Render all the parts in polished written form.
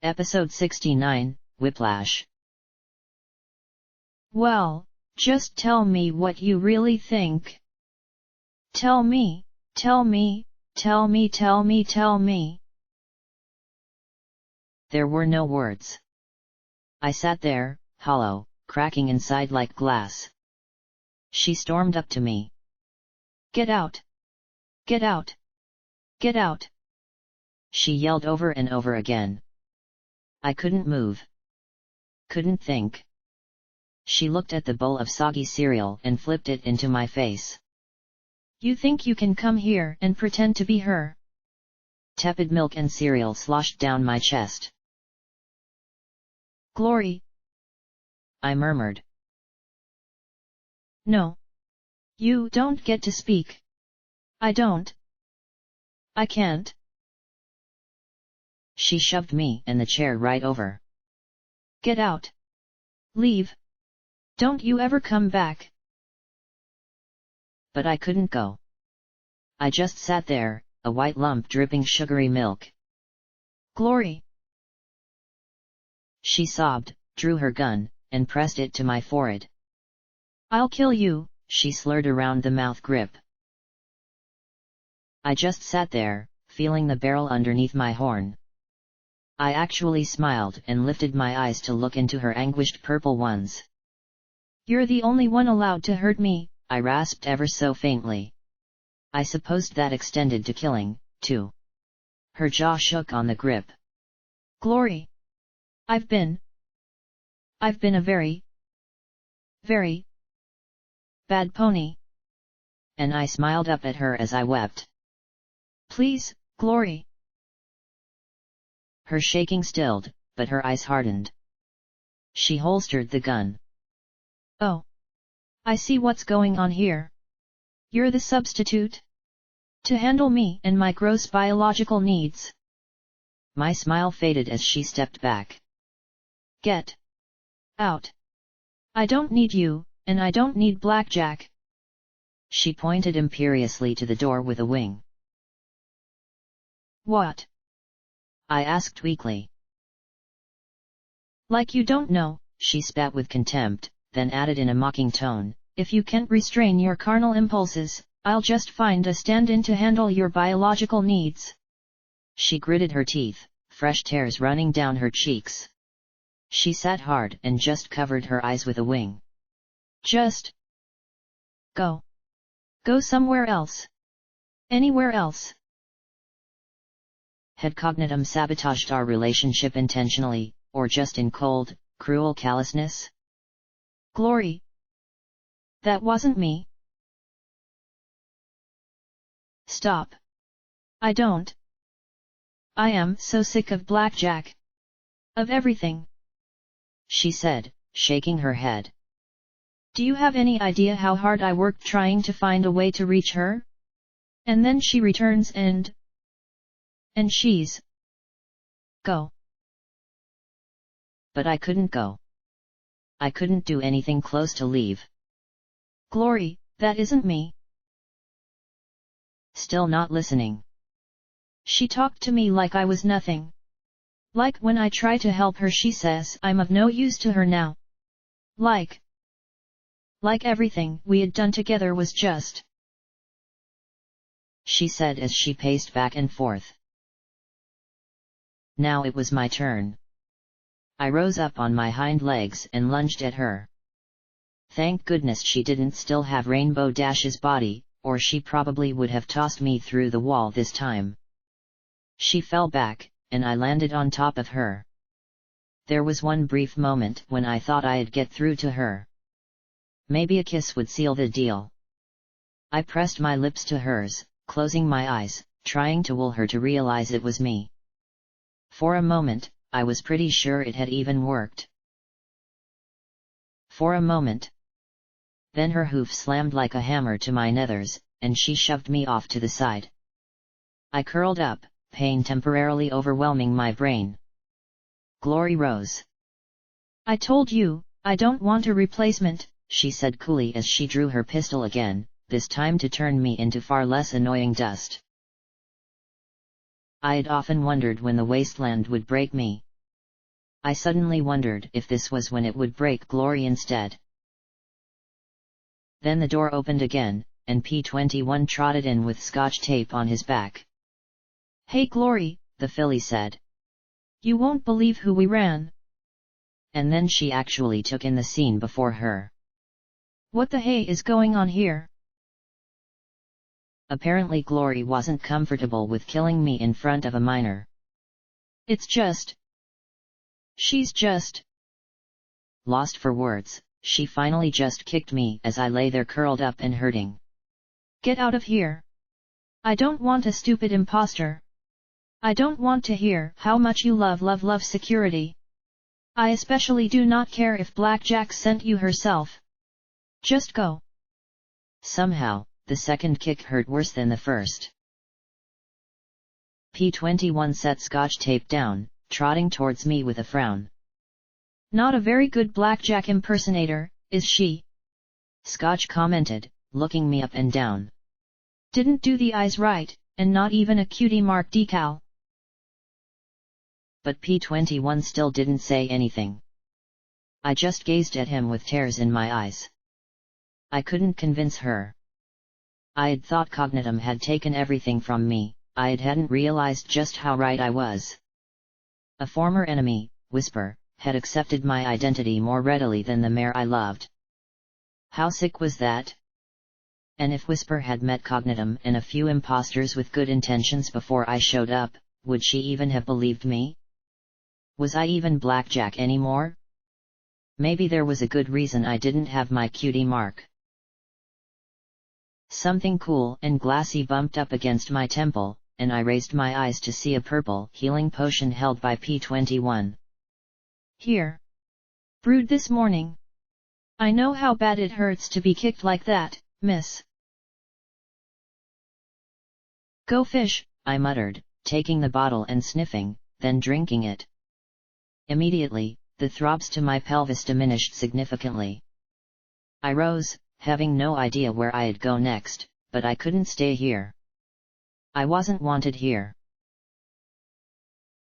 Episode 69, Whiplash. Well, just tell me what you really think. Tell me, tell me, tell me, tell me, tell me. There were no words. I sat there, hollow, cracking inside like glass. She stormed up to me. Get out! Get out! Get out! She yelled over and over again. I couldn't move. Couldn't think. She looked at the bowl of soggy cereal and flipped it into my face. You think you can come here and pretend to be her? Tepid milk and cereal sloshed down my chest. Glory! I murmured. No. You don't get to speak. I don't. I can't. She shoved me and the chair right over. Get out. Leave. Don't you ever come back. But I couldn't go. I just sat there, a white lump dripping sugary milk. Glory! She sobbed, drew her gun, and pressed it to my forehead. I'll kill you, she slurred around the mouth grip. I just sat there, feeling the barrel underneath my horn. I actually smiled and lifted my eyes to look into her anguished purple ones. You're the only one allowed to hurt me, I rasped ever so faintly. I supposed that extended to killing, too. Her jaw shook on the grip. Glory! I've been a very bad pony. And I smiled up at her as I wept. Please, Glory. Her shaking stilled, but her eyes hardened. She holstered the gun. Oh. I see what's going on here. You're the substitute? To handle me and my gross biological needs. My smile faded as she stepped back. Get out. I don't need you, and I don't need blackjack. She pointed imperiously to the door with a wing. What? I asked weakly. Like you don't know, she spat with contempt, then added in a mocking tone, if you can't restrain your carnal impulses, I'll just find a stand-in to handle your biological needs. She gritted her teeth, fresh tears running down her cheeks. She sat hard and just covered her eyes with a wing. Just go. Go somewhere else. Anywhere else. Had Cognitum sabotaged our relationship intentionally, or just in cold, cruel callousness? Glory! That wasn't me. Stop. I don't. I am so sick of blackjack. Of everything. She said, shaking her head. Do you have any idea how hard I worked trying to find a way to reach her? And then she returns and she's go. But I couldn't go. I couldn't do anything close to leave. Glory, that isn't me. Still not listening. She talked to me like I was nothing. Like when I try to help her she says I'm of no use to her now. Like everything we had done together was just. She said as she paced back and forth. Now it was my turn. I rose up on my hind legs and lunged at her. Thank goodness she didn't still have Rainbow Dash's body, or she probably would have tossed me through the wall this time. She fell back, and I landed on top of her. There was one brief moment when I thought I'd get through to her. Maybe a kiss would seal the deal. I pressed my lips to hers, closing my eyes, trying to will her to realize it was me. For a moment, I was pretty sure it had even worked. For a moment. Then her hoof slammed like a hammer to my nethers, and she shoved me off to the side. I curled up, pain temporarily overwhelming my brain. Glory rose. I told you, I don't want a replacement, she said coolly as she drew her pistol again, this time to turn me into far less annoying dust. I'd often wondered when the wasteland would break me. I suddenly wondered if this was when it would break Glory instead. Then the door opened again, and P21 trotted in with scotch tape on his back. "Hey Glory," the filly said. "You won't believe who we ran." And then she actually took in the scene before her. "What the hey is going on here?" Apparently Glory wasn't comfortable with killing me in front of a minor. She's just... Lost for words, she finally just kicked me as I lay there curled up and hurting. "Get out of here. I don't want a stupid imposter. I don't want to hear how much you love security. I especially do not care if Blackjack sent you herself. Just go." Somehow, the second kick hurt worse than the first. P21 set scotch tape down, trotting towards me with a frown. "Not a very good Blackjack impersonator, is she?" Scotch commented, looking me up and down. "Didn't do the eyes right, and not even a cutie mark decal." But P21 still didn't say anything. I just gazed at him with tears in my eyes. I couldn't convince her. I had thought Cognitum had taken everything from me, I hadn't realized just how right I was. A former enemy, Whisper, had accepted my identity more readily than the mare I loved. How sick was that? And if Whisper had met Cognitum and a few imposters with good intentions before I showed up, would she even have believed me? Was I even Blackjack anymore? Maybe there was a good reason I didn't have my cutie mark. Something cool and glassy bumped up against my temple, and I raised my eyes to see a purple healing potion held by P21. "Here. Brewed this morning. I know how bad it hurts to be kicked like that, miss." "Go fish," I muttered, taking the bottle and sniffing, then drinking it. Immediately, the throbs to my pelvis diminished significantly. I rose, having no idea where I'd go next, but I couldn't stay here. I wasn't wanted here.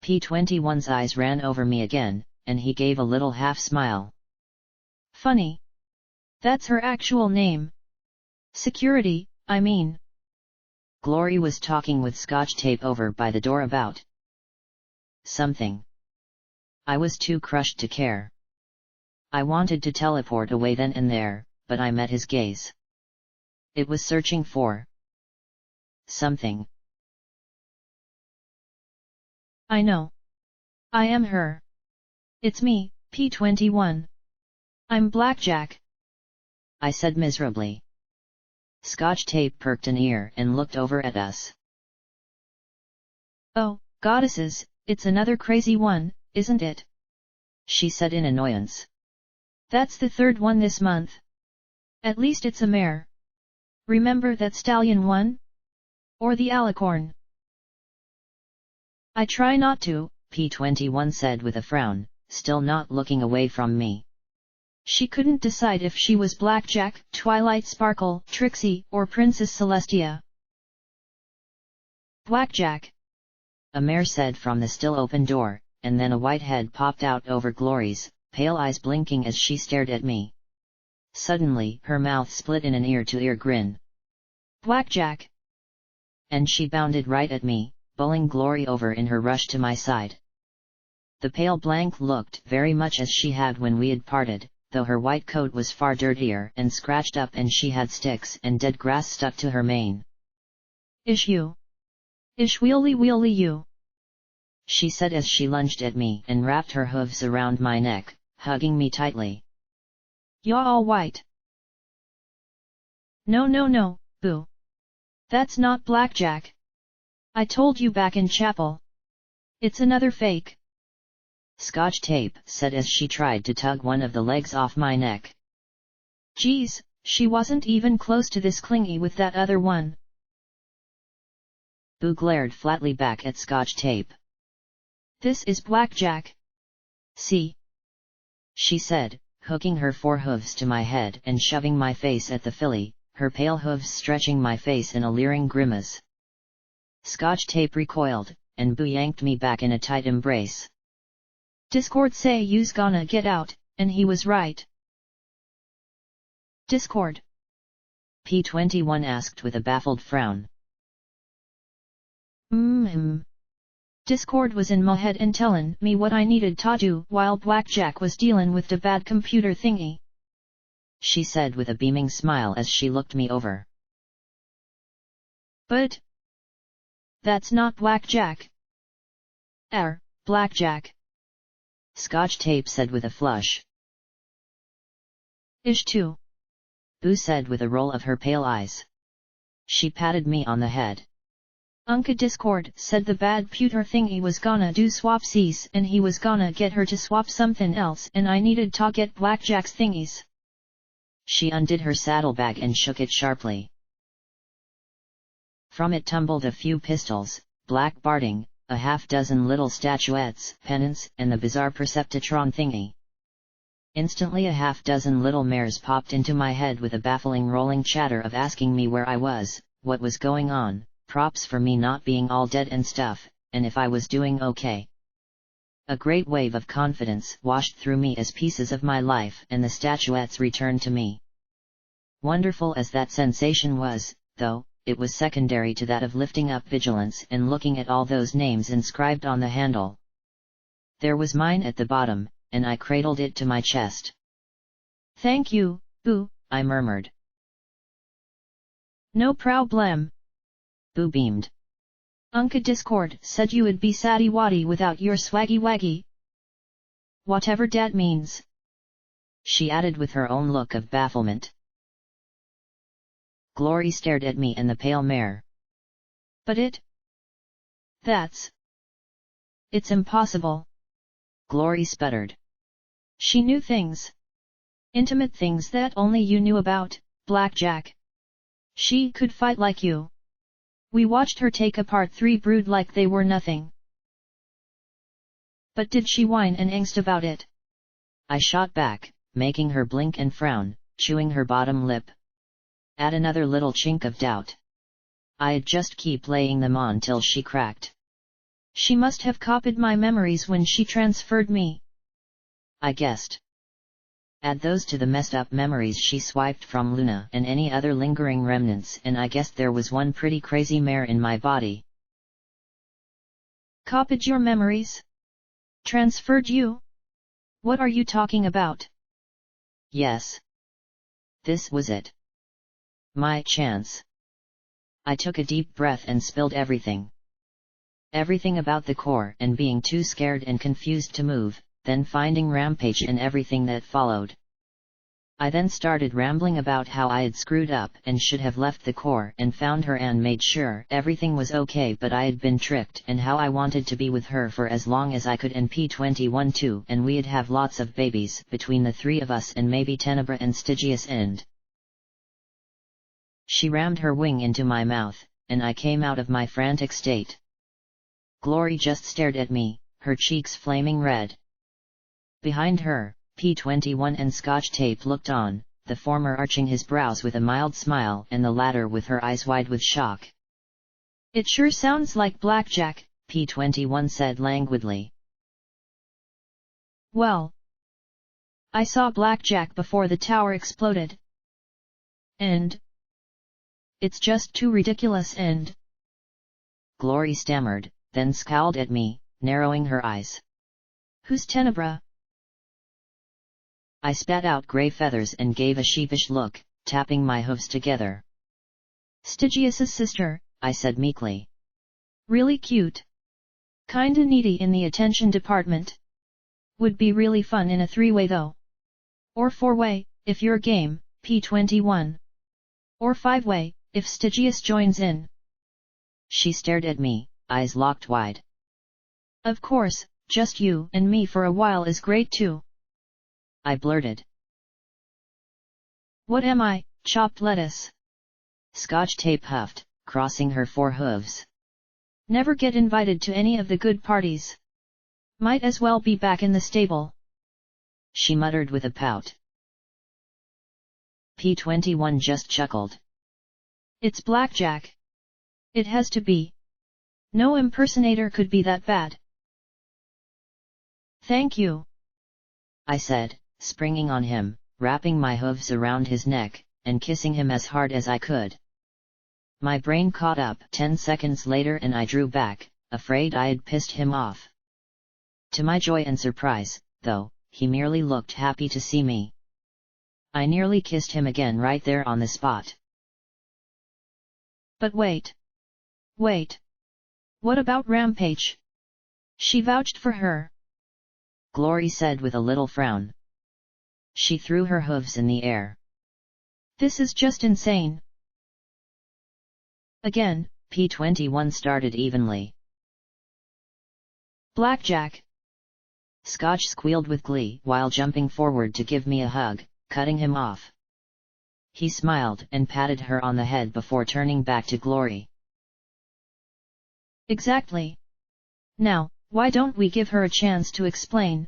P21's eyes ran over me again, and he gave a little half-smile. "Funny. That's her actual name. Security, I mean." Glory was talking with scotch tape over by the door about something. I was too crushed to care. I wanted to teleport away then and there, but I met his gaze. It was searching for something. "I know. I am her. It's me, P21. I'm Blackjack," I said miserably. Scotch tape perked an ear and looked over at us. "Oh, goddesses, it's another crazy one, isn't it?" she said in annoyance. "That's the third one this month. At least it's a mare. Remember that stallion one? Or the alicorn?" "I try not to," P21 said with a frown, still not looking away from me. She couldn't decide if she was Blackjack, Twilight Sparkle, Trixie, or Princess Celestia. "Blackjack," a mare said from the still open door, and then a white head popped out over Glory's, pale eyes blinking as she stared at me. Suddenly, her mouth split in an ear-to-ear grin. "Blackjack!" And she bounded right at me, bowling Glory over in her rush to my side. The pale blank looked very much as she had when we had parted, though her white coat was far dirtier and scratched up and she had sticks and dead grass stuck to her mane. "Ish you! Ish wheelie you!" she said as she lunged at me and wrapped her hooves around my neck, hugging me tightly. "Yaw all white." No, boo. That's not Blackjack. I told you back in chapel. It's another fake." Scotch tape said as she tried to tug one of the legs off my neck. "Geez, she wasn't even close to this clingy with that other one." Boo glared flatly back at Scotch tape. "This is Blackjack. See?" she said, hooking her forehooves to my head and shoving my face at the filly, her pale hooves stretching my face in a leering grimace. Scotch tape recoiled, and Boo yanked me back in a tight embrace. Discord say you's gonna get out, and he was right. Discord? P21 asked with a baffled frown. Discord was in my head and tellin' me what I needed to do while Blackjack was dealin' with the bad computer thingy. She said with a beaming smile as she looked me over. But that's not Blackjack. Blackjack. Scotch Tape said with a flush. Ish too. Boo said with a roll of her pale eyes. She patted me on the head. Unca Discord said the bad pewter thingy was gonna do swapsies and he was gonna get her to swap something else and I needed to get Blackjack's thingies. She undid her saddlebag and shook it sharply. From it tumbled a few pistols, black barding, a half-dozen little statuettes, pennants, and the bizarre Perceptitron thingy. Instantly a half-dozen little mares popped into my head with a baffling rolling chatter of asking me where I was, what was going on, props for me not being all dead and stuff, and if I was doing okay. A great wave of confidence washed through me as pieces of my life and the statuettes returned to me. Wonderful as that sensation was, though, it was secondary to that of lifting up vigilance and looking at all those names inscribed on the handle. There was mine at the bottom, and I cradled it to my chest. "Thank you, Boo," I murmured. "No problem." Boo beamed. "Unca Discord said you would be saddy waddy without your swaggy waggy. Whatever dat means." She added with her own look of bafflement. Glory stared at me and the pale mare. "But it's impossible." Glory sputtered. "She knew things. Intimate things that only you knew about, Blackjack. She could fight like you. We watched her take apart 3 brood like they were nothing. But did she whine and angst about it?" I shot back, making her blink and frown, chewing her bottom lip. Add another little chink of doubt. I'd just keep laying them on till she cracked. "She must have copied my memories when she transferred me," I guessed. Add those to the messed up memories she swiped from Luna and any other lingering remnants and I guessed there was one pretty crazy mare in my body. "Copied your memories? Transferred you? What are you talking about?" Yes. This was it. My chance. I took a deep breath and spilled everything. Everything about the core and being too scared and confused to move, then finding Rampage and everything that followed. I then started rambling about how I had screwed up and should have left the core and found her and made sure everything was okay but I had been tricked and how I wanted to be with her for as long as I could and P21 too and we'd have lots of babies between the 3 of us and maybe Tenebra and Stygius and... She rammed her wing into my mouth, and I came out of my frantic state. Glory just stared at me, her cheeks flaming red. Behind her, P21 and Scotch Tape looked on, the former arching his brows with a mild smile and the latter with her eyes wide with shock. "It sure sounds like Blackjack," P21 said languidly. "Well, I saw Blackjack before the tower exploded. And it's just too ridiculous and..." Glory stammered, then scowled at me, narrowing her eyes. "Who's Tenebra?" I spat out grey feathers and gave a sheepish look, tapping my hooves together. "Stygius's sister," I said meekly. "Really cute. Kinda needy in the attention department. Would be really fun in a 3-way though. Or 4-way, if you're game, P21. Or 5-way, if Stygius joins in." She stared at me, eyes locked wide. "Of course, just you and me for a while is great too," I blurted. "What am I, chopped lettuce?" Scotch Tape huffed, crossing her 4 hooves. "Never get invited to any of the good parties. Might as well be back in the stable," she muttered with a pout. P21 just chuckled. "It's Blackjack. It has to be. No impersonator could be that bad." Thank you, I said, springing on him, wrapping my hooves around his neck, and kissing him as hard as I could. My brain caught up 10 seconds later and I drew back, afraid I had pissed him off. To my joy and surprise, though, he merely looked happy to see me. I nearly kissed him again right there on the spot. But wait. Wait. What about Rampage? She vouched for her. Glory said with a little frown. She threw her hooves in the air. This is just insane. Again, P21 started evenly. Blackjack. Scotch squealed with glee while jumping forward to give me a hug, cutting him off. He smiled and patted her on the head before turning back to Glory. Exactly. Now, why don't we give her a chance to explain?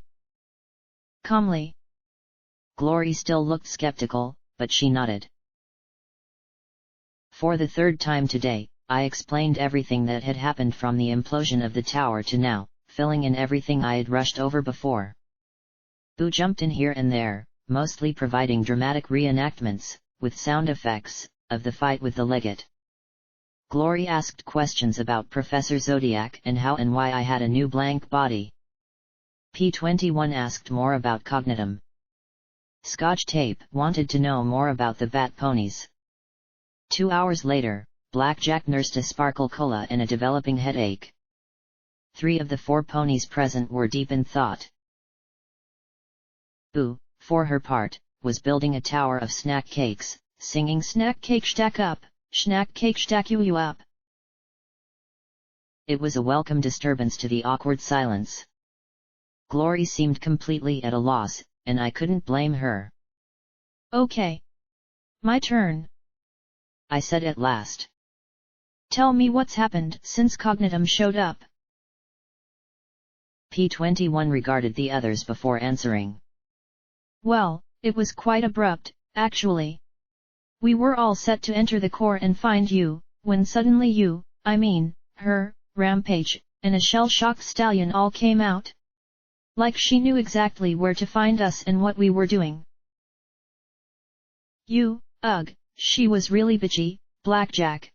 Calmly. Glory still looked skeptical, but she nodded. For the third time today, I explained everything that had happened from the implosion of the tower to now, filling in everything I had rushed over before. Boo jumped in here and there, mostly providing dramatic reenactments, with sound effects, of the fight with the legate. Glory asked questions about Professor Zodiac and how and why I had a new blank body. P21 asked more about Cognitum. Scotch Tape wanted to know more about the bat ponies. 2 hours later, Blackjack nursed a sparkle cola and a developing headache. 3 of the 4 ponies present were deep in thought. Boo, for her part, was building a tower of snack cakes, singing "Snack cake stack up, snack cake stack you up." It was a welcome disturbance to the awkward silence. Glory seemed completely at a loss, and I couldn't blame her. Okay. My turn, I said at last. Tell me what's happened since Cognitum showed up. P21 regarded the others before answering. Well, it was quite abrupt, actually. We were all set to enter the core and find you, when suddenly you, her, Rampage, and a shell-shocked stallion all came out. Like she knew exactly where to find us and what we were doing. She was really bitchy, Blackjack.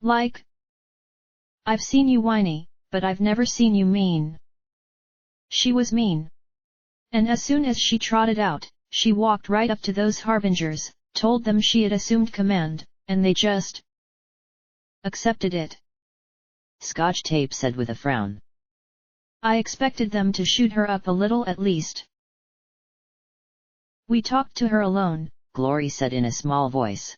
Like, I've seen you whiny, but I've never seen you mean. She was mean. And as soon as she trotted out, she walked right up to those harbingers, told them she had assumed command, and they just accepted it. Scotch Tape said with a frown. I expected them to shoot her up a little at least. We talked to her alone, Glory said in a small voice.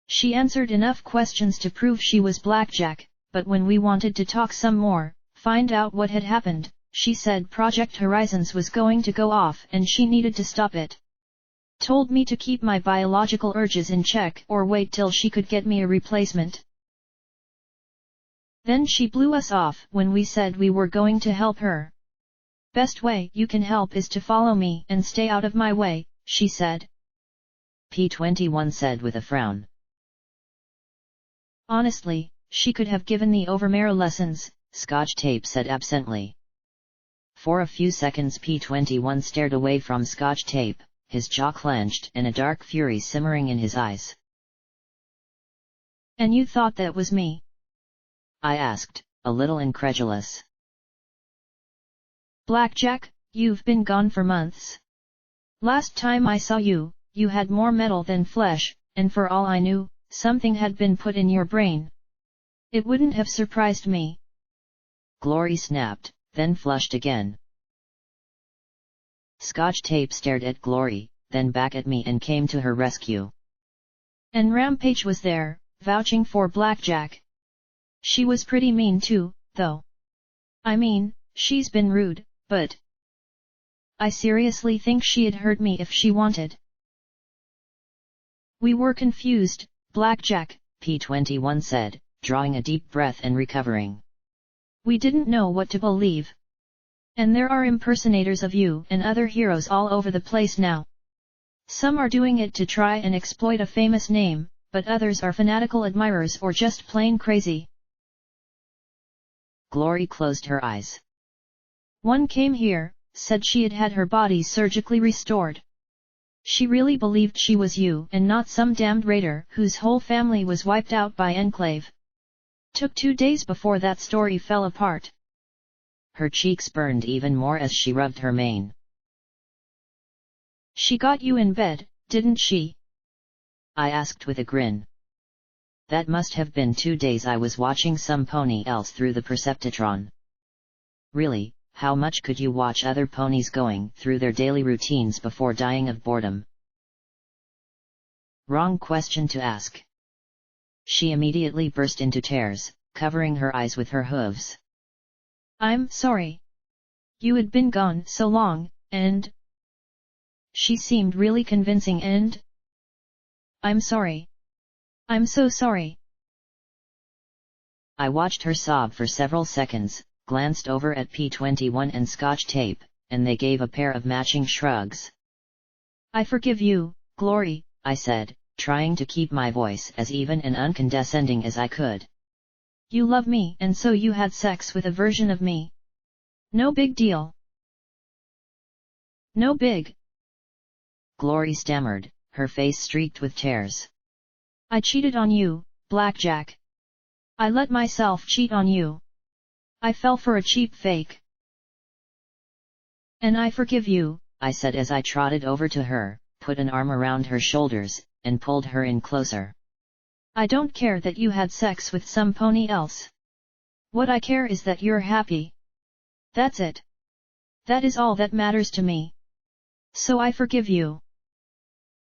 She answered enough questions to prove she was Blackjack, but when we wanted to talk some more, find out what had happened, she said Project Horizons was going to go off and she needed to stop it. Told me to keep my biological urges in check or wait till she could get me a replacement. Then she blew us off when we said we were going to help her. Best way you can help is to follow me and stay out of my way, she said. P21 said with a frown. Honestly, she could have given the Overmare lessons, Scotch Tape said absently. For a few seconds P21 stared away from Scotch Tape, his jaw clenched and a dark fury simmering in his eyes. And you thought that was me? I asked, a little incredulous. Blackjack, you've been gone for months. Last time I saw you, you had more metal than flesh, and for all I knew, something had been put in your brain. It wouldn't have surprised me. Glory snapped, then flushed again. Scotch Tape stared at Glory, then back at me and came to her rescue. And Rampage was there, vouching for Blackjack. She was pretty mean too, though. She's been rude, but I seriously think she'd hurt me if she wanted. We were confused, Blackjack, P21 said, drawing a deep breath and recovering. We didn't know what to believe. And there are impersonators of you and other heroes all over the place now. Some are doing it to try and exploit a famous name, but others are fanatical admirers or just plain crazy. Glory closed her eyes. One came here, said she had had her body surgically restored. She really believed she was you and not some damned raider whose whole family was wiped out by Enclave. Took 2 days before that story fell apart. Her cheeks burned even more as she rubbed her mane. She got you in bed, didn't she? I asked with a grin. That must have been 2 days I was watching some pony else through the Perceptitron. Really, how much could you watch other ponies going through their daily routines before dying of boredom? Wrong question to ask. She immediately burst into tears, covering her eyes with her hooves. I'm sorry. You had been gone so long, and... She seemed really convincing and... I'm sorry. I'm so sorry. I watched her sob for several seconds, glanced over at P21 and Scotch Tape, and they gave a pair of matching shrugs. I forgive you, Glory, I said, trying to keep my voice as even and uncondescending as I could. You love me and so you had sex with a version of me. No big deal. No big. Glory stammered, her face streaked with tears. I cheated on you, Blackjack. I let myself cheat on you. I fell for a cheap fake. And I forgive you, I said as I trotted over to her, put an arm around her shoulders, and pulled her in closer. I don't care that you had sex with some pony else. What I care is that you're happy. That's it. That is all that matters to me. So I forgive you.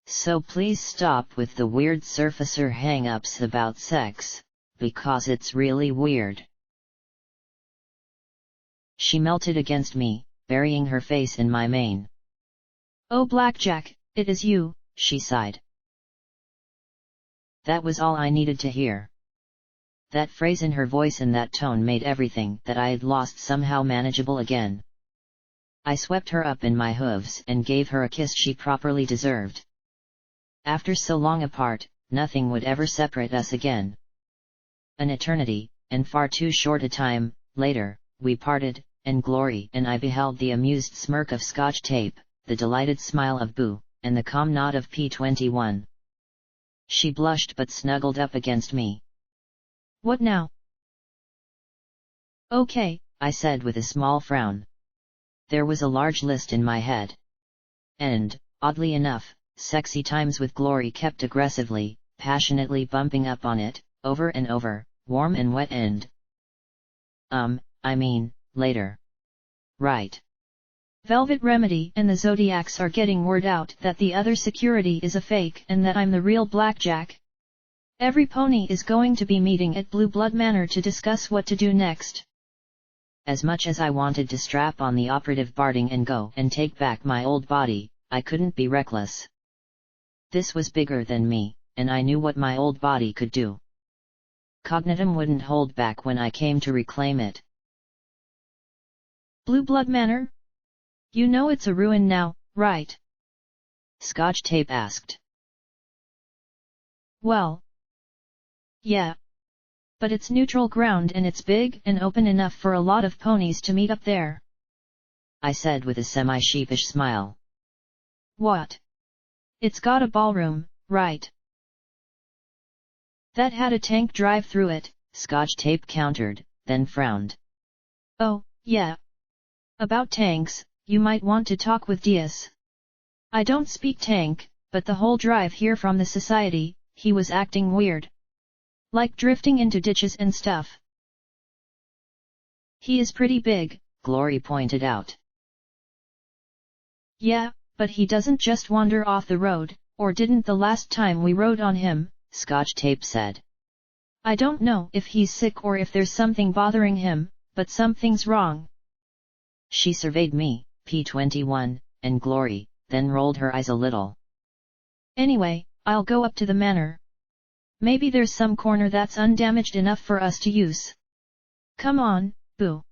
So please stop with the weird surfacer hang-ups about sex, because it's really weird. She melted against me, burying her face in my mane. Oh Blackjack, it is you, she sighed. That was all I needed to hear. That phrase in her voice and that tone made everything that I had lost somehow manageable again. I swept her up in my hooves and gave her a kiss she properly deserved. After so long apart, nothing would ever separate us again. An eternity, and far too short a time, later, we parted, and Glory and I beheld the amused smirk of Scotch Tape, the delighted smile of Boo, and the calm nod of P21. She blushed but snuggled up against me. What now? Okay, I said with a small frown. There was a large list in my head. And, oddly enough, sexy times with Glory kept aggressively, passionately bumping up on it, over and over, warm and wet and... I mean, later. Right. Velvet Remedy and the Zodiacs are getting word out that the other security is a fake and that I'm the real Blackjack. Every pony is going to be meeting at Blue Blood Manor to discuss what to do next. As much as I wanted to strap on the operative barding and go and take back my old body, I couldn't be reckless. This was bigger than me, and I knew what my old body could do. Cognitum wouldn't hold back when I came to reclaim it. Blue Blood Manor? You know it's a ruin now, right? Scotch Tape asked. Well. Yeah. But it's neutral ground and it's big and open enough for a lot of ponies to meet up there. I said with a semi-sheepish smile. What? It's got a ballroom, right? That had a tank drive through it, Scotch Tape countered, then frowned. Oh, yeah. About tanks, you might want to talk with Diaz. I don't speak tank, but the whole drive here from the society, he was acting weird. Like drifting into ditches and stuff. He is pretty big, Glory pointed out. Yeah, but he doesn't just wander off the road, or didn't the last time we rode on him, Scotch Tape said. I don't know if he's sick or if there's something bothering him, but something's wrong. She surveyed me, P21, and Glory, then rolled her eyes a little. Anyway, I'll go up to the manor. Maybe there's some corner that's undamaged enough for us to use. Come on, Boo.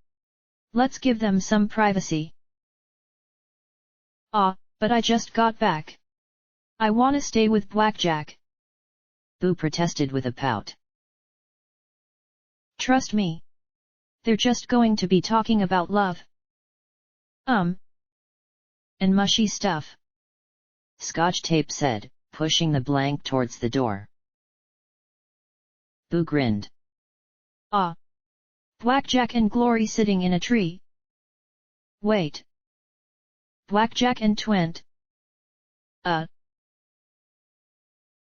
Let's give them some privacy. But I just got back. I wanna stay with Blackjack. Boo protested with a pout. Trust me. They're just going to be talking about love. and mushy stuff," Scotch Tape said, pushing the blank towards the door. Boo grinned. "Ah! Blackjack and Glory sitting in a tree? Wait. Blackjack and Twent?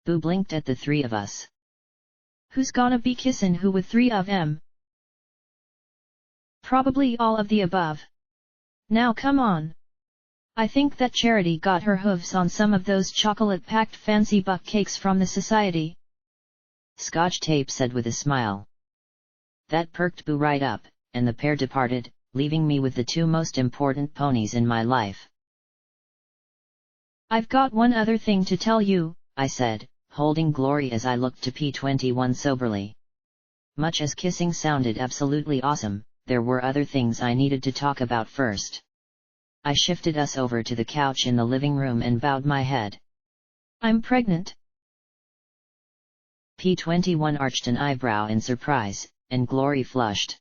Boo blinked at the three of us. Who's gonna be kissin' who with three of 'em? Probably all of the above. Now come on. I think that Charity got her hooves on some of those chocolate-packed fancy buck cakes from the society," Scotch Tape said with a smile. That perked Boo right up, and the pair departed, leaving me with the two most important ponies in my life. "I've got one other thing to tell you," I said, holding Glory as I looked to P21 soberly. Much as kissing sounded absolutely awesome, there were other things I needed to talk about first. I shifted us over to the couch in the living room and bowed my head. "I'm pregnant." P21 arched an eyebrow in surprise, and Glory flushed.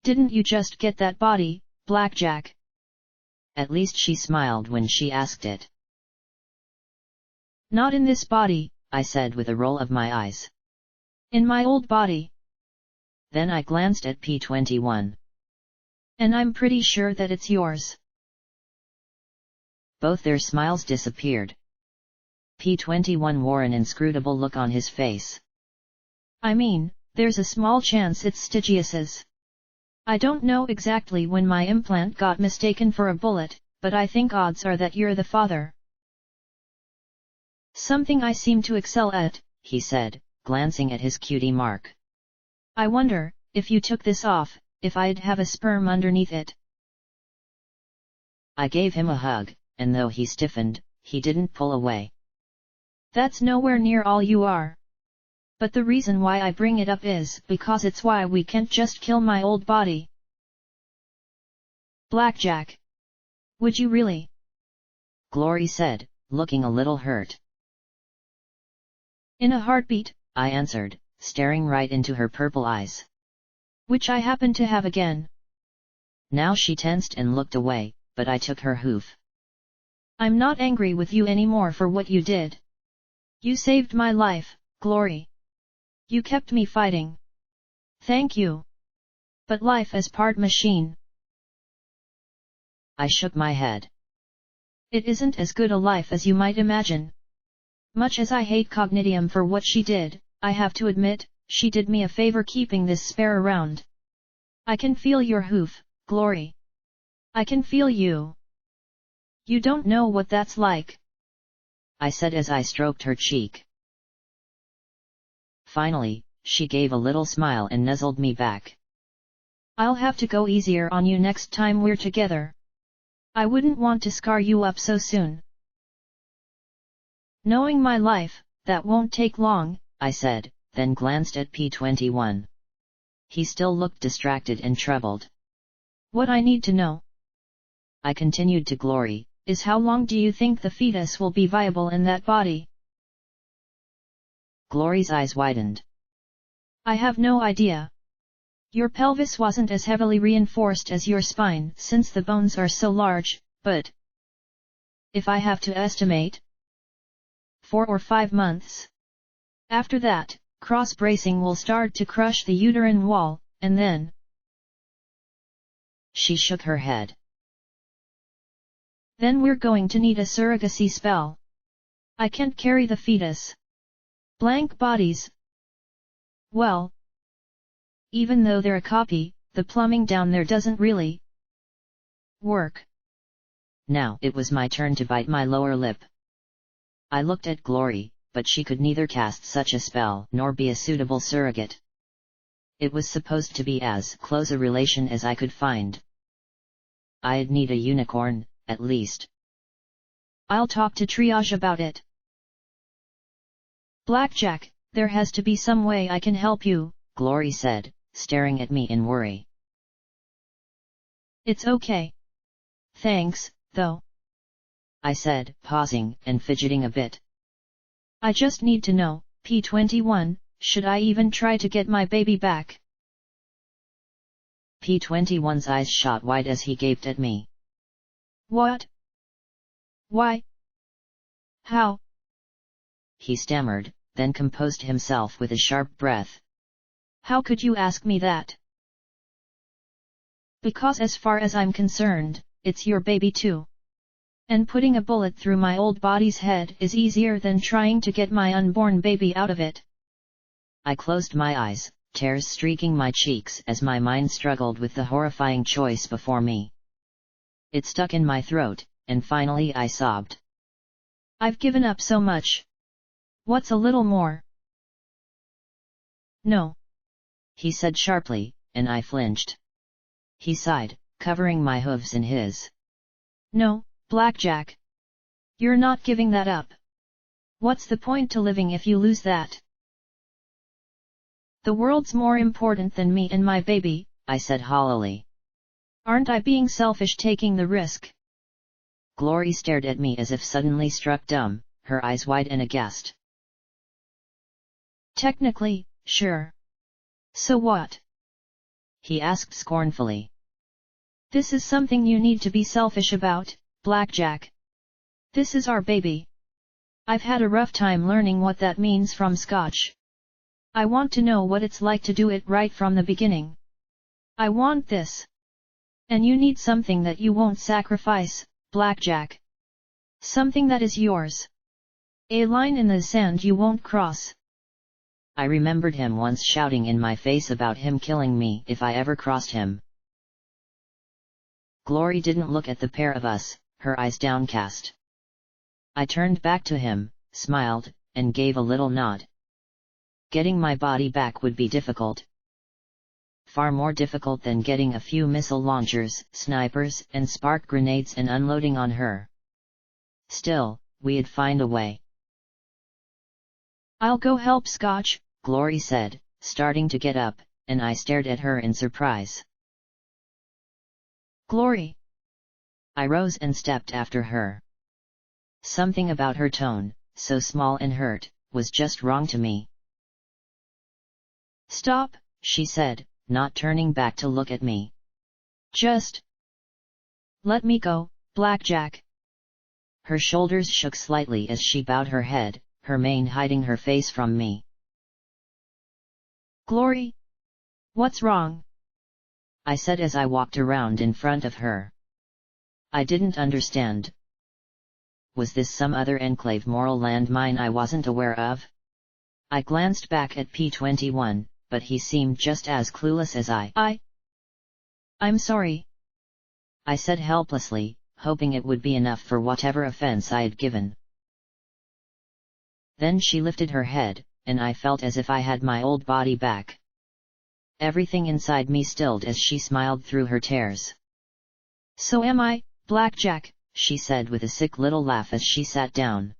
Didn't you just get that body, Blackjack?" At least she smiled when she asked it. "Not in this body," I said with a roll of my eyes. "In my old body." Then I glanced at P21. "And I'm pretty sure that it's yours." Both their smiles disappeared. P21 wore an inscrutable look on his face. "I mean, there's a small chance it's Stygius's. I don't know exactly when my implant got mistaken for a bullet, but I think odds are that you're the father." "Something I seem to excel at," he said, glancing at his cutie mark. "I wonder, if you took this off, if I'd have a sperm underneath it." I gave him a hug, and though he stiffened, he didn't pull away. "That's nowhere near all you are. But the reason why I bring it up is because it's why we can't just kill my old body." "Blackjack. Would you really?" Glory said, looking a little hurt. "In a heartbeat," I answered, staring right into her purple eyes. "Which I happen to have again." Now she tensed and looked away, but I took her hoof. "I'm not angry with you anymore for what you did. You saved my life, Glory. You kept me fighting. Thank you. But life is part machine." I shook my head. "It isn't as good a life as you might imagine. Much as I hate Cognitium for what she did, I have to admit, she did me a favor keeping this spare around. I can feel your hoof, Glory. I can feel you. You don't know what that's like," I said as I stroked her cheek. Finally, she gave a little smile and nuzzled me back. "I'll have to go easier on you next time we're together. I wouldn't want to scar you up so soon." "Knowing my life, that won't take long," I said, then glanced at P21. He still looked distracted and troubled. "What I need to know," I continued to Glory, "is how long do you think the fetus will be viable in that body?" Glory's eyes widened. "I have no idea. Your pelvis wasn't as heavily reinforced as your spine since the bones are so large, but if I have to estimate, 4 or 5 months. After that, cross-bracing will start to crush the uterine wall, and then..." She shook her head. "Then we're going to need a surrogacy spell. I can't carry the fetus. Blank bodies. Well, even though they're a copy, the plumbing down there doesn't really work." Now it was my turn to bite my lower lip. I looked at Glory, but she could neither cast such a spell nor be a suitable surrogate. It was supposed to be as close a relation as I could find. I'd need a unicorn, at least. "I'll talk to Triage about it." "Blackjack, there has to be some way I can help you," Glory said, staring at me in worry. "It's okay. Thanks, though," I said, pausing and fidgeting a bit. "I just need to know, P21, should I even try to get my baby back?" P21's eyes shot wide as he gaped at me. What? Why? How? He stammered, then composed himself with a sharp breath. How could you ask me that? Because as far as I'm concerned, it's your baby too. And putting a bullet through my old body's head is easier than trying to get my unborn baby out of it. I closed my eyes, tears streaking my cheeks as my mind struggled with the horrifying choice before me. It stuck in my throat, and finally I sobbed. I've given up so much. What's a little more? No. He said sharply, and I flinched. He sighed, covering my hooves in his. No, Blackjack. You're not giving that up. What's the point to living if you lose that? The world's more important than me and my baby, I said hollowly. Aren't I being selfish taking the risk? Glory stared at me as if suddenly struck dumb, her eyes wide and aghast. Technically, sure. So what? He asked scornfully. This is something you need to be selfish about, Blackjack. This is our baby. I've had a rough time learning what that means from Scotch. I want to know what it's like to do it right from the beginning. I want this. And you need something that you won't sacrifice, Blackjack. Something that is yours. A line in the sand you won't cross. I remembered him once shouting in my face about him killing me if I ever crossed him. Glory didn't look at the pair of us, her eyes downcast. I turned back to him, smiled, and gave a little nod. Getting my body back would be difficult. Far more difficult than getting a few missile launchers, snipers, and spark grenades and unloading on her. Still, we'd find a way. I'll go help Scotch, Glory said, starting to get up, and I stared at her in surprise. Glory! I rose and stepped after her. Something about her tone, so small and hurt, was just wrong to me. Stop, she said, not turning back to look at me. Just let me go, Blackjack. Her shoulders shook slightly as she bowed her head, her mane hiding her face from me. Glory? What's wrong? I said as I walked around in front of her. I didn't understand. Was this some other enclave moral landmine I wasn't aware of? I glanced back at P-21, but he seemed just as clueless as I'm sorry. I said helplessly, hoping it would be enough for whatever offense I had given. Then she lifted her head, and I felt as if I had my old body back. Everything inside me stilled as she smiled through her tears. So am I, Blackjack, she said with a sick little laugh as she sat down.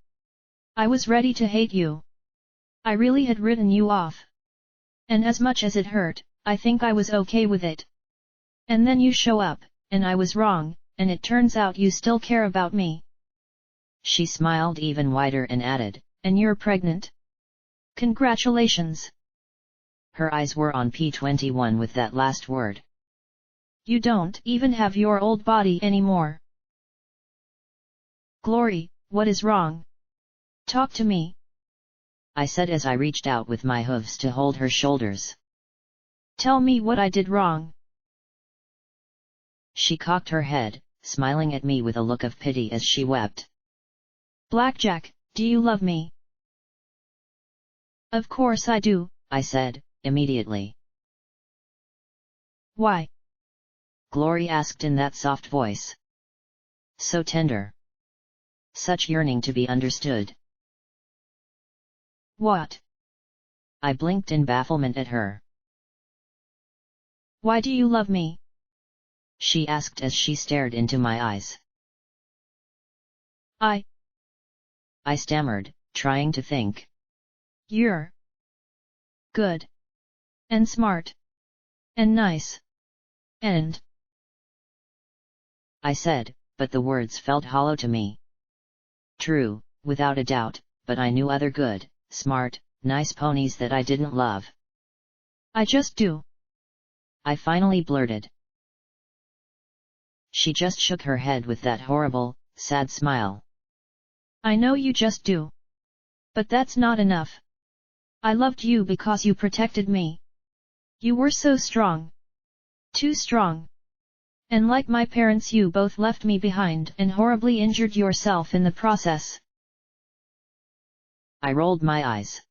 I was ready to hate you. I really had written you off. And as much as it hurt, I think I was okay with it. And then you show up, and I was wrong, and it turns out you still care about me. She smiled even wider and added, and you're pregnant. Congratulations. Her eyes were on P-21 with that last word. You don't even have your old body anymore. Glory, what is wrong? Talk to me. I said as I reached out with my hooves to hold her shoulders. Tell me what I did wrong. She cocked her head, smiling at me with a look of pity as she wept. Blackjack, do you love me? Of course I do, I said, immediately. Why? Glory asked in that soft voice. So tender. Such yearning to be understood. What? I blinked in bafflement at her. Why do you love me? She asked as she stared into my eyes. I stammered, trying to think. You're good. And smart. And nice. And I said, but the words felt hollow to me. True, without a doubt, but I knew other good, smart, nice ponies that I didn't love. I just do. I finally blurted. She just shook her head with that horrible, sad smile. I know you just do. But that's not enough. I loved you because you protected me. You were so strong. Too strong. And like my parents, you both left me behind and horribly injured yourself in the process. I rolled my eyes.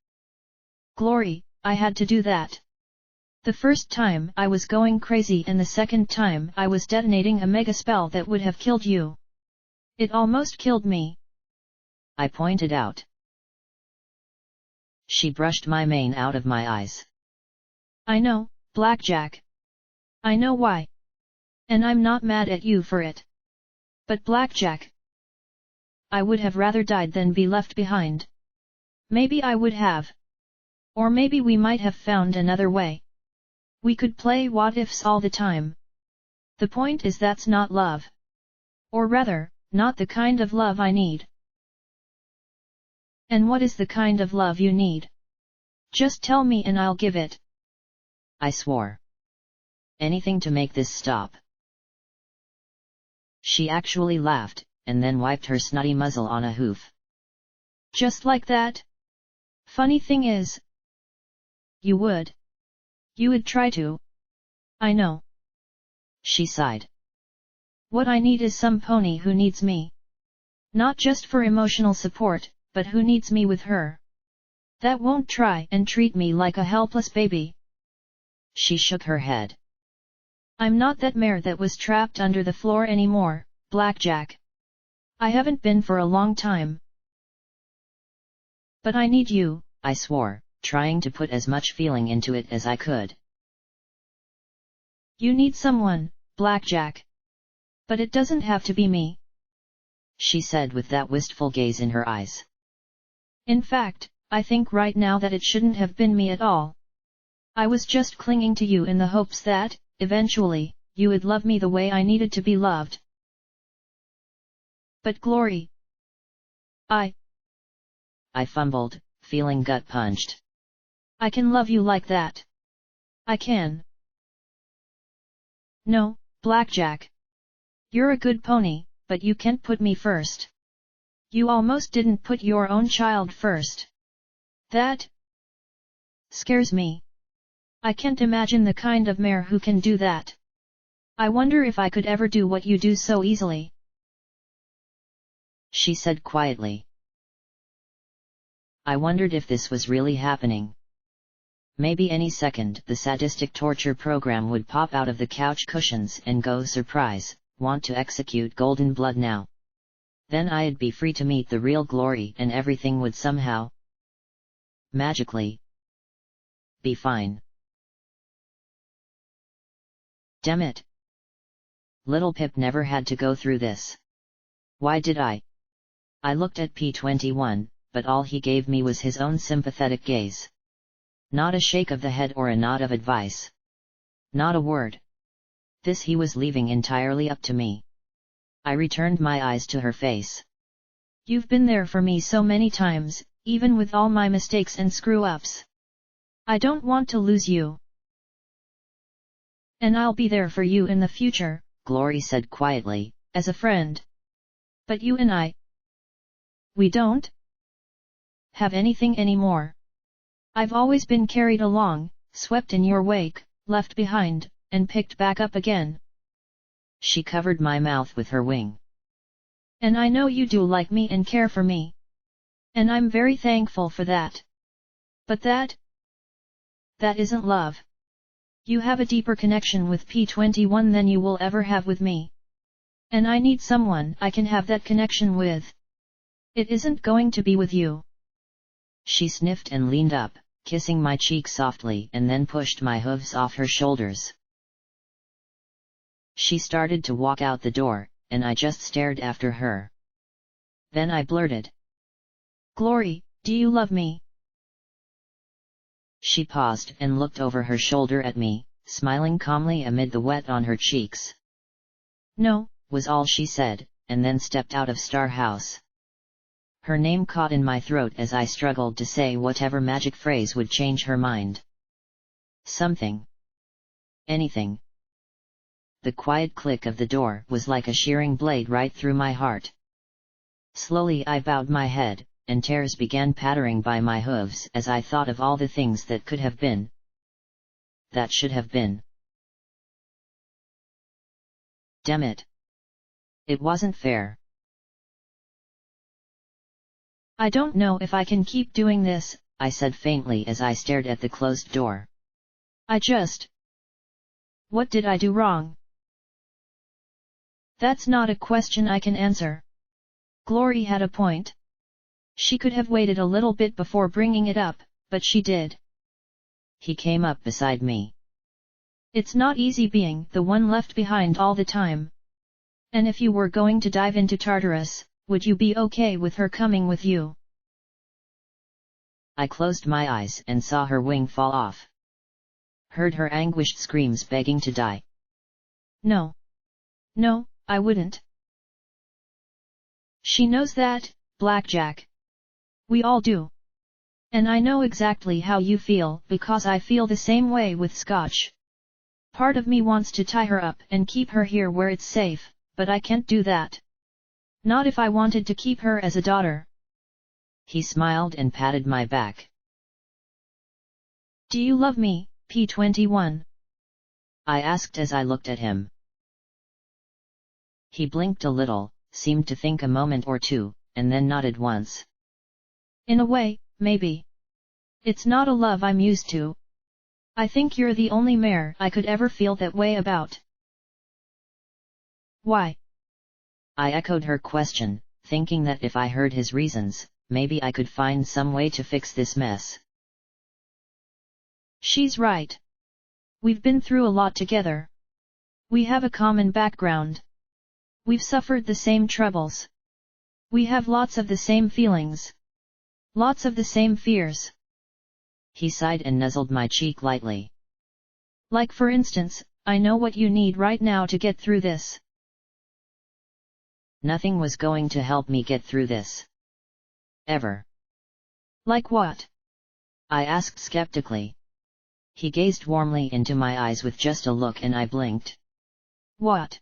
Glory, I had to do that. The first time I was going crazy and the second time I was detonating a mega spell that would have killed you. It almost killed me. I pointed out. She brushed my mane out of my eyes. I know, Blackjack. I know why. And I'm not mad at you for it. But Blackjack, I would have rather died than be left behind. Maybe I would have. Or maybe we might have found another way. We could play what ifs all the time. The point is that's not love. Or rather, not the kind of love I need. And what is the kind of love you need? Just tell me and I'll give it. I swore. Anything to make this stop. She actually laughed, and then wiped her snotty muzzle on a hoof. Just like that? Funny thing is, you would. You would try to. I know. She sighed. What I need is some pony who needs me. Not just for emotional support, but who needs me with her. That won't try and treat me like a helpless baby. She shook her head. I'm not that mare that was trapped under the floor anymore, Blackjack. I haven't been for a long time. But I need you, I swore, trying to put as much feeling into it as I could. You need someone, Blackjack. But it doesn't have to be me, she said with that wistful gaze in her eyes. In fact, I think right now that it shouldn't have been me at all. I was just clinging to you in the hopes that, eventually, you would love me the way I needed to be loved. But Glory, I fumbled, feeling gut-punched. I can love you like that. I can. No, Blackjack. You're a good pony, but you can't put me first. You almost didn't put your own child first. That scares me. I can't imagine the kind of mare who can do that. I wonder if I could ever do what you do so easily. She said quietly. I wondered if this was really happening. Maybe any second the sadistic torture program would pop out of the couch cushions and go, surprise, want to execute Golden Blood now. Then I'd be free to meet the real Glory and everything would somehow, magically, be fine. Damn it. Little Pip never had to go through this. Why did I? I looked at P21, but all he gave me was his own sympathetic gaze. Not a shake of the head or a nod of advice. Not a word. This he was leaving entirely up to me. I returned my eyes to her face. You've been there for me so many times, even with all my mistakes and screw-ups. I don't want to lose you. And I'll be there for you in the future, Glory said quietly, as a friend. But you and we don't have anything anymore. I've always been carried along, swept in your wake, left behind, and picked back up again. She covered my mouth with her wing. And I know you do like me and care for me. And I'm very thankful for that. But that isn't love. You have a deeper connection with P21 than you will ever have with me. And I need someone I can have that connection with. It isn't going to be with you. She sniffed and leaned up, kissing my cheek softly and then pushed my hooves off her shoulders. She started to walk out the door, and I just stared after her. Then I blurted. Glory, do you love me? She paused and looked over her shoulder at me, smiling calmly amid the wet on her cheeks. No, was all she said, and then stepped out of Star House. Her name caught in my throat as I struggled to say whatever magic phrase would change her mind. Something. Anything. The quiet click of the door was like a shearing blade right through my heart. Slowly I bowed my head, and tears began pattering by my hooves as I thought of all the things that could have been, that should have been. Damn it. It wasn't fair. I don't know if I can keep doing this, I said faintly as I stared at the closed door. What did I do wrong? That's not a question I can answer. Glory had a point. She could have waited a little bit before bringing it up, but she did. He came up beside me. It's not easy being the one left behind all the time. And if you were going to dive into Tartarus, would you be okay with her coming with you? I closed my eyes and saw her wing fall off. Heard her anguished screams begging to die. No. No, I wouldn't. She knows that, Blackjack. We all do. And I know exactly how you feel because I feel the same way with Scotch. Part of me wants to tie her up and keep her here where it's safe, but I can't do that. Not if I wanted to keep her as a daughter. He smiled and patted my back. Do you love me, P21? I asked as I looked at him. He blinked a little, seemed to think a moment or two, and then nodded once. In a way, maybe. It's not a love I'm used to. I think you're the only mare I could ever feel that way about. Why? I echoed her question, thinking that if I heard his reasons, maybe I could find some way to fix this mess. She's right. We've been through a lot together. We have a common background. We've suffered the same troubles. We have lots of the same feelings. Lots of the same fears. He sighed and nuzzled my cheek lightly. Like for instance, I know what you need right now to get through this. Nothing was going to help me get through this. Ever. Like what? I asked skeptically. He gazed warmly into my eyes with just a look and I blinked. What?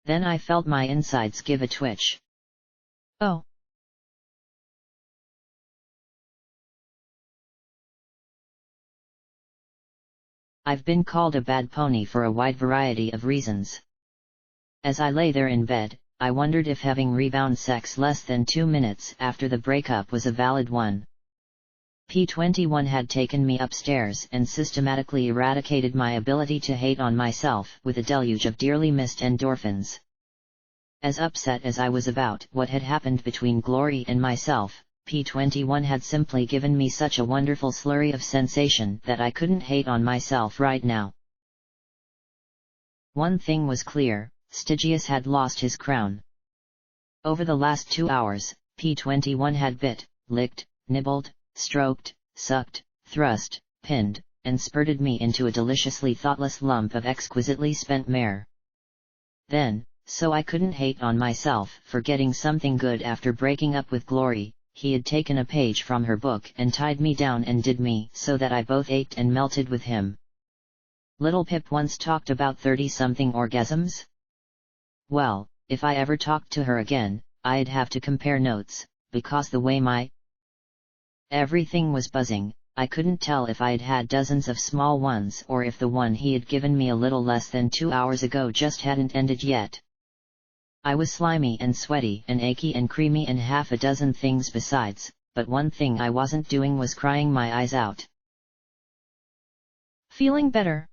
Then I felt my insides give a twitch. Oh. I've been called a bad pony for a wide variety of reasons. As I lay there in bed, I wondered if having rebound sex less than 2 minutes after the breakup was a valid one. P21 had taken me upstairs and systematically eradicated my ability to hate on myself with a deluge of dearly missed endorphins. As upset as I was about what had happened between Glory and myself, P21 had simply given me such a wonderful slurry of sensation that I couldn't hate on myself right now. One thing was clear, Stygius had lost his crown. Over the last 2 hours, P21 had bit, licked, nibbled, stroked, sucked, thrust, pinned, and spurted me into a deliciously thoughtless lump of exquisitely spent mare. Then, so I couldn't hate on myself for getting something good after breaking up with Glory, he had taken a page from her book and tied me down and did me so that I both ached and melted with him. Little Pip once talked about 30-something orgasms. Well, if I ever talked to her again, I'd have to compare notes, because the way my everything was buzzing, I couldn't tell if I'd had dozens of small ones or if the one he had given me a little less than 2 hours ago just hadn't ended yet. I was slimy and sweaty and achy and creamy and half a dozen things besides, but one thing I wasn't doing was crying my eyes out. Feeling better?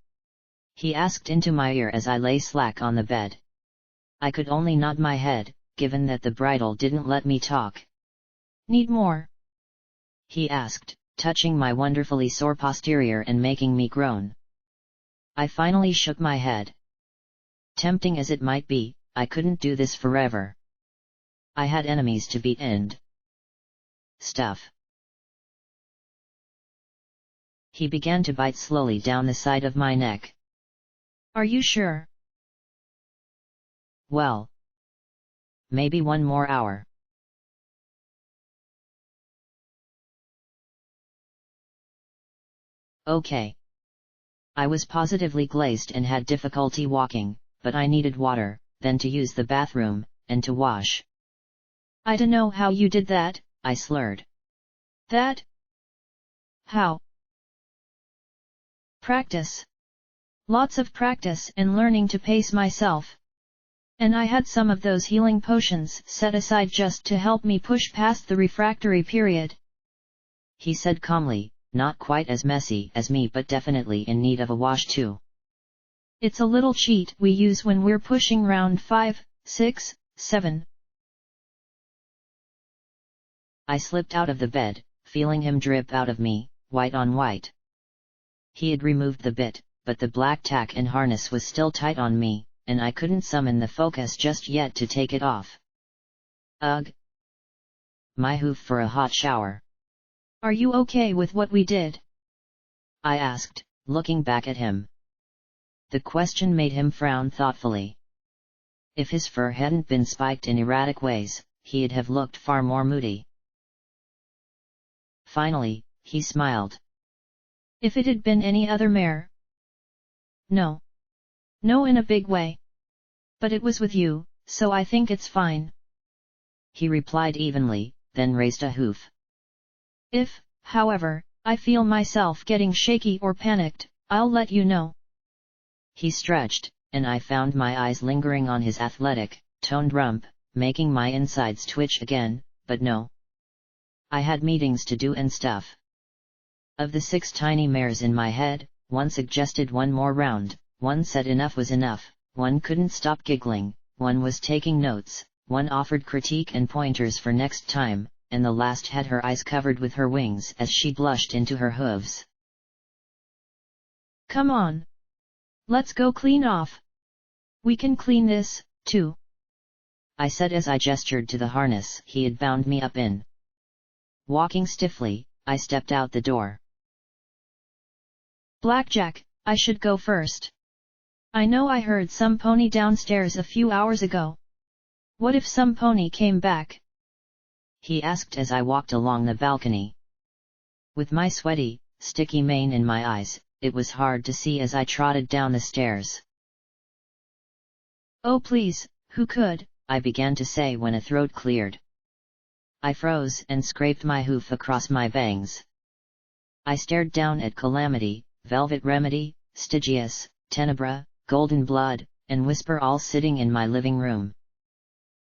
He asked into my ear as I lay slack on the bed. I could only nod my head, given that the bridle didn't let me talk. Need more? He asked, touching my wonderfully sore posterior and making me groan. I finally shook my head. Tempting as it might be, I couldn't do this forever. I had enemies to beat and stuff. He began to bite slowly down the side of my neck. Are you sure? Well, maybe 1 more hour. Okay. I was positively glazed and had difficulty walking, but I needed water, then to use the bathroom, and to wash. I dunno how you did that, I slurred. That? How? Practice. Lots of practice and learning to pace myself. And I had some of those healing potions set aside just to help me push past the refractory period. He said calmly, not quite as messy as me but definitely in need of a wash too. It's a little cheat we use when we're pushing round 5, 6, 7. I slipped out of the bed, feeling him drip out of me, white on white. He had removed the bit, but the black tack and harness was still tight on me, and I couldn't summon the focus just yet to take it off. Ugh! My hoof for a hot shower. Are you okay with what we did? I asked, looking back at him. The question made him frown thoughtfully. If his fur hadn't been spiked in erratic ways, he'd have looked far more moody. Finally, he smiled. If it had been any other mare? No. No, in a big way. But it was with you, so I think it's fine. He replied evenly, then raised a hoof. If, however, I feel myself getting shaky or panicked, I'll let you know. He stretched, and I found my eyes lingering on his athletic, toned rump, making my insides twitch again, but no. I had meetings to do and stuff. Of the 6 tiny mares in my head, one suggested one more round, one said enough was enough, one couldn't stop giggling, one was taking notes, one offered critique and pointers for next time, and the last had her eyes covered with her wings as she blushed into her hooves. Come on. Let's go clean off. We can clean this, too. I said as I gestured to the harness he had bound me up in. Walking stiffly, I stepped out the door. Blackjack, I should go first. I know I heard some pony downstairs a few hours ago. What if some pony came back? He asked as I walked along the balcony. With my sweaty, sticky mane in my eyes, it was hard to see as I trotted down the stairs. Oh please, who could? I began to say when a throat cleared. I froze and scraped my hoof across my bangs. I stared down at Calamity, Velvet Remedy, Stygius, Tenebra, Golden Blood, and Whisper all sitting in my living room.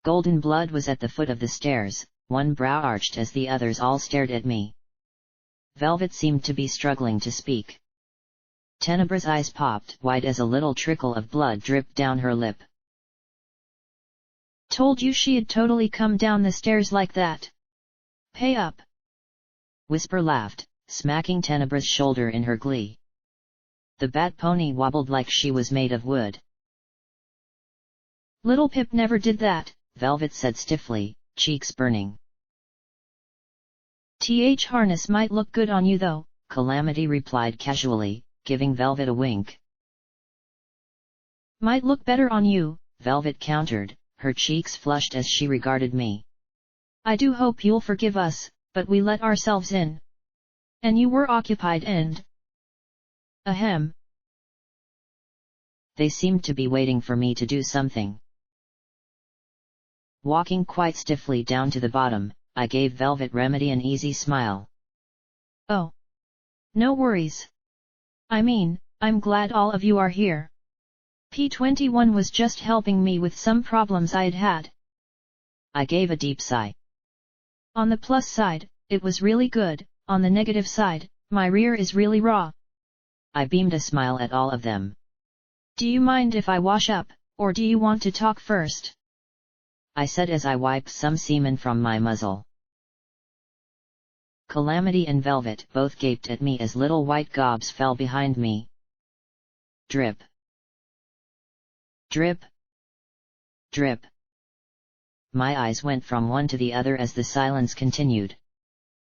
Golden Blood was at the foot of the stairs, one brow arched as the others all stared at me. Velvet seemed to be struggling to speak. Tenebra's eyes popped wide as a little trickle of blood dripped down her lip. Told you she'd totally come down the stairs like that. Pay up. Whisper laughed, smacking Tenebra's shoulder in her glee. The bat pony wobbled like she was made of wood. Little Pip never did that, Velvet said stiffly, cheeks burning. Harness might look good on you though, Calamity replied casually, giving Velvet a wink. Might look better on you, Velvet countered, her cheeks flushed as she regarded me. I do hope you'll forgive us, but we let ourselves in. And you were occupied and... Ahem. They seemed to be waiting for me to do something. Walking quite stiffly down to the bottom, I gave Velvet Remedy an easy smile. Oh. No worries. I mean, I'm glad all of you are here. P21 was just helping me with some problems I'd had. I gave a deep sigh. On the plus side, it was really good, on the negative side, my rear is really raw. I beamed a smile at all of them. Do you mind if I wash up, or do you want to talk first? I said as I wiped some semen from my muzzle. Calamity and Velvet both gaped at me as little white gobs fell behind me. Drip. Drip. Drip. My eyes went from one to the other as the silence continued.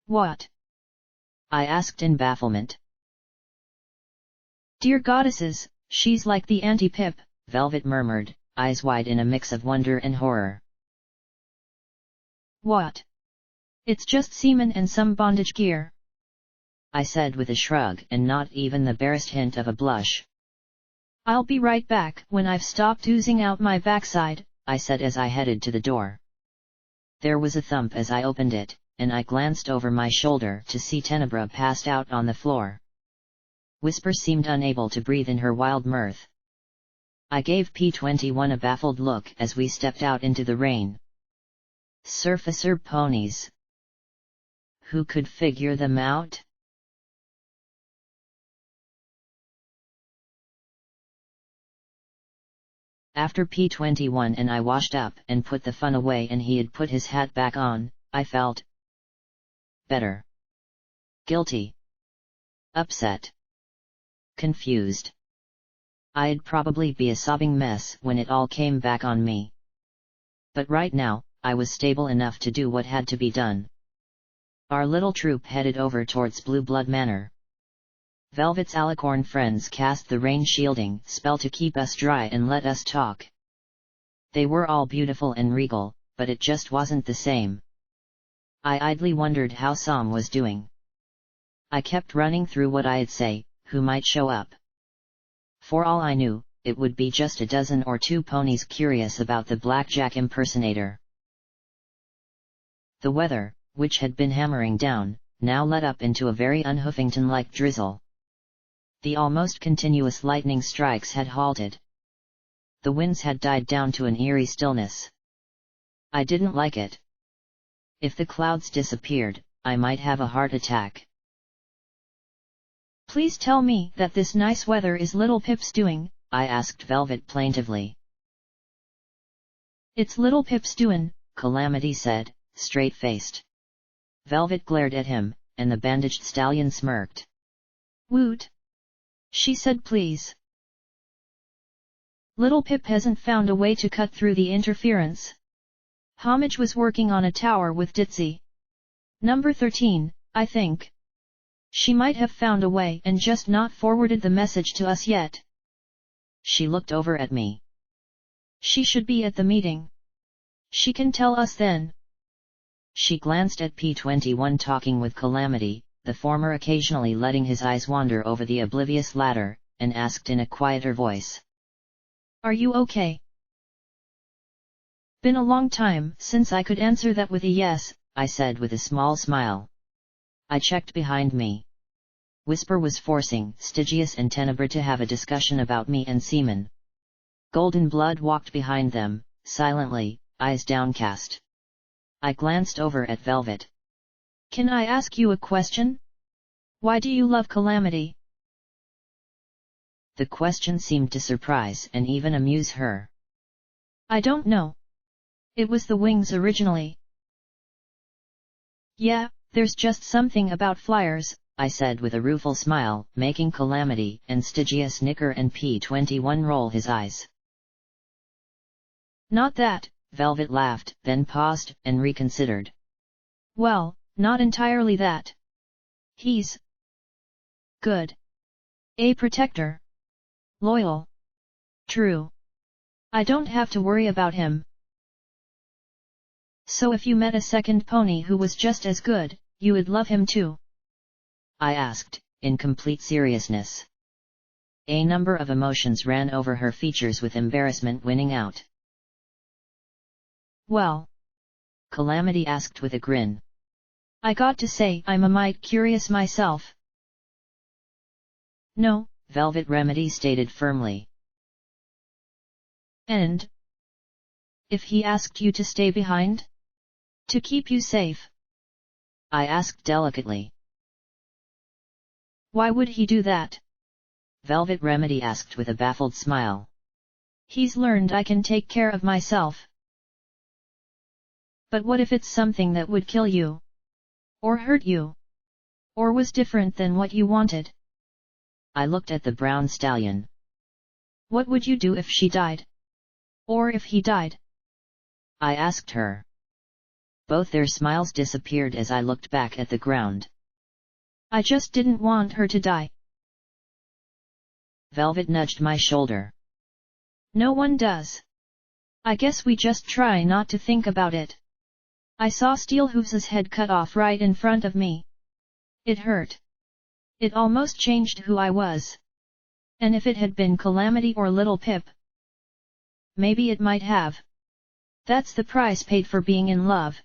What? I asked in bafflement. Dear goddesses, she's like the anti-Pip, Velvet murmured, eyes wide in a mix of wonder and horror. What? It's just semen and some bondage gear. I said with a shrug and not even the barest hint of a blush. I'll be right back when I've stopped oozing out my backside, I said as I headed to the door. There was a thump as I opened it, and I glanced over my shoulder to see Tenebra passed out on the floor. Whisper seemed unable to breathe in her wild mirth. I gave P-21 a baffled look as we stepped out into the rain. Surfacer ponies. Who could figure them out? After P-21 and I washed up and put the fun away and he had put his hat back on, I felt better. Guilty. Upset. Confused. I'd probably be a sobbing mess when it all came back on me. But right now, I was stable enough to do what had to be done. Our little troop headed over towards Blue Blood Manor. Velvet's alicorn friends cast the rain shielding spell to keep us dry and let us talk. They were all beautiful and regal, but it just wasn't the same. I idly wondered how Sam was doing. I kept running through what I'd say, who might show up. For all I knew, it would be just a dozen or two ponies curious about the blackjack impersonator. The weather, which had been hammering down, now let up into a very un-Huffington-like drizzle. The almost continuous lightning strikes had halted. The winds had died down to an eerie stillness. I didn't like it. If the clouds disappeared, I might have a heart attack. Please tell me that this nice weather is Little Pip's doing, I asked Velvet plaintively. It's Little Pip's doin', Calamity said, straight-faced. Velvet glared at him, and the bandaged stallion smirked. Woot! She said please. Little Pip hasn't found a way to cut through the interference. Homage was working on a tower with Ditzy. Number 13, I think. She might have found a way and just not forwarded the message to us yet. She looked over at me. She should be at the meeting. She can tell us then. She glanced at P-21 talking with Calamity, the former occasionally letting his eyes wander over the oblivious latter, and asked in a quieter voice. Are you okay? Been a long time since I could answer that with a yes, I said with a small smile. I checked behind me. Whisper was forcing Stygius and Tenebra to have a discussion about me and Seaman. Golden Blood walked behind them, silently, eyes downcast. I glanced over at Velvet. Can I ask you a question? Why do you love Calamity? The question seemed to surprise and even amuse her. I don't know. It was the wings originally. Yeah, there's just something about flyers, I said with a rueful smile, making Calamity and Stygius nicker and P-21 roll his eyes. Not that, Velvet laughed, then paused, and reconsidered. Well, not entirely that. He's good. A protector. Loyal. True. I don't have to worry about him. So if you met a second pony who was just as good, you would love him too? I asked, in complete seriousness. A number of emotions ran over her features with embarrassment winning out. Well? Calamity asked with a grin. I got to say I'm a mite curious myself. No, Velvet Remedy stated firmly. And? If he asked you to stay behind? To keep you safe? I asked delicately. Why would he do that? Velvet Remedy asked with a baffled smile. He's learned I can take care of myself. But what if it's something that would kill you? Or hurt you? Or was different than what you wanted? I looked at the brown stallion. What would you do if she died? Or if he died? I asked her. Both their smiles disappeared as I looked back at the ground. I just didn't want her to die. Velvet nudged my shoulder. No one does. I guess we just try not to think about it. I saw Steelhooves' head cut off right in front of me. It hurt. It almost changed who I was. And if it had been Calamity or Little Pip, maybe it might have. That's the price paid for being in love.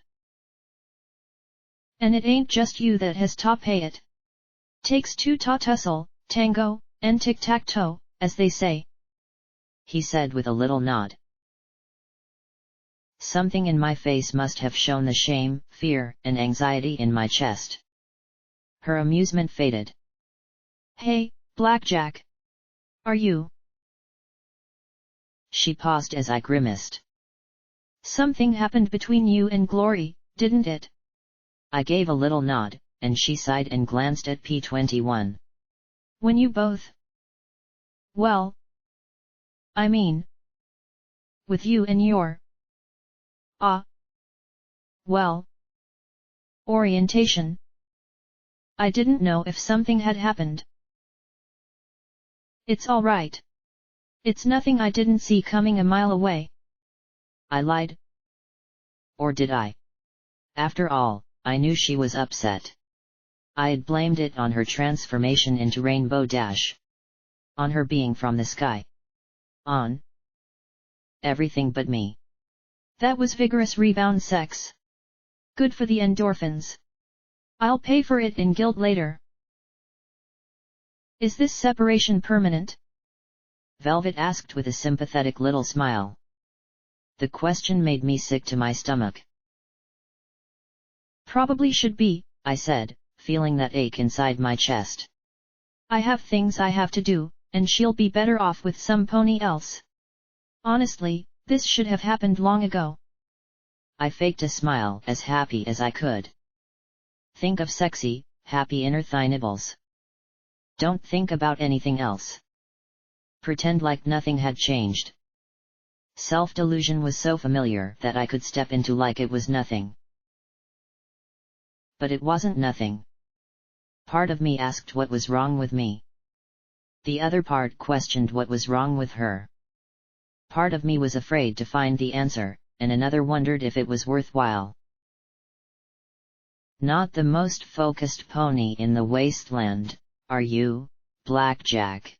And it ain't just you that has to pay it. Takes two to tussle, tango, and tic-tac-toe, as they say. He said with a little nod. Something in my face must have shown the shame, fear, and anxiety in my chest. Her amusement faded. Hey, Blackjack. Are you? She paused as I grimaced. Something happened between you and Glory, didn't it? I gave a little nod, and she sighed and glanced at P21. When you both... Well... I mean... With you and your... Well... Orientation... I didn't know if something had happened. It's all right. It's nothing I didn't see coming a mile away. I lied. Or did I? After all, I knew she was upset. I had blamed it on her transformation into Rainbow Dash. On her being from the sky. On everything but me. That was vigorous rebound sex. Good for the endorphins. I'll pay for it in guilt later. Is this separation permanent? Velvet asked with a sympathetic little smile. The question made me sick to my stomach. Probably should be, I said, feeling that ache inside my chest. I have things I have to do, and she'll be better off with some pony else. Honestly, this should have happened long ago. I faked a smile as happy as I could. Think of sexy, happy inner thigh nibbles. Don't think about anything else. Pretend like nothing had changed. Self-delusion was so familiar that I could step into like it was nothing. But it wasn't nothing. Part of me asked what was wrong with me. The other part questioned what was wrong with her. Part of me was afraid to find the answer, and another wondered if it was worthwhile. Not the most focused pony in the wasteland, are you, Blackjack?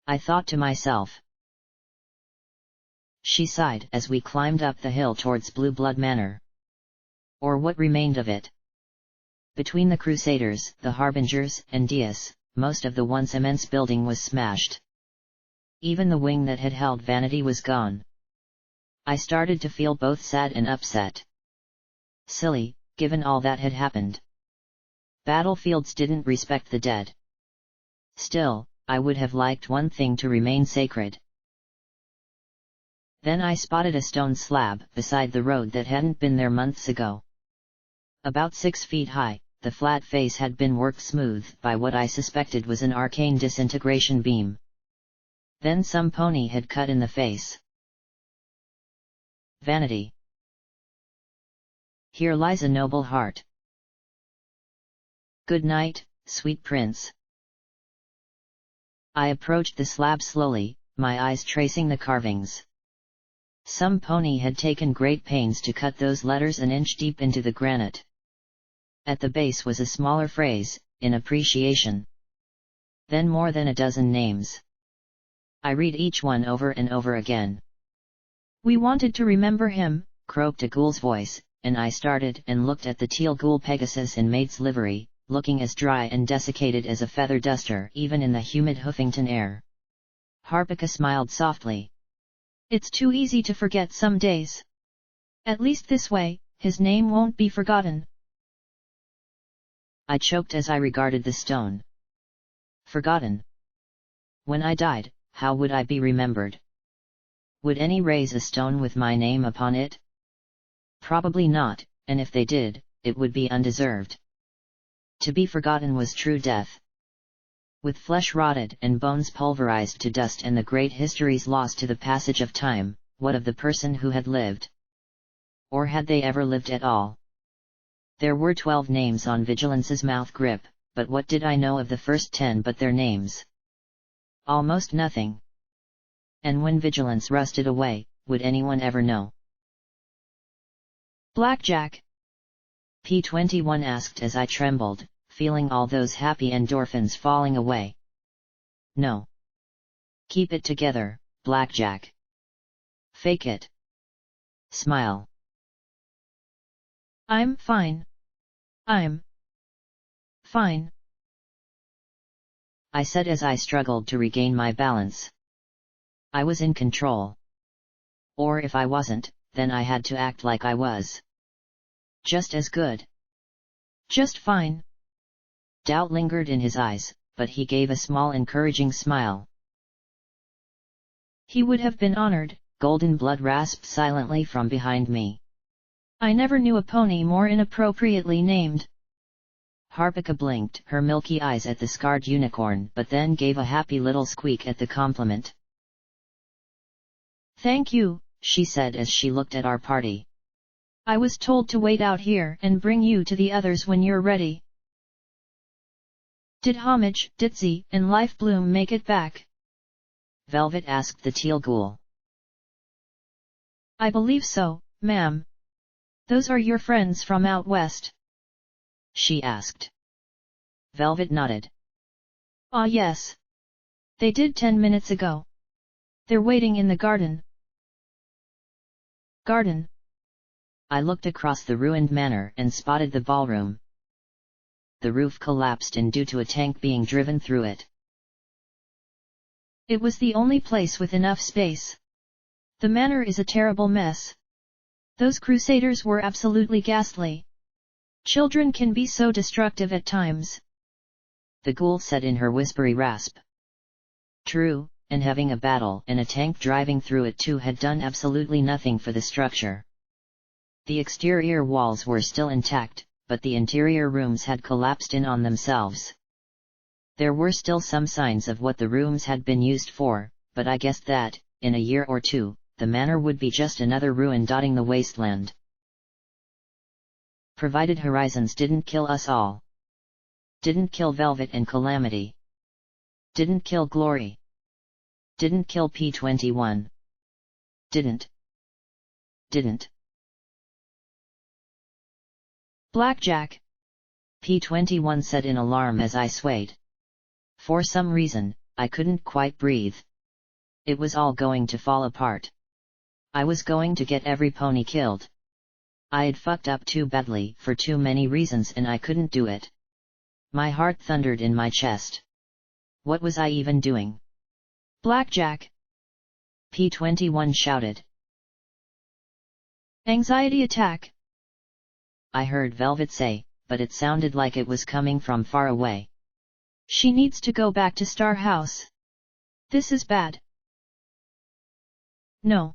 I thought to myself. She sighed as we climbed up the hill towards Blue Blood Manor. Or what remained of it. Between the Crusaders, the Harbingers, and Dias, most of the once immense building was smashed. Even the wing that had held Vanity was gone. I started to feel both sad and upset. Silly, given all that had happened. Battlefields didn't respect the dead. Still, I would have liked one thing to remain sacred. Then I spotted a stone slab beside the road that hadn't been there months ago. About 6 feet high, the flat face had been worked smooth by what I suspected was an arcane disintegration beam. Then some pony had cut in the face. Vanity. Here lies a noble heart. Good night, sweet prince. I approached the slab slowly, my eyes tracing the carvings. Some pony had taken great pains to cut those letters an inch deep into the granite. At the base was a smaller phrase, in appreciation. Then more than a dozen names. I read each one over and over again. We wanted to remember him, croaked a ghoul's voice, and I started and looked at the teal ghoul Pegasus in maid's livery, looking as dry and desiccated as a feather duster even in the humid Huffington air. Harpika smiled softly. It's too easy to forget some days. At least this way, his name won't be forgotten. I choked as I regarded the stone. Forgotten. When I died, how would I be remembered? Would any raise a stone with my name upon it? Probably not, and if they did, it would be undeserved. To be forgotten was true death. With flesh rotted and bones pulverized to dust and the great histories lost to the passage of time, what of the person who had lived? Or had they ever lived at all? There were 12 names on Vigilance's mouth grip, but what did I know of the first 10 but their names? Almost nothing. And when Vigilance rusted away, would anyone ever know? Blackjack? P21 asked as I trembled, feeling all those happy endorphins falling away. No. Keep it together, Blackjack. Fake it. Smile. I'm fine. I'm fine, I said as I struggled to regain my balance. I was in control. Or if I wasn't, then I had to act like I was. Just as good. Just fine. Doubt lingered in his eyes, but he gave a small encouraging smile. He would have been honored. Golden blood rasped silently from behind me. I never knew a pony more inappropriately named. Harpika blinked her milky eyes at the scarred unicorn but then gave a happy little squeak at the compliment. Thank you, she said as she looked at our party. I was told to wait out here and bring you to the others when you're ready. Did Homage, Ditzy, and Lifebloom make it back? Velvet asked the teal ghoul. I believe so, ma'am. Those are your friends from out west? She asked. Velvet nodded. Ah yes. They did 10 minutes ago. They're waiting in the garden. Garden. I looked across the ruined manor and spotted the ballroom. The roof collapsed in due to a tank being driven through it. It was the only place with enough space. The manor is a terrible mess. Those crusaders were absolutely ghastly. Children can be so destructive at times. The ghoul said in her whispery rasp. True, and having a battle and a tank driving through it too had done absolutely nothing for the structure. The exterior walls were still intact, but the interior rooms had collapsed in on themselves. There were still some signs of what the rooms had been used for, but I guessed that, in a year or two, the manor would be just another ruin dotting the wasteland. Provided Horizons didn't kill us all. Didn't kill Velvet and Calamity. Didn't kill Glory. Didn't kill P21. Didn't. Blackjack. P21 said in alarm as I swayed. For some reason, I couldn't quite breathe. It was all going to fall apart. I was going to get every pony killed. I had fucked up too badly for too many reasons and I couldn't do it. My heart thundered in my chest. What was I even doing? Blackjack. P21 shouted. Anxiety attack. I heard Velvet say, but it sounded like it was coming from far away. She needs to go back to Star House. This is bad. No.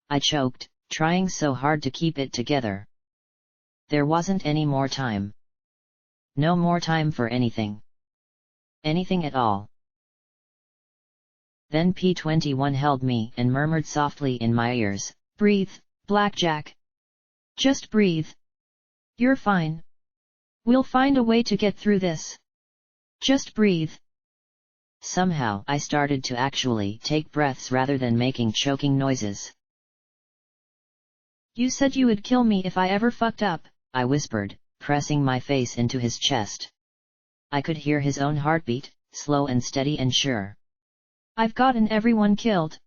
I choked, trying so hard to keep it together. There wasn't any more time. No more time for anything. Anything at all. Then P21 held me and murmured softly in my ears, Breathe, Blackjack. Just breathe. You're fine. We'll find a way to get through this. Just breathe. Somehow I started to actually take breaths rather than making choking noises. You said you would kill me if I ever fucked up, I whispered, pressing my face into his chest. I could hear his own heartbeat, slow and steady and sure. I've gotten everyone killed.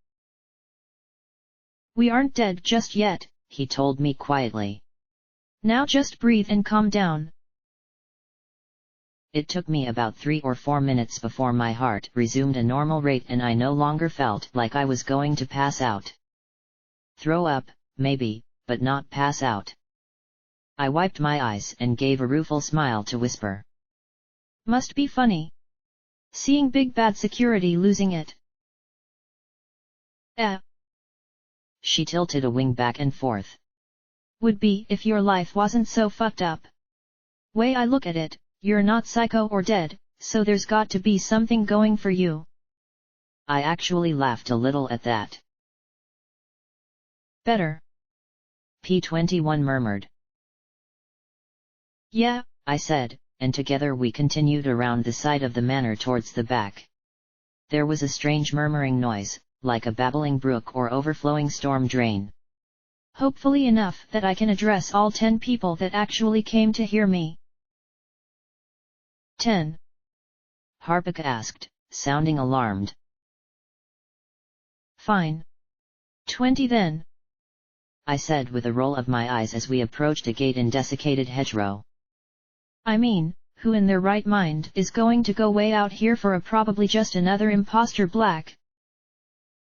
We aren't dead just yet, he told me quietly. Now just breathe and calm down. It took me about 3 or 4 minutes before my heart resumed a normal rate and I no longer felt like I was going to pass out. Throw up, maybe, but not pass out. I wiped my eyes and gave a rueful smile to whisper. Must be funny. Seeing big bad security losing it. She tilted a wing back and forth. Would be if your life wasn't so fucked up. Way I look at it, you're not psycho or dead, so there's got to be something going for you. I actually laughed a little at that. Better. P21 murmured. Yeah, I said, and together we continued around the side of the manor towards the back. There was a strange murmuring noise, like a babbling brook or overflowing storm drain. Hopefully enough that I can address all 10 people that actually came to hear me. 10. Harpika asked, sounding alarmed. Fine. 20 then. I said with a roll of my eyes as we approached a gate in desiccated hedgerow. I mean, who in their right mind is going to go way out here for a probably just another imposter black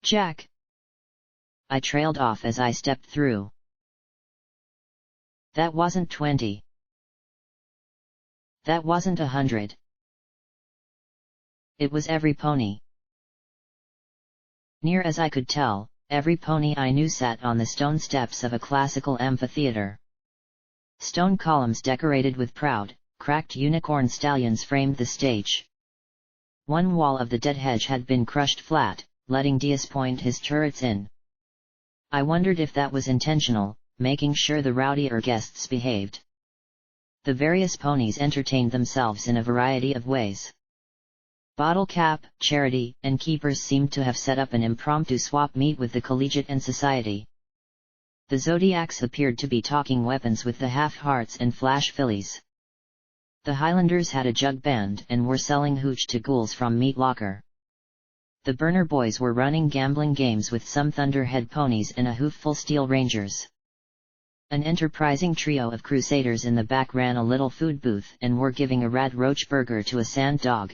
Jack? I trailed off as I stepped through. That wasn't 20. That wasn't 100. It was every pony. Near as I could tell, every pony I knew sat on the stone steps of a classical amphitheater. Stone columns decorated with proud, cracked unicorn stallions framed the stage. One wall of the dead hedge had been crushed flat, letting Diaz point his turrets in. I wondered if that was intentional, making sure the rowdier guests behaved. The various ponies entertained themselves in a variety of ways. Bottle Cap, Charity, and Keepers seemed to have set up an impromptu swap meet with the Collegiate and Society. The Zodiacs appeared to be talking weapons with the Half-Hearts and Flash Fillies. The Highlanders had a jug band and were selling hooch to ghouls from Meat Locker. The Burner Boys were running gambling games with some Thunderhead ponies and a hoofful Steel Rangers. An enterprising trio of Crusaders in the back ran a little food booth and were giving a rad roach burger to a sand dog.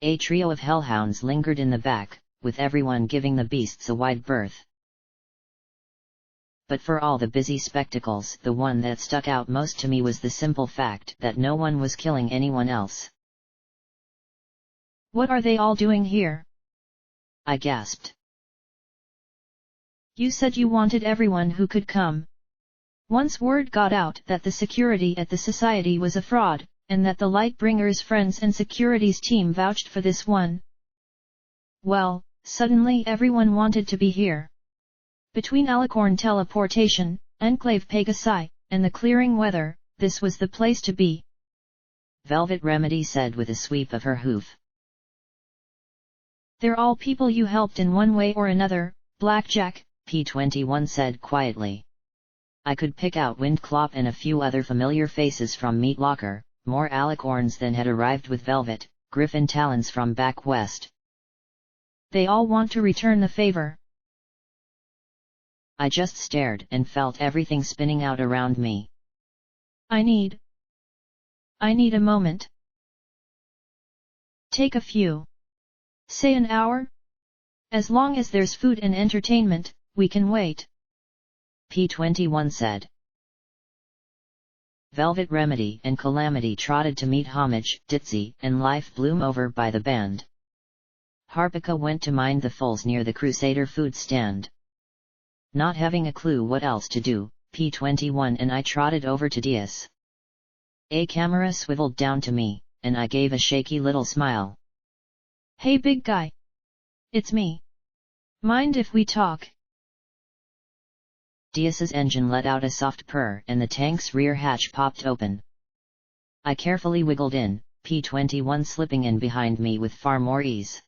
A trio of hellhounds lingered in the back, with everyone giving the beasts a wide berth. But for all the busy spectacles, the one that stuck out most to me was the simple fact that no one was killing anyone else. What are they all doing here? I gasped. You said you wanted everyone who could come. Once word got out that the security at the society was a fraud, and that the Lightbringer's friends and security's team vouched for this one. Well, suddenly everyone wanted to be here. Between Alicorn teleportation, Enclave Pegasi, and the clearing weather, this was the place to be. Velvet Remedy said with a sweep of her hoof. They're all people you helped in one way or another, Blackjack, P21 said quietly. I could pick out Windclop and a few other familiar faces from Meat Locker, more Alicorns than had arrived with Velvet, Griffin Talons from back west. They all want to return the favor. I just stared and felt everything spinning out around me. I need a moment. Take a few. Say an hour? As long as there's food and entertainment, we can wait. P21 said. Velvet Remedy and Calamity trotted to meet Homage, Ditzy, and Life Bloom over by the band. Harpica went to mind the foals near the Crusader food stand. Not having a clue what else to do, P21 and I trotted over to Diaz. A camera swiveled down to me, and I gave a shaky little smile. Hey big guy! It's me. Mind if we talk? Diaz's engine let out a soft purr and the tank's rear hatch popped open. I carefully wiggled in, P21 slipping in behind me with far more ease.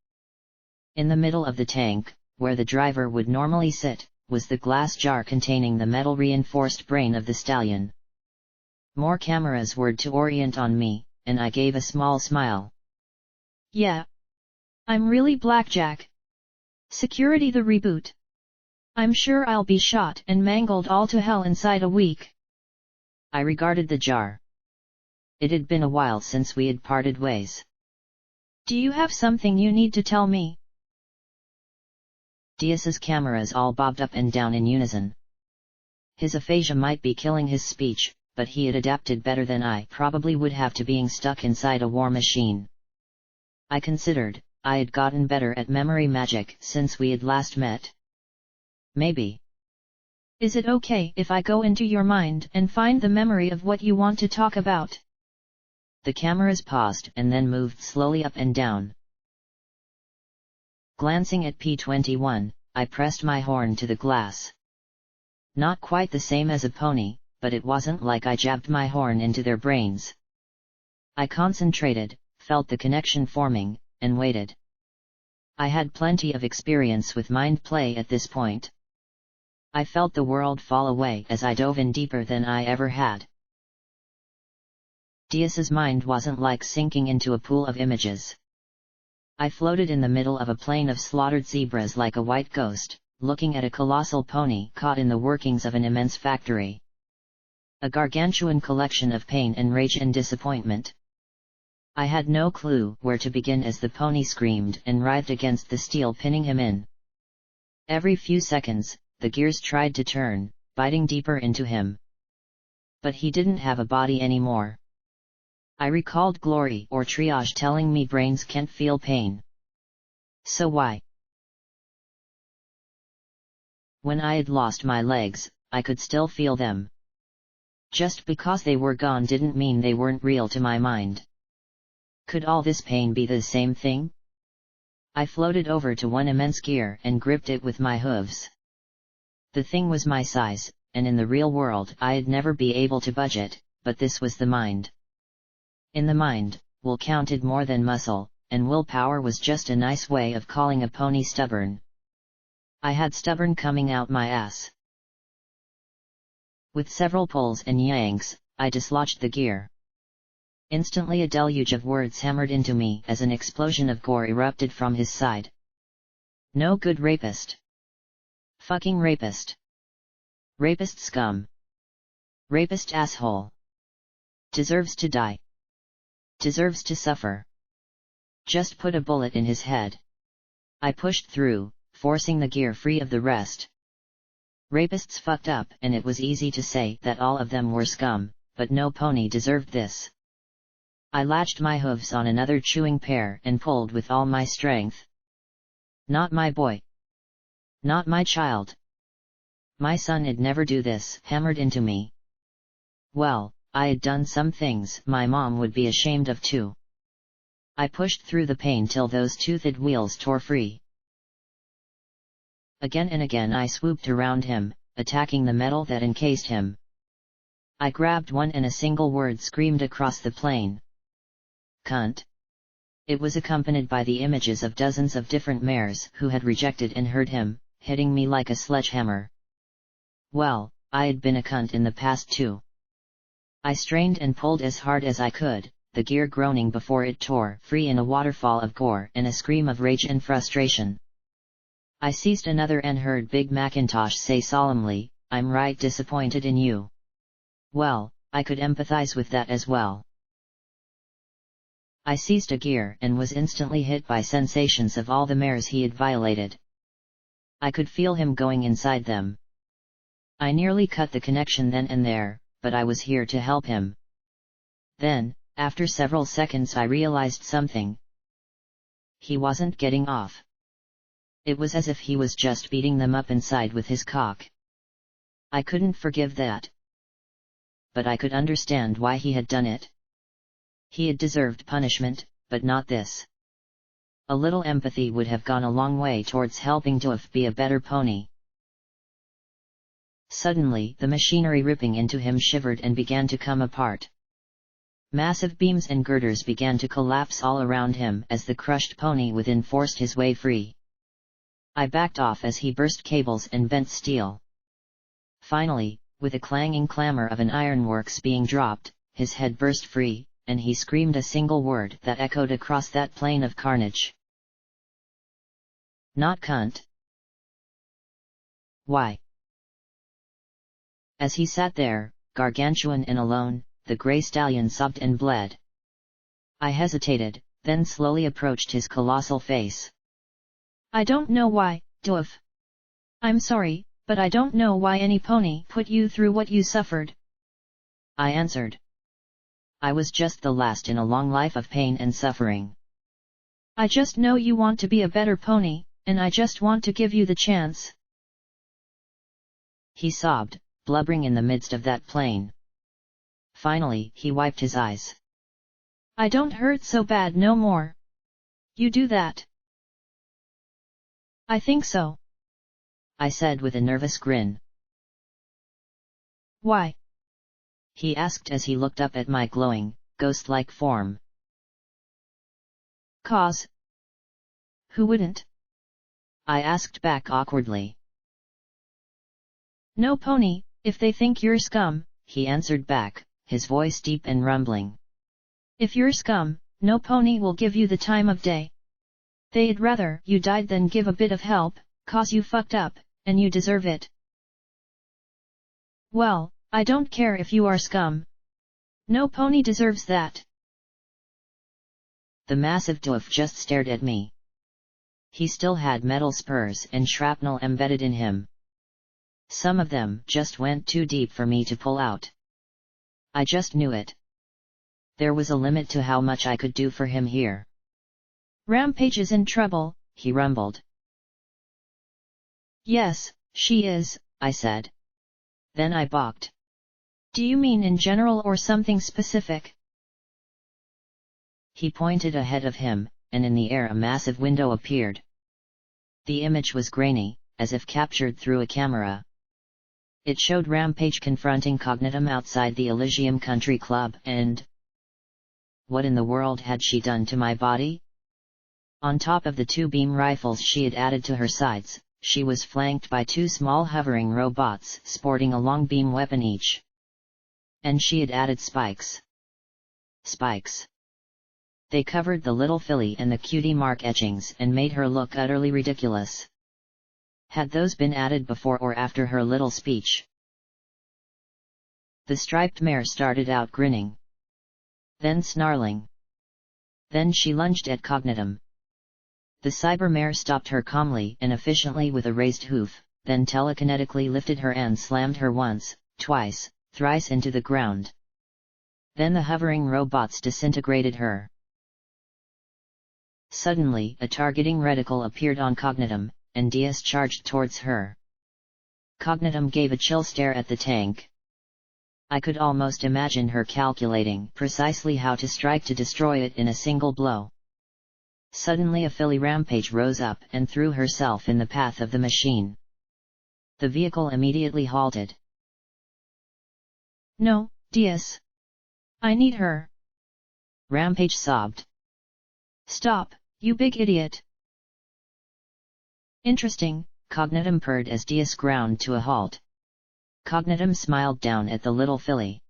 In the middle of the tank, where the driver would normally sit, was the glass jar containing the metal-reinforced brain of the stallion. More cameras were to orient on me, and I gave a small smile. Yeah. I'm really Blackjack. Security the reboot. I'm sure I'll be shot and mangled all to hell inside a week. I regarded the jar. It had been a while since we had parted ways. Do you have something you need to tell me? Diaz's cameras all bobbed up and down in unison. His aphasia might be killing his speech, but he had adapted better than I probably would have to being stuck inside a war machine. I considered, I had gotten better at memory magic since we had last met. Maybe. Is it okay if I go into your mind and find the memory of what you want to talk about? The cameras paused and then moved slowly up and down. Glancing at P21, I pressed my horn to the glass. Not quite the same as a pony, but it wasn't like I jabbed my horn into their brains. I concentrated, felt the connection forming, and waited. I had plenty of experience with mind play at this point. I felt the world fall away as I dove in deeper than I ever had. Diaz's mind wasn't like sinking into a pool of images. I floated in the middle of a plain of slaughtered zebras like a white ghost, looking at a colossal pony caught in the workings of an immense factory. A gargantuan collection of pain and rage and disappointment. I had no clue where to begin as the pony screamed and writhed against the steel pinning him in. Every few seconds, the gears tried to turn, biting deeper into him. But he didn't have a body anymore. I recalled Glory or Triage telling me brains can't feel pain. So why? When I had lost my legs, I could still feel them. Just because they were gone didn't mean they weren't real to my mind. Could all this pain be the same thing? I floated over to one immense gear and gripped it with my hooves. The thing was my size, and in the real world I'd never be able to budge it, but this was the mind. In the mind, will counted more than muscle, and willpower was just a nice way of calling a pony stubborn. I had stubborn coming out my ass. With several pulls and yanks, I dislodged the gear. Instantly a deluge of words hammered into me as an explosion of gore erupted from his side. No good rapist. Fucking rapist. Rapist scum. Rapist asshole. Deserves to die. Deserves to suffer. Just put a bullet in his head. I pushed through, forcing the gear free of the rest. Rapists fucked up, and it was easy to say that all of them were scum, but no pony deserved this. I latched my hooves on another chewing pair and pulled with all my strength. Not my boy. Not my child. My son'd never do this, hammered into me. Well, I had done some things my mom would be ashamed of too. I pushed through the pain till those toothed wheels tore free. Again and again I swooped around him, attacking the metal that encased him. I grabbed one and a single word screamed across the plain. Cunt. It was accompanied by the images of dozens of different mares who had rejected and hurt him, hitting me like a sledgehammer. Well, I had been a cunt in the past too. I strained and pulled as hard as I could, the gear groaning before it tore free in a waterfall of gore and a scream of rage and frustration. I seized another and heard Big Macintosh say solemnly, "I'm right disappointed in you." Well, I could empathize with that as well. I seized a gear and was instantly hit by sensations of all the mares he had violated. I could feel him going inside them. I nearly cut the connection then and there, but I was here to help him. Then, after several seconds I realized something. He wasn't getting off. It was as if he was just beating them up inside with his cock. I couldn't forgive that. But I could understand why he had done it. He had deserved punishment, but not this. A little empathy would have gone a long way towards helping Doof be a better pony. Suddenly the machinery ripping into him shivered and began to come apart. Massive beams and girders began to collapse all around him as the crushed pony within forced his way free. I backed off as he burst cables and bent steel. Finally, with a clanging clamor of an ironworks being dropped, his head burst free, and he screamed a single word that echoed across that plain of carnage. Not cunt. Why? As he sat there, gargantuan and alone, the grey stallion sobbed and bled. I hesitated, then slowly approached his colossal face. I don't know why, Doof. I'm sorry, but I don't know why any pony put you through what you suffered. I answered. I was just the last in a long life of pain and suffering. I just know you want to be a better pony, and I just want to give you the chance. He sobbed, blubbering in the midst of that plain. Finally he wiped his eyes. I don't hurt so bad no more. You do that? I think so, I said with a nervous grin. Why? He asked as he looked up at my glowing, ghost-like form. 'Cause. Who wouldn't? I asked back awkwardly. No pony, if they think you're scum, he answered back, his voice deep and rumbling. If you're scum, no pony will give you the time of day. They'd rather you died than give a bit of help, cause you fucked up, and you deserve it. Well, I don't care if you are scum. No pony deserves that. The massive dwarf just stared at me. He still had metal spurs and shrapnel embedded in him. Some of them just went too deep for me to pull out. I just knew it. There was a limit to how much I could do for him here. Rampage is in trouble, he rumbled. Yes, she is, I said. Then I balked. Do you mean in general or something specific? He pointed ahead of him, and in the air a massive window appeared. The image was grainy, as if captured through a camera. It showed Rampage confronting Cognitum outside the Elysium Country Club, and... what in the world had she done to my body? On top of the 2 beam rifles she had added to her sides, she was flanked by 2 small hovering robots sporting a long beam weapon each. And she had added spikes. Spikes. They covered the little filly and the cutie mark etchings and made her look utterly ridiculous. Had those been added before or after her little speech? The striped mare started out grinning. Then snarling. Then she lunged at Cognitum. The cyber mare stopped her calmly and efficiently with a raised hoof, then telekinetically lifted her and slammed her once, twice, thrice into the ground. Then the hovering robots disintegrated her. Suddenly a targeting reticle appeared on Cognitum, and Diaz charged towards her. Cognitum gave a chill stare at the tank. I could almost imagine her calculating precisely how to strike to destroy it in a single blow. Suddenly a filly Rampage rose up and threw herself in the path of the machine. The vehicle immediately halted. No, Diaz. I need her. Rampage sobbed. Stop, you big idiot. Interesting, Cognitum purred as Diaz ground to a halt. Cognitum smiled down at the little filly.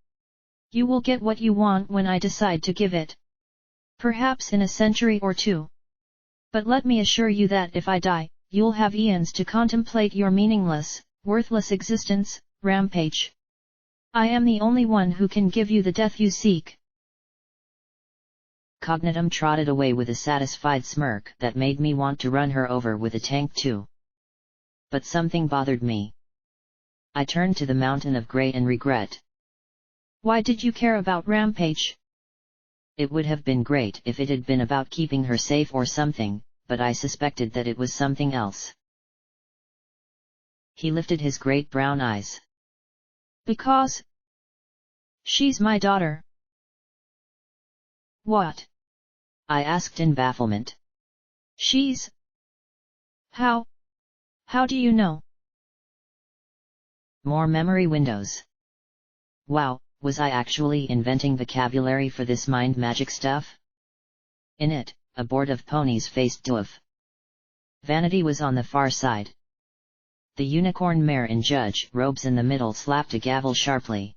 You will get what you want when I decide to give it. Perhaps in a century or 2. But let me assure you that if I die, you'll have eons to contemplate your meaningless, worthless existence, Rampage. I am the only one who can give you the death you seek. Cognitum trotted away with a satisfied smirk that made me want to run her over with a tank too. But something bothered me. I turned to the mountain of grey and regret. Why did you care about Rampage? It would have been great if it had been about keeping her safe or something, but I suspected that it was something else. He lifted his great brown eyes. Because she's my daughter. What? I asked in bafflement. She's... How do you know? More memory windows. Wow, was I actually inventing vocabulary for this mind magic stuff? In it, a board of ponies faced doof. Vanity was on the far side. The unicorn mare in judge robes in the middle slapped a gavel sharply.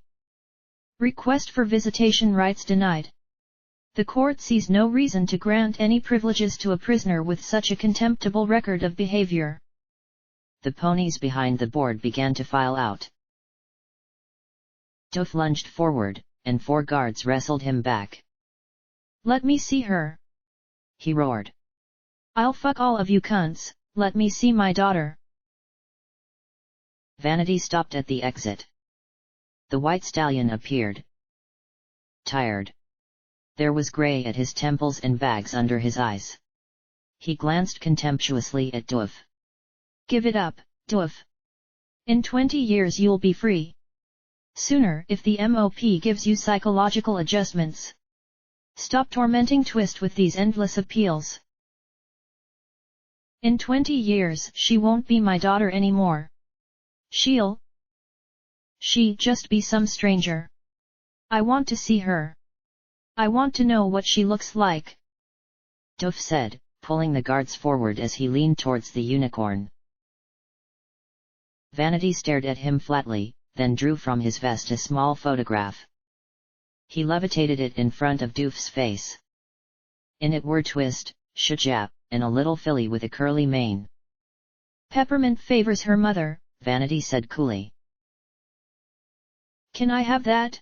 Request for visitation rights denied. The court sees no reason to grant any privileges to a prisoner with such a contemptible record of behavior. The ponies behind the board began to file out. Doof lunged forward, and 4 guards wrestled him back. Let me see her, he roared. I'll fuck all of you cunts, let me see my daughter. Vanity stopped at the exit. The white stallion appeared. Tired. There was grey at his temples and bags under his eyes. He glanced contemptuously at Doof. Give it up, Doof. In 20 years you'll be free. Sooner if the MOP gives you psychological adjustments. Stop tormenting Twist with these endless appeals. In 20 years she won't be my daughter anymore. She'll just be some stranger. I want to see her. I want to know what she looks like. Doof said, pulling the guards forward as he leaned towards the unicorn. Vanity stared at him flatly, then drew from his vest a small photograph. He levitated it in front of Doof's face. In it were Twist, Shajap, and a little filly with a curly mane. Peppermint favors her mother, Vanity said coolly. Can I have that?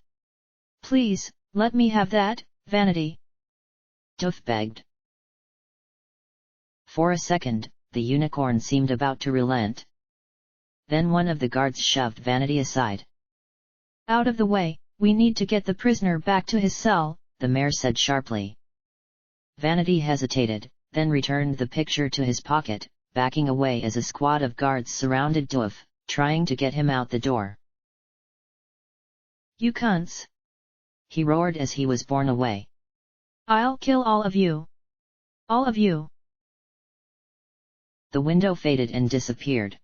Please, let me have that, Vanity. Doof begged. For a second, the unicorn seemed about to relent. Then one of the guards shoved Vanity aside. Out of the way, we need to get the prisoner back to his cell, the mayor said sharply. Vanity hesitated, then returned the picture to his pocket, backing away as a squad of guards surrounded Doof, trying to get him out the door. You cunts! He roared as he was borne away. I'll kill all of you! All of you! The window faded and disappeared.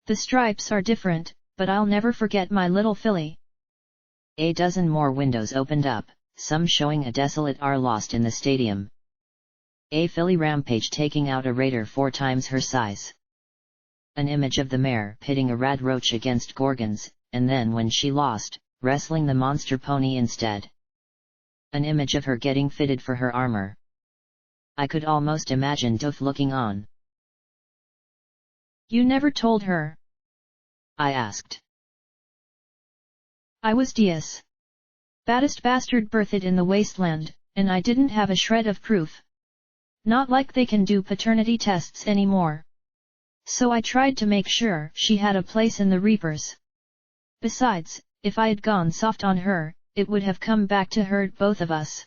The stripes are different, but I'll never forget my little filly. A dozen more windows opened up, some showing a desolate R lost in the stadium. A filly rampage taking out a raider 4 times her size. An image of the mare pitting a rad roach against Gorgons, and then when she lost, wrestling the monster pony instead. An image of her getting fitted for her armor. I could almost imagine Doof looking on. You never told her? I asked. I was Dias. Baddest bastard birthed in the wasteland, and I didn't have a shred of proof. Not like they can do paternity tests anymore. So I tried to make sure she had a place in the Reapers. Besides, if I had gone soft on her, it would have come back to hurt both of us.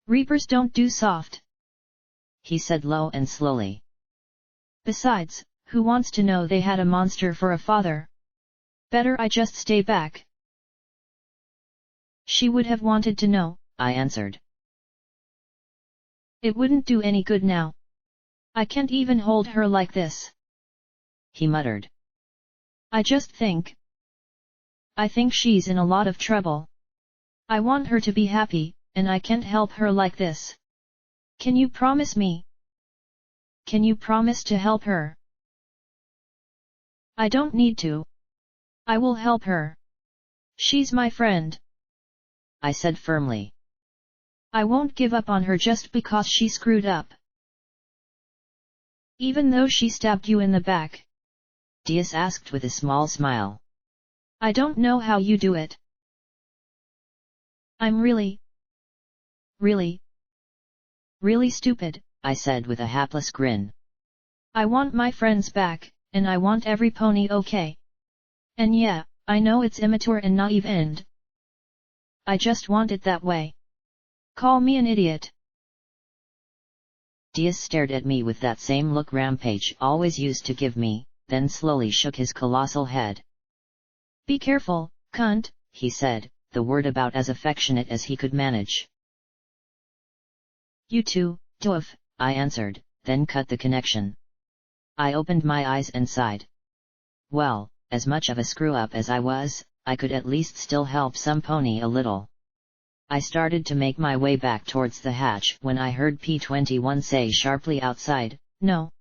Reapers don't do soft, he said low and slowly. Besides, who wants to know they had a monster for a father? Better I just stay back. She would have wanted to know, I answered. It wouldn't do any good now. I can't even hold her like this, he muttered. I think she's in a lot of trouble. I want her to be happy, and I can't help her like this. Can you promise me? Can you promise to help her? I don't need to. I will help her. She's my friend, I said firmly. I won't give up on her just because she screwed up. Even though she stabbed you in the back? Dias asked with a small smile. I don't know how you do it. I'm really stupid, I said with a hapless grin. I want my friends back, and I want every pony okay. And yeah, I know it's immature and naive and I just want it that way. Call me an idiot. Dias stared at me with that same look Rampage always used to give me, then slowly shook his colossal head. Be careful, cunt, he said, the word about as affectionate as he could manage. You too, Doof, I answered, then cut the connection. I opened my eyes and sighed. Well, as much of a screw-up as I was, I could at least still help some pony a little. I started to make my way back towards the hatch when I heard P-21 say sharply outside, No.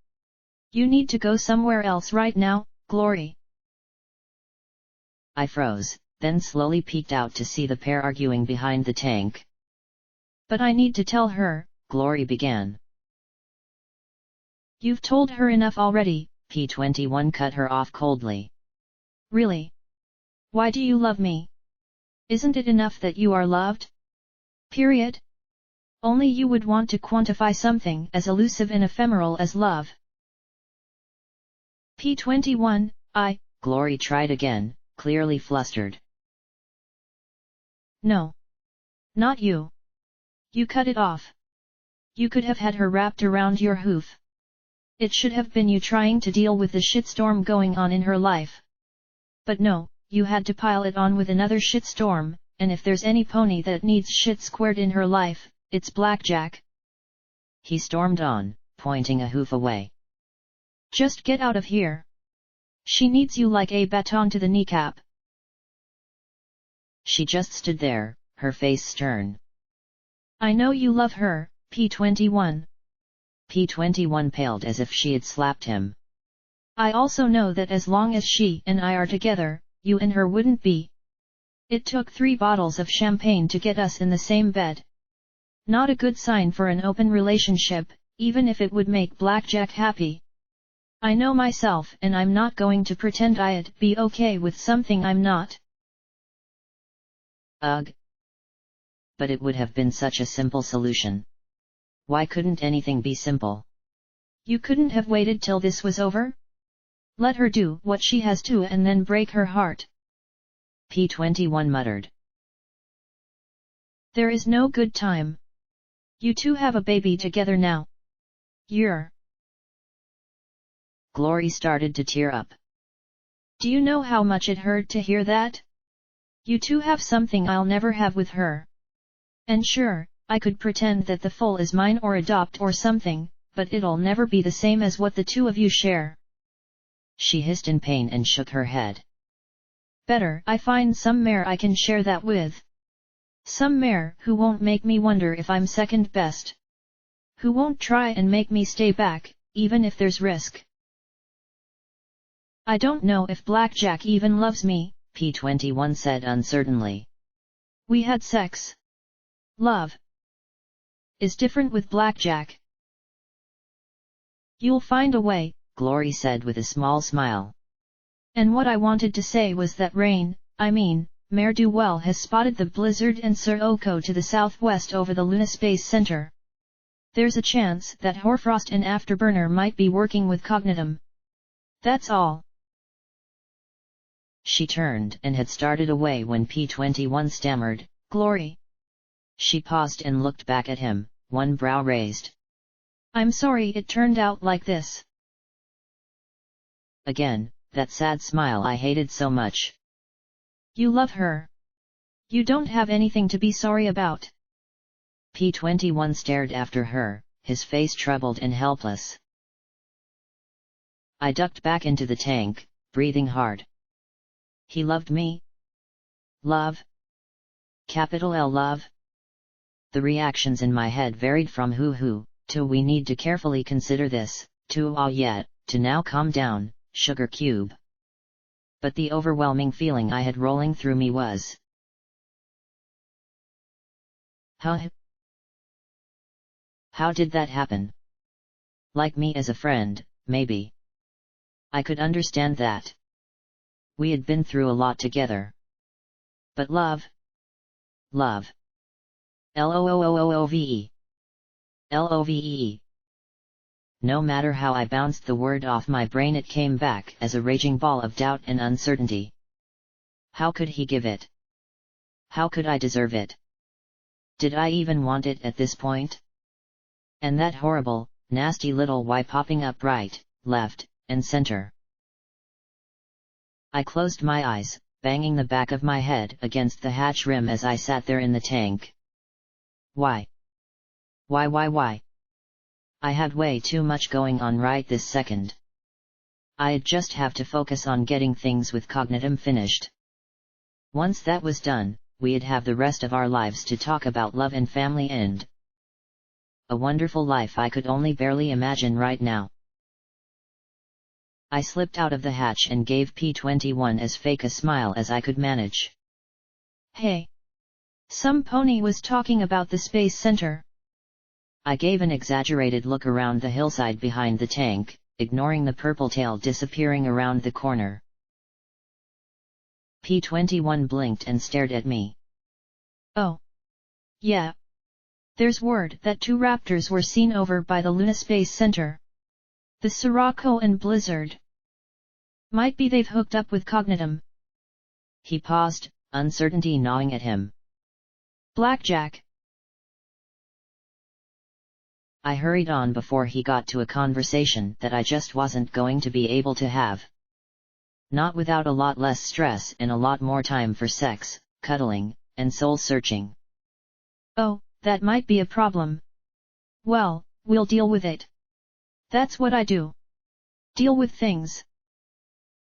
You need to go somewhere else right now, Glory. I froze, then slowly peeked out to see the pair arguing behind the tank. But I need to tell her, Glory began. You've told her enough already, P-21 cut her off coldly. Really? Why do you love me? Isn't it enough that you are loved? Period. Only you would want to quantify something as elusive and ephemeral as love. P-21, Glory tried again, clearly flustered. No. Not you. You cut it off. You could have had her wrapped around your hoof. It should have been you trying to deal with the shitstorm going on in her life. But no, you had to pile it on with another shitstorm, and if there's any pony that needs shit squared in her life, it's Blackjack. He stormed on, pointing a hoof away. Just get out of here. She needs you like a baton to the kneecap. She just stood there, her face stern. I know you love her, P-21. P-21 paled as if she had slapped him. I also know that as long as she and I are together, you and her wouldn't be. It took 3 bottles of champagne to get us in the same bed. Not a good sign for an open relationship, even if it would make Blackjack happy. I know myself and I'm not going to pretend I'd be okay with something I'm not. Ugh. But it would have been such a simple solution. Why couldn't anything be simple? You couldn't have waited till this was over? Let her do what she has to and then break her heart. P21 muttered. There is no good time. You two have a baby together now. You're. Glory started to tear up. Do you know how much it hurt to hear that? You two have something I'll never have with her. And sure, I could pretend that the foal is mine or adopt or something, but it'll never be the same as what the two of you share. She hissed in pain and shook her head. Better I find some mare I can share that with. Some mare who won't make me wonder if I'm second best. Who won't try and make me stay back, even if there's risk. I don't know if Blackjack even loves me, P21 said uncertainly. We had sex. Love is different with Blackjack. You'll find a way, Glory said with a small smile. And what I wanted to say was that Mare Duwell has spotted the blizzard and Sir Oko to the southwest over the Luna Space Center. There's a chance that Hoarfrost and Afterburner might be working with Cognitum. That's all. She turned and had started away when P21 stammered, Glory. She paused and looked back at him, one brow raised. I'm sorry it turned out like this. Again, that sad smile I hated so much. You love her. You don't have anything to be sorry about. P21 stared after her, his face troubled and helpless. I ducked back into the tank, breathing hard. He loved me? Love? Capital L love? The reactions in my head varied from hoo-hoo, to we need to carefully consider this, to ah yet, to now calm down, sugar cube. But the overwhelming feeling I had rolling through me was... How did that happen? Like me as a friend, maybe. I could understand that. We had been through a lot together. But love? Love. L-O-O-O-O-O-V-E. L-O-V-E-E. No matter how I bounced the word off my brain, it came back as a raging ball of doubt and uncertainty. How could he give it? How could I deserve it? Did I even want it at this point? And that horrible, nasty little Y popping up right, left, and center. I closed my eyes, banging the back of my head against the hatch rim as I sat there in the tank. Why? Why? I had way too much going on right this second. I'd just have to focus on getting things with Cognitum finished. Once that was done, we'd have the rest of our lives to talk about love and family and a wonderful life I could only barely imagine right now. I slipped out of the hatch and gave P21 as fake a smile as I could manage. Hey! Some pony was talking about the Space Center. I gave an exaggerated look around the hillside behind the tank, ignoring the purple tail disappearing around the corner. P21 blinked and stared at me. Oh. Yeah. There's word that 2 raptors were seen over by the Luna Space Center. The Sirocco and Blizzard. Might be they've hooked up with Cognitum. He paused, uncertainty gnawing at him. Blackjack. I hurried on before he got to a conversation that I just wasn't going to be able to have. Not without a lot less stress and a lot more time for sex, cuddling, and soul-searching. Oh, that might be a problem. Well, we'll deal with it. That's what I do. Deal with things.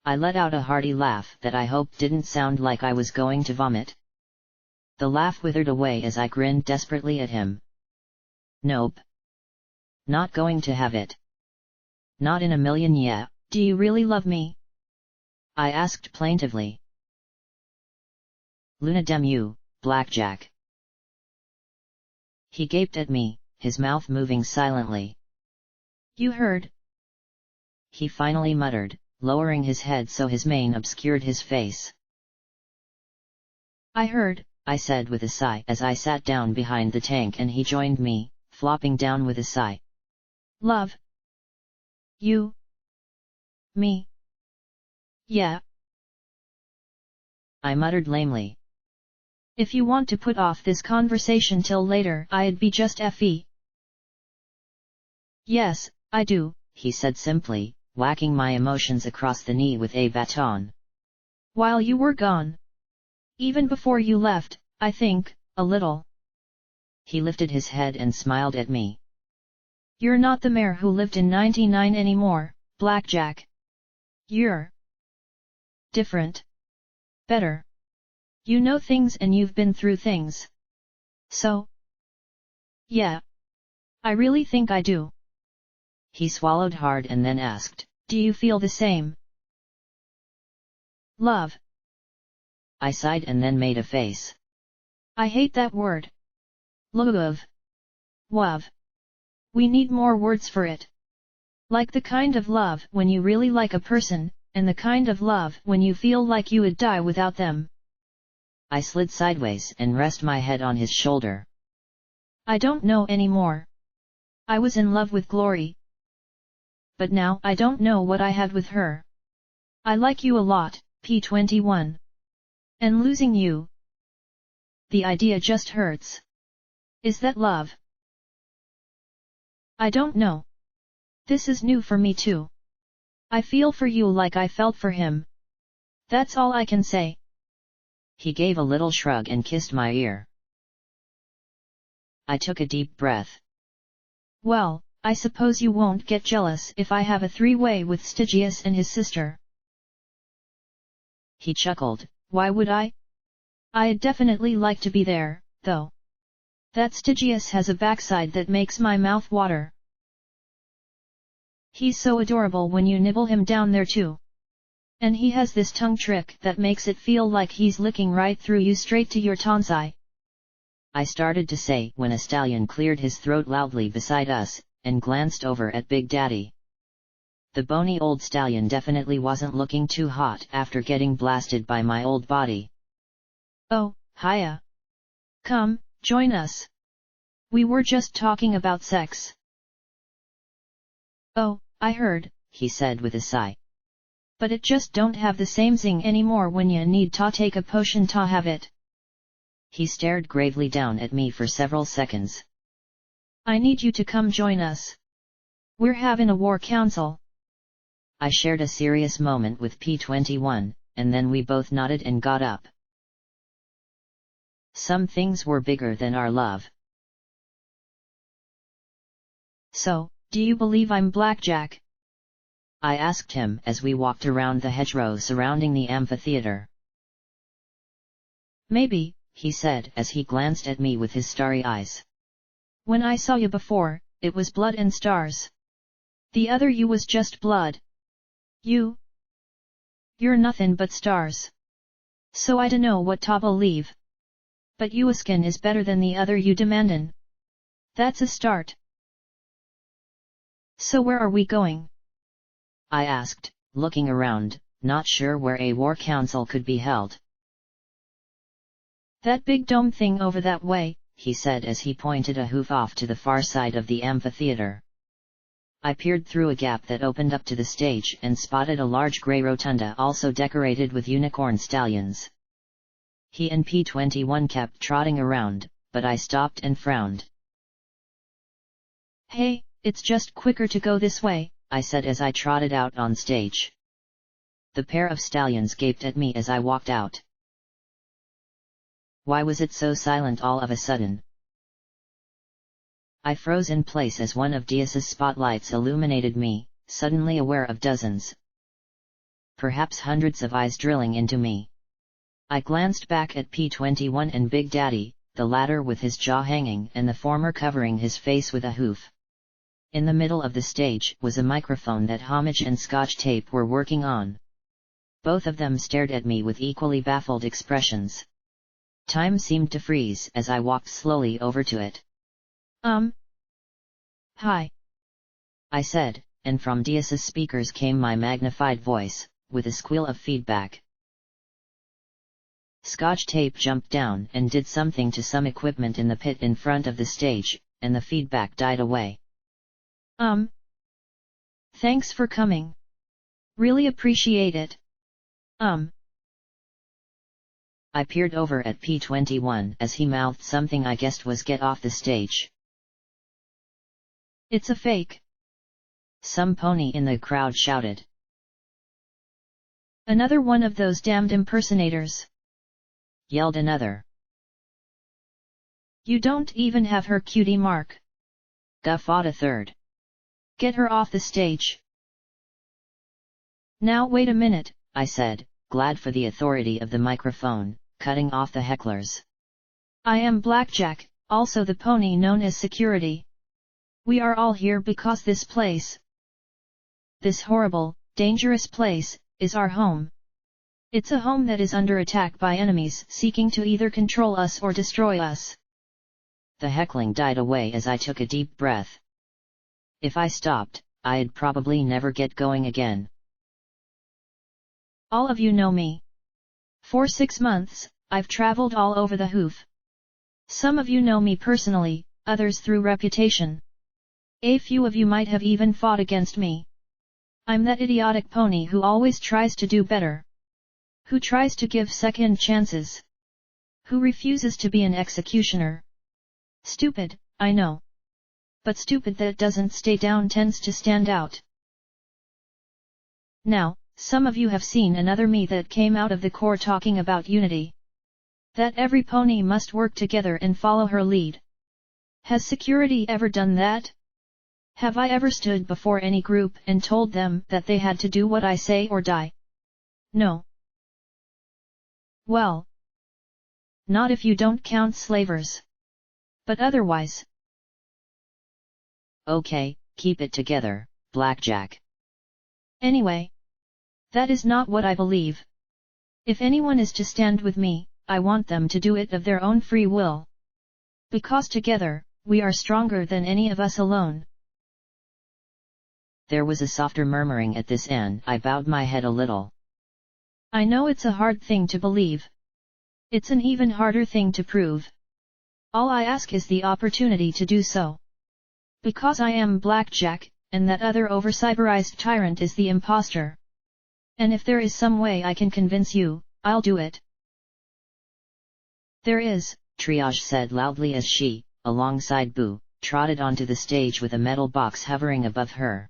I let out a hearty laugh that I hoped didn't sound like I was going to vomit. The laugh withered away as I grinned desperately at him. Nope. Not going to have it. Not in a million, yeah. Do you really love me? I asked plaintively. Luna Demu, Blackjack. He gaped at me, his mouth moving silently. You heard? He finally muttered, lowering his head so his mane obscured his face. I heard, I said with a sigh as I sat down behind the tank and he joined me, flopping down with a sigh. Love. You. Me. Yeah. I muttered lamely. If you want to put off this conversation till later, I'd be just FE. Yes, I do, he said simply, whacking my emotions across the knee with a baton. While you were gone. Even before you left, I think, a little. He lifted his head and smiled at me. You're not the mayor who lived in '99 anymore, Blackjack. You're different. Better. You know things and you've been through things. So? Yeah. I really think I do. He swallowed hard and then asked, do you feel the same? Love. I sighed and then made a face. I hate that word. Love. Love. We need more words for it. Like the kind of love when you really like a person, and the kind of love when you feel like you would die without them. I slid sideways and rested my head on his shoulder. I don't know anymore. I was in love with Glory. But now I don't know what I had with her. I like you a lot, P21. And losing you. The idea just hurts. Is that love? I don't know. This is new for me too. I feel for you like I felt for him. That's all I can say. He gave a little shrug and kissed my ear. I took a deep breath. Well, I suppose you won't get jealous if I have a three-way with Stygius and his sister. He chuckled. Why would I? I'd definitely like to be there, though. That Stygius has a backside that makes my mouth water. He's so adorable when you nibble him down there too. And he has this tongue trick that makes it feel like he's licking right through you straight to your tonsai. I started to say when a stallion cleared his throat loudly beside us, and glanced over at Big Daddy. The bony old stallion definitely wasn't looking too hot after getting blasted by my old body. Oh, hiya. Come, join us. We were just talking about sex. Oh, I heard, he said with a sigh. But it just don't have the same zing anymore when you need to take a potion to have it. He stared gravely down at me for several seconds. I need you to come join us. We're having a war council. I shared a serious moment with P21, and then we both nodded and got up. Some things were bigger than our love. So, do you believe I'm Blackjack? I asked him as we walked around the hedgerow surrounding the amphitheater. Maybe, he said as he glanced at me with his starry eyes. When I saw you before, it was blood and stars. The other you was just blood. You're nothing but stars. So I dunno what to believe. But you skin is better than the other you demandin'. That's a start. So where are we going? I asked, looking around, not sure where a war council could be held. That big dome thing over that way, he said as he pointed a hoof off to the far side of the amphitheater. I peered through a gap that opened up to the stage and spotted a large grey rotunda also decorated with unicorn stallions. He and P21 kept trotting around, but I stopped and frowned. Hey, it's just quicker to go this way, I said as I trotted out on stage. The pair of stallions gaped at me as I walked out. Why was it so silent all of a sudden? I froze in place as one of Dias's spotlights illuminated me, suddenly aware of dozens, perhaps hundreds of eyes drilling into me. I glanced back at P21 and Big Daddy, the latter with his jaw hanging and the former covering his face with a hoof. In the middle of the stage was a microphone that Homage and Scotch Tape were working on. Both of them stared at me with equally baffled expressions. Time seemed to freeze as I walked slowly over to it. Hi. I said, and from Dias's speakers came my magnified voice, with a squeal of feedback. Scotch tape jumped down and did something to some equipment in the pit in front of the stage, and the feedback died away. Thanks for coming. Really appreciate it. I peered over at P21 as he mouthed something I guessed was get off the stage. It's a fake. Some pony in the crowd shouted. Another one of those damned impersonators, yelled another. You don't even have her cutie mark, guffawed a third. Get her off the stage. Now wait a minute, I said, glad for the authority of the microphone, cutting off the hecklers. I am Blackjack, also the pony known as security. We are all here because this place, this horrible, dangerous place, is our home. It's a home that is under attack by enemies seeking to either control us or destroy us. The heckling died away as I took a deep breath. If I stopped, I'd probably never get going again. All of you know me. For 6 months, I've traveled all over the hoof. Some of you know me personally, others through reputation. A few of you might have even fought against me. I'm that idiotic pony who always tries to do better. Who tries to give second chances. Who refuses to be an executioner. Stupid, I know. But stupid that doesn't stay down tends to stand out. Now, some of you have seen another me that came out of the core talking about unity. That every pony must work together and follow her lead. Has security ever done that? Have I ever stood before any group and told them that they had to do what I say or die? No. Well, not if you don't count slavers. But otherwise. Okay, keep it together, Blackjack. Anyway, that is not what I believe. If anyone is to stand with me, I want them to do it of their own free will. Because together, we are stronger than any of us alone. There was a softer murmuring at this end. I bowed my head a little. I know it's a hard thing to believe. It's an even harder thing to prove. All I ask is the opportunity to do so. Because I am Blackjack, and that other over-cyberized tyrant is the imposter. And if there is some way I can convince you, I'll do it. There is, Triage said loudly as she, alongside Boo, trotted onto the stage with a metal box hovering above her.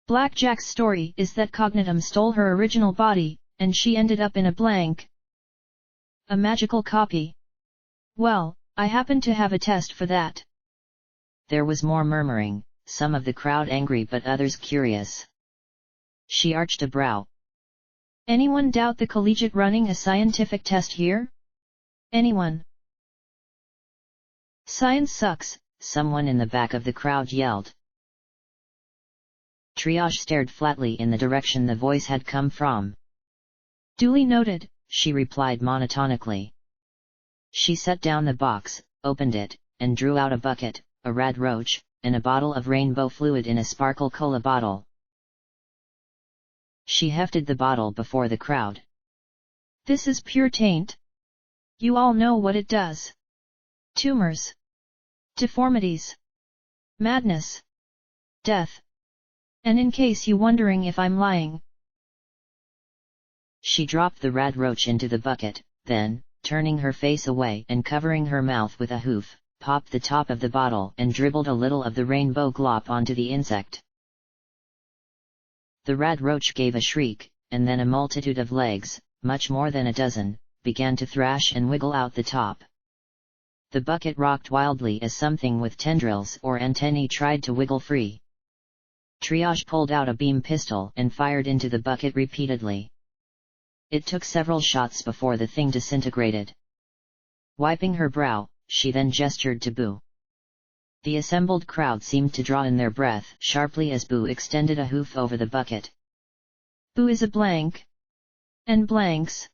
Blackjack's story is that Cognitum stole her original body, and she ended up in a blank. A magical copy. Well, I happen to have a test for that. There was more murmuring, some of the crowd angry but others curious. She arched a brow. Anyone doubt the collegiate running a scientific test here? Anyone? Science sucks, someone in the back of the crowd yelled. Triage stared flatly in the direction the voice had come from. Duly noted, she replied monotonically. She set down the box, opened it, and drew out a bucket, a rad roach, and a bottle of rainbow fluid in a sparkle cola bottle. She hefted the bottle before the crowd. This is pure taint. You all know what it does. Tumors. Deformities. Madness. Death. And in case you wondering if I'm lying. She dropped the rad roach into the bucket, then, turning her face away and covering her mouth with a hoof, popped the top of the bottle and dribbled a little of the rainbow glop onto the insect. The rad roach gave a shriek, and then a multitude of legs, much more than a dozen, began to thrash and wiggle out the top. The bucket rocked wildly as something with tendrils or antennae tried to wiggle free. Triage pulled out a beam pistol and fired into the bucket repeatedly. It took several shots before the thing disintegrated. Wiping her brow, she then gestured to Boo. The assembled crowd seemed to draw in their breath sharply as Boo extended a hoof over the bucket. Boo is a blank. And blanks.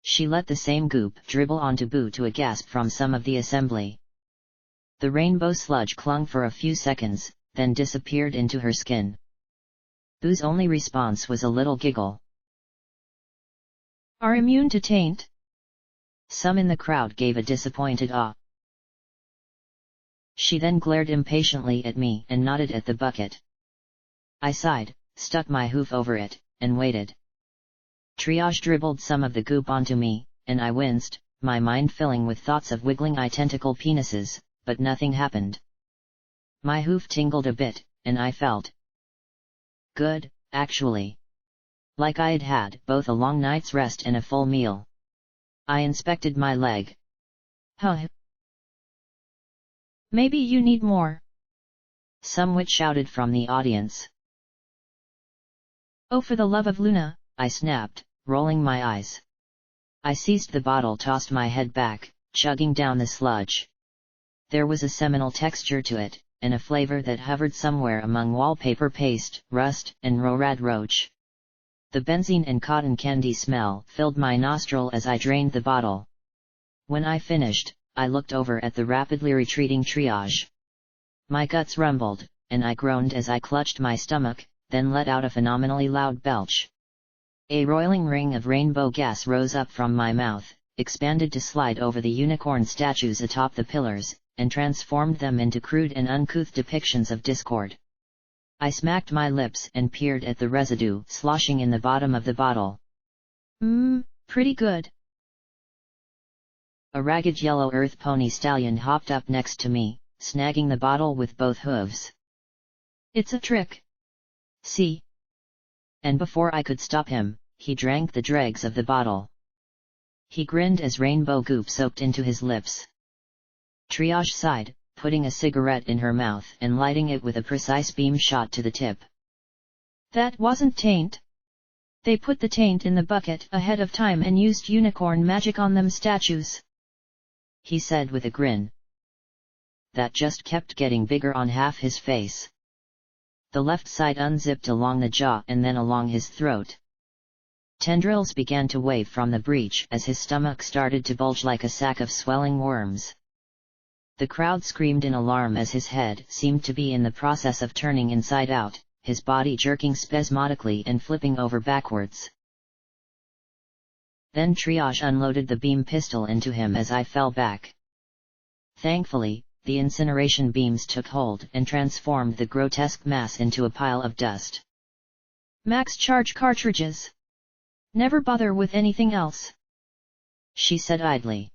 She let the same goop dribble onto Boo to a gasp from some of the assembly. The rainbow sludge clung for a few seconds, then disappeared into her skin. Boo's only response was a little giggle. Are immune to taint? Some in the crowd gave a disappointed ah. She then glared impatiently at me and nodded at the bucket. I sighed, stuck my hoof over it, and waited. Triage dribbled some of the goop onto me, and I winced, my mind filling with thoughts of wiggling tentacle penises, but nothing happened. My hoof tingled a bit, and I felt good, actually. Like I'd had both a long night's rest and a full meal. I inspected my leg. Huh. Maybe you need more. Some wit shouted from the audience. Oh, for the love of Luna, I snapped, rolling my eyes. I seized the bottle, tossed my head back, chugging down the sludge. There was a seminal texture to it, and a flavor that hovered somewhere among wallpaper paste, rust, and rorad roach. The benzene and cotton candy smell filled my nostril as I drained the bottle. When I finished, I looked over at the rapidly retreating Triage. My guts rumbled, and I groaned as I clutched my stomach, then let out a phenomenally loud belch. A roiling ring of rainbow gas rose up from my mouth, expanded to slide over the unicorn statues atop the pillars, and transformed them into crude and uncouth depictions of discord. I smacked my lips and peered at the residue sloshing in the bottom of the bottle. Pretty good. A ragged yellow earth pony stallion hopped up next to me, snagging the bottle with both hooves. It's a trick. See? And before I could stop him, he drank the dregs of the bottle. He grinned as rainbow goop soaked into his lips. Triage sighed, putting a cigarette in her mouth and lighting it with a precise beam shot to the tip. That wasn't taint. They put the taint in the bucket ahead of time and used unicorn magic on them statues. He said with a grin that just kept getting bigger on half his face. The left side unzipped along the jaw and then along his throat. Tendrils began to wave from the breach as his stomach started to bulge like a sack of swelling worms. The crowd screamed in alarm as his head seemed to be in the process of turning inside out, his body jerking spasmodically and flipping over backwards. Then Triage unloaded the beam pistol into him as I fell back. Thankfully, the incineration beams took hold and transformed the grotesque mass into a pile of dust. Max charge cartridges. Never bother with anything else, she said idly.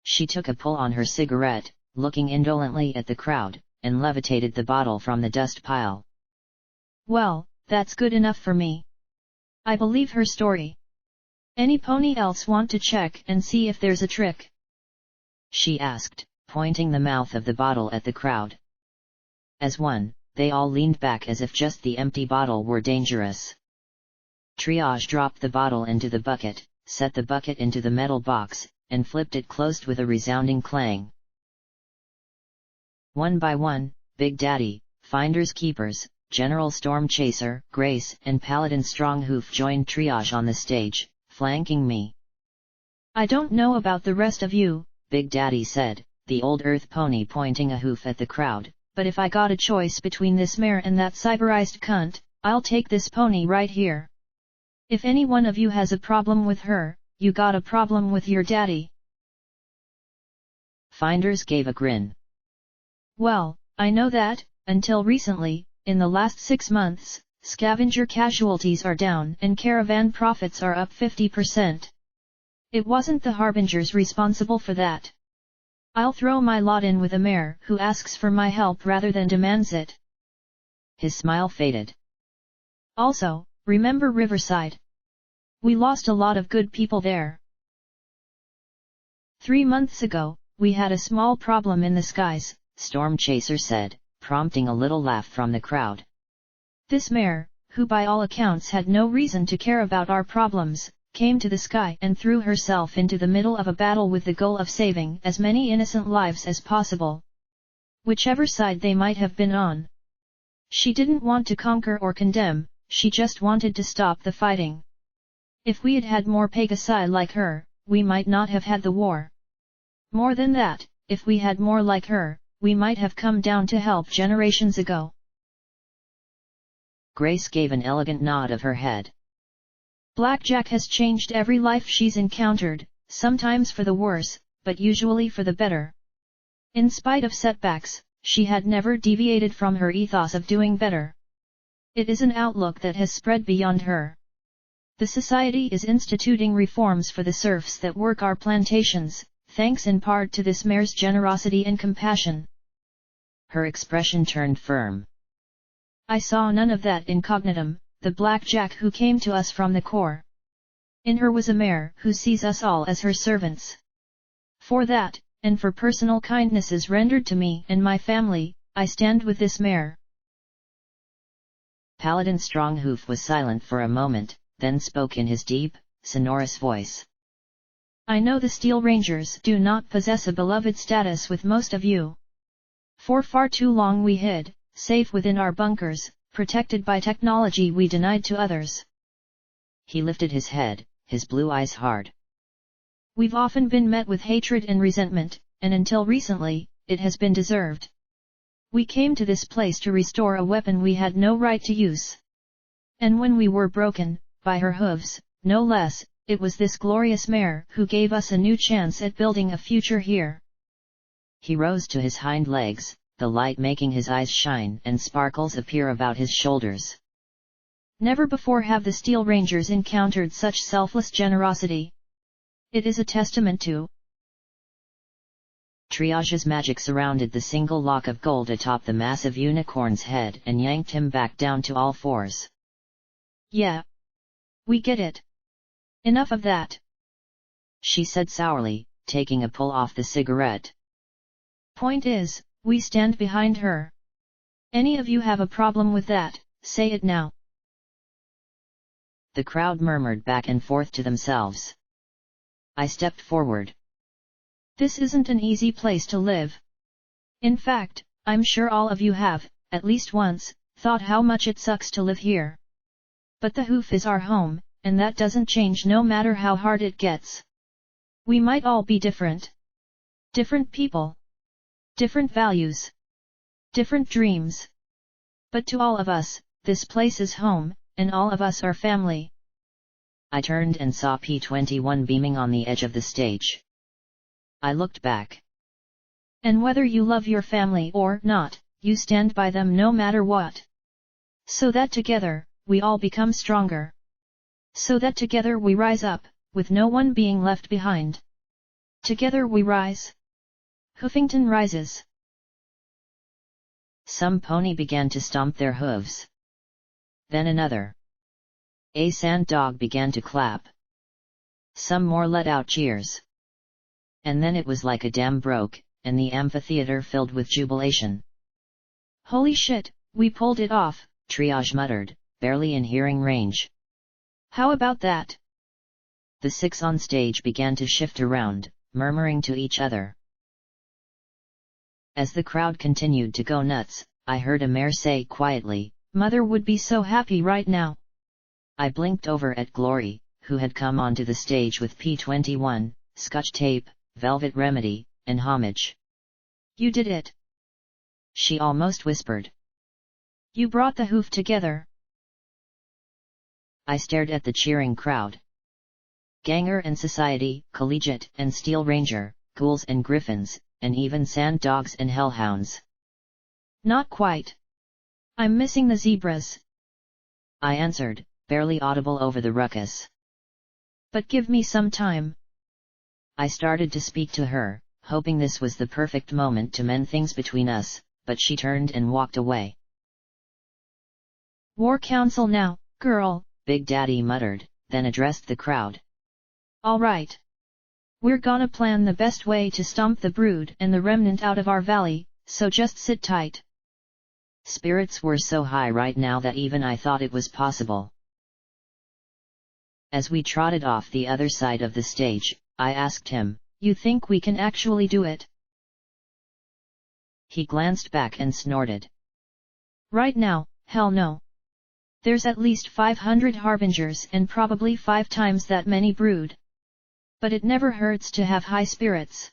She took a pull on her cigarette, looking indolently at the crowd, and levitated the bottle from the dust pile. Well, that's good enough for me. I believe her story. Any pony else want to check and see if there's a trick? She asked, pointing the mouth of the bottle at the crowd. As one, they all leaned back as if just the empty bottle were dangerous. Triage dropped the bottle into the bucket, set the bucket into the metal box, and flipped it closed with a resounding clang. One by one, Big Daddy, Finders Keepers, General Storm Chaser, Grace, and Paladin Stronghoof joined Triage on the stage, flanking me. I don't know about the rest of you, Big Daddy said, the old earth pony pointing a hoof at the crowd, but if I got a choice between this mare and that cyberized cunt, I'll take this pony right here. If any one of you has a problem with her, you got a problem with your daddy. Finders gave a grin. Well, I know that, until recently, in the last 6 months, scavenger casualties are down and caravan profits are up 50%. It wasn't the harbingers responsible for that. I'll throw my lot in with a mare who asks for my help rather than demands it. His smile faded. Also, remember Riverside? We lost a lot of good people there. 3 months ago, we had a small problem in the skies, Storm Chaser said, prompting a little laugh from the crowd. This mare, who by all accounts had no reason to care about our problems, came to the sky and threw herself into the middle of a battle with the goal of saving as many innocent lives as possible. Whichever side they might have been on. She didn't want to conquer or condemn, she just wanted to stop the fighting. If we had had more Pegasi like her, we might not have had the war. More than that, if we had more like her, we might have come down to help generations ago. Grace gave an elegant nod of her head. Blackjack has changed every life she's encountered, sometimes for the worse, but usually for the better. In spite of setbacks, she had never deviated from her ethos of doing better. It is an outlook that has spread beyond her. The society is instituting reforms for the serfs that work our plantations, thanks in part to this mare's generosity and compassion. Her expression turned firm. I saw none of that incognitum, the blackjack who came to us from the core. In her was a mare who sees us all as her servants. For that, and for personal kindnesses rendered to me and my family, I stand with this mare. Paladin Stronghoof was silent for a moment, then spoke in his deep, sonorous voice. I know the Steel Rangers do not possess a beloved status with most of you. For far too long we hid, safe within our bunkers, protected by technology we denied to others. He lifted his head, his blue eyes hard. We've often been met with hatred and resentment, and until recently, it has been deserved. We came to this place to restore a weapon we had no right to use. And when we were broken, by her hooves, no less, it was this glorious mare who gave us a new chance at building a future here. He rose to his hind legs, the light making his eyes shine and sparkles appear about his shoulders. Never before have the Steel Rangers encountered such selfless generosity. It is a testament to Triage's magic surrounded the single lock of gold atop the massive unicorn's head and yanked him back down to all fours. Yeah. We get it. Enough of that, she said sourly, taking a pull off the cigarette. Point is, we stand behind her. Any of you have a problem with that, say it now. The crowd murmured back and forth to themselves. I stepped forward. This isn't an easy place to live. In fact, I'm sure all of you have, at least once, thought how much it sucks to live here. But the Hoof is our home, and that doesn't change no matter how hard it gets. We might all be different. Different people. Different values. Different dreams. But to all of us, this place is home, and all of us are family. I turned and saw P-21 beaming on the edge of the stage. I looked back. And whether you love your family or not, you stand by them no matter what. So that together, we all become stronger. So that together we rise up, with no one being left behind. Together we rise. Hoofington rises. Some pony began to stomp their hooves. Then another. A sand dog began to clap. Some more let out cheers. And then it was like a dam broke, and the amphitheater filled with jubilation. Holy shit, we pulled it off, Triage muttered, barely in hearing range. How about that? The six on stage began to shift around, murmuring to each other. As the crowd continued to go nuts, I heard a mare say quietly, Mother would be so happy right now. I blinked over at Glory, who had come onto the stage with P-21, Scotch Tape, Velvet Remedy, and Homage. You did it. She almost whispered. You brought the Hoof together. I stared at the cheering crowd. Ganger and Society, Collegiate and Steel Ranger, Ghouls and Griffins, and even Sand Dogs and Hellhounds. Not quite. I'm missing the zebras. I answered, barely audible over the ruckus. But give me some time. I started to speak to her, hoping this was the perfect moment to mend things between us, but she turned and walked away. War Council now, girl, Big Daddy muttered, then addressed the crowd. All right. We're gonna plan the best way to stomp the brood and the remnant out of our valley, so just sit tight. Spirits were so high right now that even I thought it was possible. As we trotted off the other side of the stage, I asked him, You think we can actually do it? He glanced back and snorted. Right now, hell no. There's at least 500 harbingers and probably 5 times that many brood. But it never hurts to have high spirits.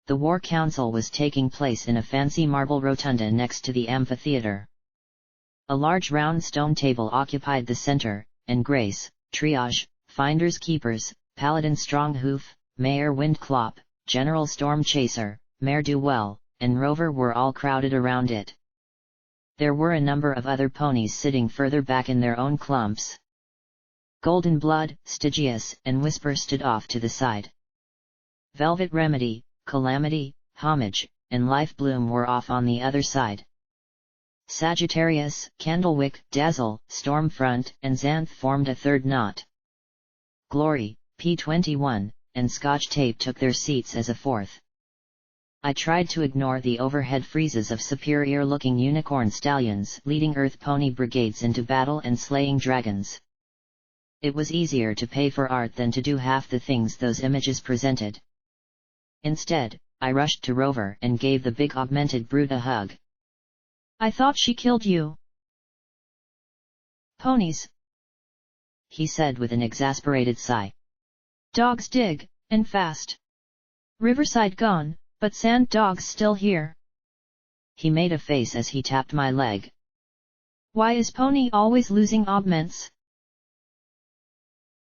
The war council was taking place in a fancy marble rotunda next to the amphitheater. A large round stone table occupied the center, and Grace, Triage, Finders Keepers, Paladin Stronghoof, Mayor Windclop, General Storm Chaser, Mayor Duwell, and Rover were all crowded around it. There were a number of other ponies sitting further back in their own clumps. Golden Blood, Stygius, and Whisper stood off to the side. Velvet Remedy, Calamity, Homage, and Life Bloom were off on the other side. Sagittarius, Candlewick, Dazzle, Stormfront, and Xanth formed a third knot. Glory, P21, and Scotch Tape took their seats as a fourth. I tried to ignore the overhead friezes of superior-looking unicorn stallions leading Earth Pony brigades into battle and slaying dragons. It was easier to pay for art than to do half the things those images presented. Instead, I rushed to Rover and gave the big augmented brute a hug. I thought she killed you. Ponies, he said with an exasperated sigh. Dogs dig, and fast. Riverside gone, but sand dogs still here. He made a face as he tapped my leg. Why is Pony always losing augments?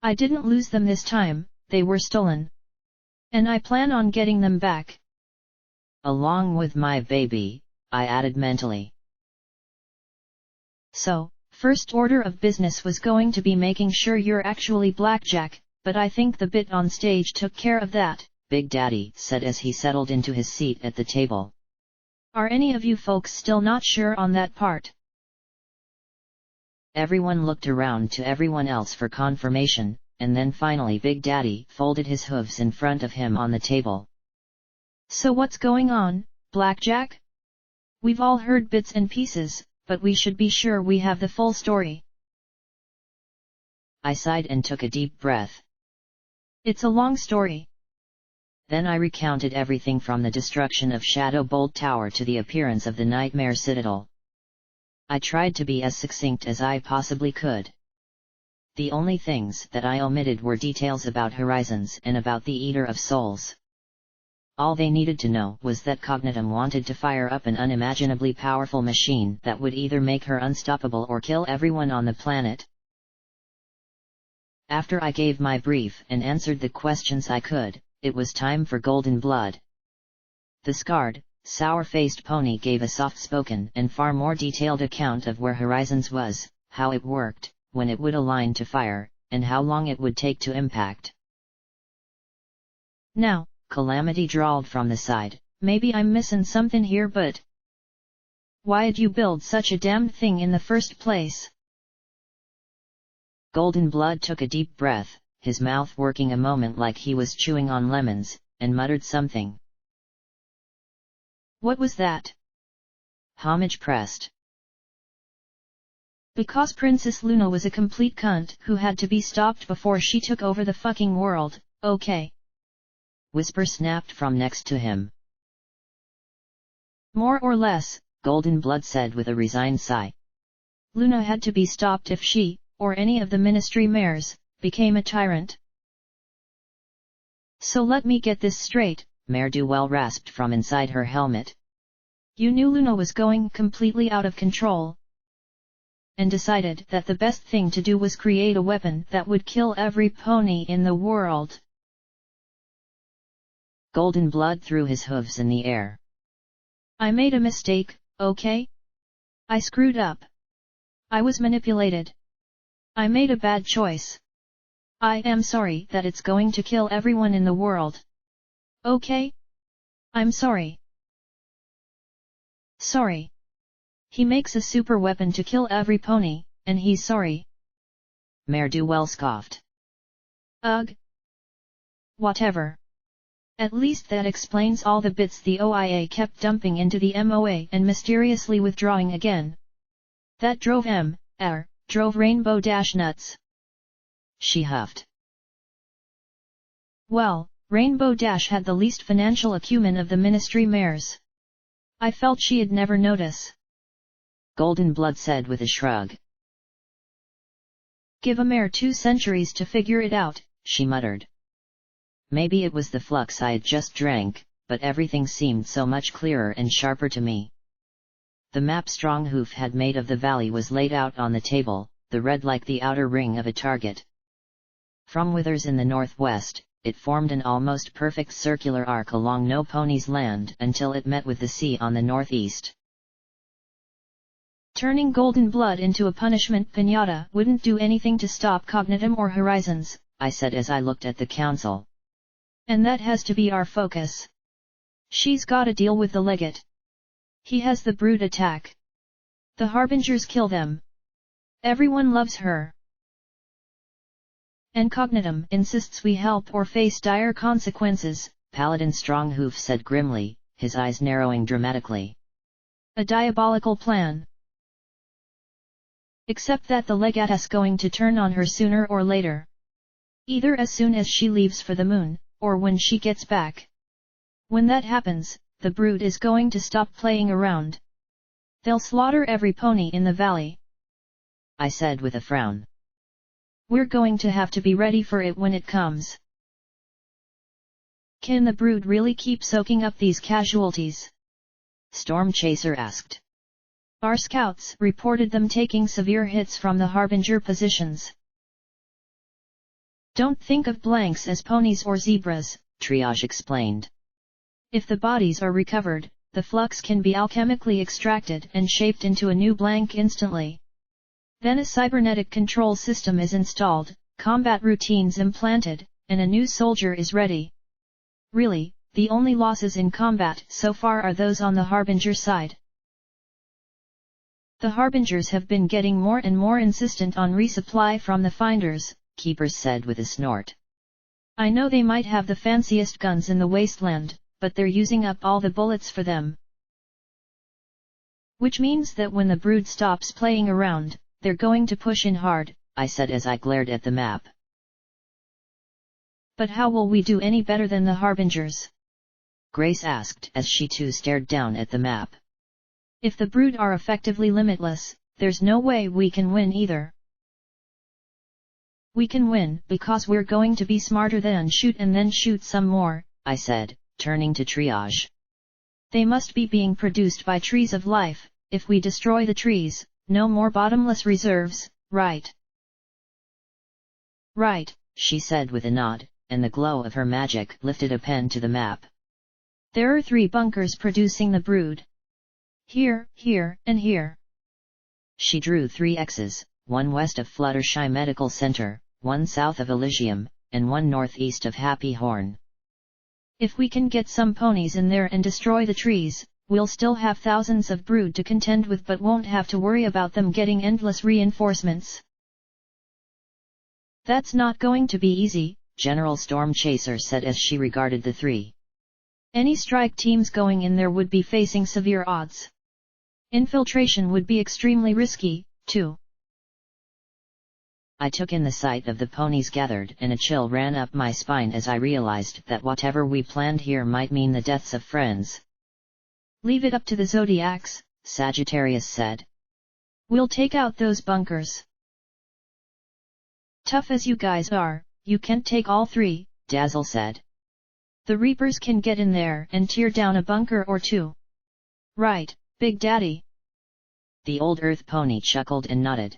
I didn't lose them this time, they were stolen. And I plan on getting them back. Along with my baby, I added mentally. So, first order of business was going to be making sure you're actually Blackjack, but I think the bit on stage took care of that, Big Daddy said as he settled into his seat at the table. Are any of you folks still not sure on that part? Everyone looked around to everyone else for confirmation, and then finally Big Daddy folded his hooves in front of him on the table. So what's going on, Blackjack? We've all heard bits and pieces, but we should be sure we have the full story. I sighed and took a deep breath. It's a long story. Then I recounted everything from the destruction of Shadow Bolt Tower to the appearance of the Nightmare Citadel. I tried to be as succinct as I possibly could. The only things that I omitted were details about Horizons and about the Eater of Souls. All they needed to know was that Cognitum wanted to fire up an unimaginably powerful machine that would either make her unstoppable or kill everyone on the planet. After I gave my brief and answered the questions I could, it was time for Golden Blood. The scarred, sour-faced pony gave a soft-spoken and far more detailed account of where Horizons was, how it worked, when it would align to fire, and how long it would take to impact. Now, Calamity drawled from the side, maybe I'm missing something here, but why'd you build such a damned thing in the first place? Golden Blood took a deep breath, his mouth working a moment like he was chewing on lemons, and muttered something. What was that? Homage pressed. Because Princess Luna was a complete cunt who had to be stopped before she took over the fucking world, okay? Whisper snapped from next to him. More or less, Golden Blood said with a resigned sigh. Luna had to be stopped if she, or any of the Ministry mayors, became a tyrant. So let me get this straight, Mayor Duwell rasped from inside her helmet. You knew Luna was going completely out of control, and decided that the best thing to do was create a weapon that would kill every pony in the world. Golden Blood threw his hooves in the air. I made a mistake, okay? I screwed up. I was manipulated. I made a bad choice. I am sorry that it's going to kill everyone in the world. Okay? I'm sorry. Sorry. He makes a super weapon to kill every pony, and he's sorry. Mayor Duwell scoffed. Ugh. Whatever. At least that explains all the bits the OIA kept dumping into the MOA and mysteriously withdrawing again. That drove drove Rainbow Dash nuts. She huffed. Well, Rainbow Dash had the least financial acumen of the Ministry mayors. I felt she'd never notice. Golden Blood said with a shrug. Give a mare 2 centuries to figure it out, she muttered. Maybe it was the flux I had just drank, but everything seemed so much clearer and sharper to me. The map Stronghoof had made of the valley was laid out on the table, the red like the outer ring of a target. From Withers in the northwest, it formed an almost perfect circular arc along No Pony's land until it met with the sea on the northeast. Turning golden blood into a punishment piñata wouldn't do anything to stop Cognitum or Horizons, I said as I looked at the council. And that has to be our focus. She's gotta deal with the legate. He has the brood attack. The Harbingers kill them. Everyone loves her. And Cognitum insists we help or face dire consequences, Paladin Stronghoof said grimly, his eyes narrowing dramatically. A diabolical plan. Except that the legate's going to turn on her sooner or later. Either as soon as she leaves for the moon, or when she gets back. When that happens, the brood is going to stop playing around. They'll slaughter every pony in the valley, I said with a frown. We're going to have to be ready for it when it comes. Can the brood really keep soaking up these casualties? Storm Chaser asked. Our scouts reported them taking severe hits from the Harbinger positions. Don't think of blanks as ponies or zebras, Triage explained. If the bodies are recovered, the flux can be alchemically extracted and shaped into a new blank instantly. Then a cybernetic control system is installed, combat routines implanted, and a new soldier is ready. Really, the only losses in combat so far are those on the Harbinger side. The Harbingers have been getting more and more insistent on resupply from the Finders, Keepers said with a snort. I know they might have the fanciest guns in the wasteland, but they're using up all the bullets for them. Which means that when the brood stops playing around, they're going to push in hard, I said as I glared at the map. But how will we do any better than the Harbingers? Grace asked as she too stared down at the map. If the brood are effectively limitless, there's no way we can win either. We can win because we're going to be smarter than shoot and then shoot some more, I said, turning to Triage. They must be being produced by trees of life. If we destroy the trees, no more bottomless reserves, right? Right, she said with a nod, and the glow of her magic lifted a pen to the map. There are 3 bunkers producing the brood. Here, here, and here. She drew 3 X's, one west of Fluttershy Medical Center, one south of Elysium, and one northeast of Happy Horn. If we can get some ponies in there and destroy the trees, we'll still have thousands of brood to contend with but won't have to worry about them getting endless reinforcements. That's not going to be easy, General Storm Chaser said as she regarded the 3. Any strike teams going in there would be facing severe odds. Infiltration would be extremely risky, too. I took in the sight of the ponies gathered and a chill ran up my spine as I realized that whatever we planned here might mean the deaths of friends. Leave it up to the Zodiacs, Sagittarius said. We'll take out those bunkers. Tough as you guys are, you can't take all 3, Dazzle said. The Reapers can get in there and tear down a bunker or 2. Right, Big Daddy. The old Earth pony chuckled and nodded.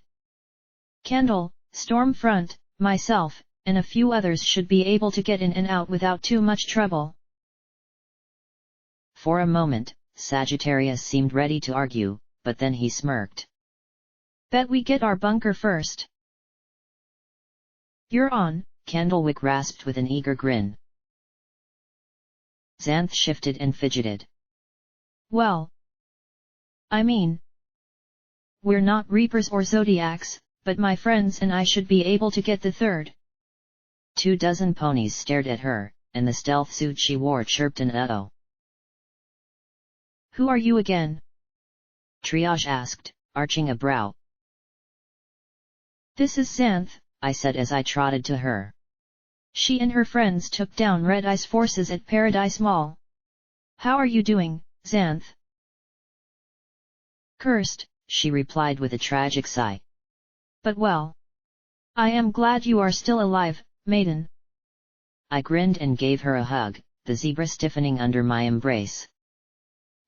Candle, Stormfront, myself, and a few others should be able to get in and out without too much trouble. For a moment, Sagittarius seemed ready to argue, but then he smirked. Bet we get our bunker first. You're on, Candlewick rasped with an eager grin. Xanth shifted and fidgeted. Well, I mean, we're not Reapers or Zodiacs, but my friends and I should be able to get the 3rd. 24 ponies stared at her, and the stealth suit she wore chirped an uh-oh. Who are you again? Triage asked, arching a brow. This is Xanth, I said as I trotted to her. She and her friends took down Red Eye's forces at Paradise Mall. How are you doing, Xanth? Cursed, she replied with a tragic sigh. But well. I am glad you are still alive, maiden. I grinned and gave her a hug, the zebra stiffening under my embrace.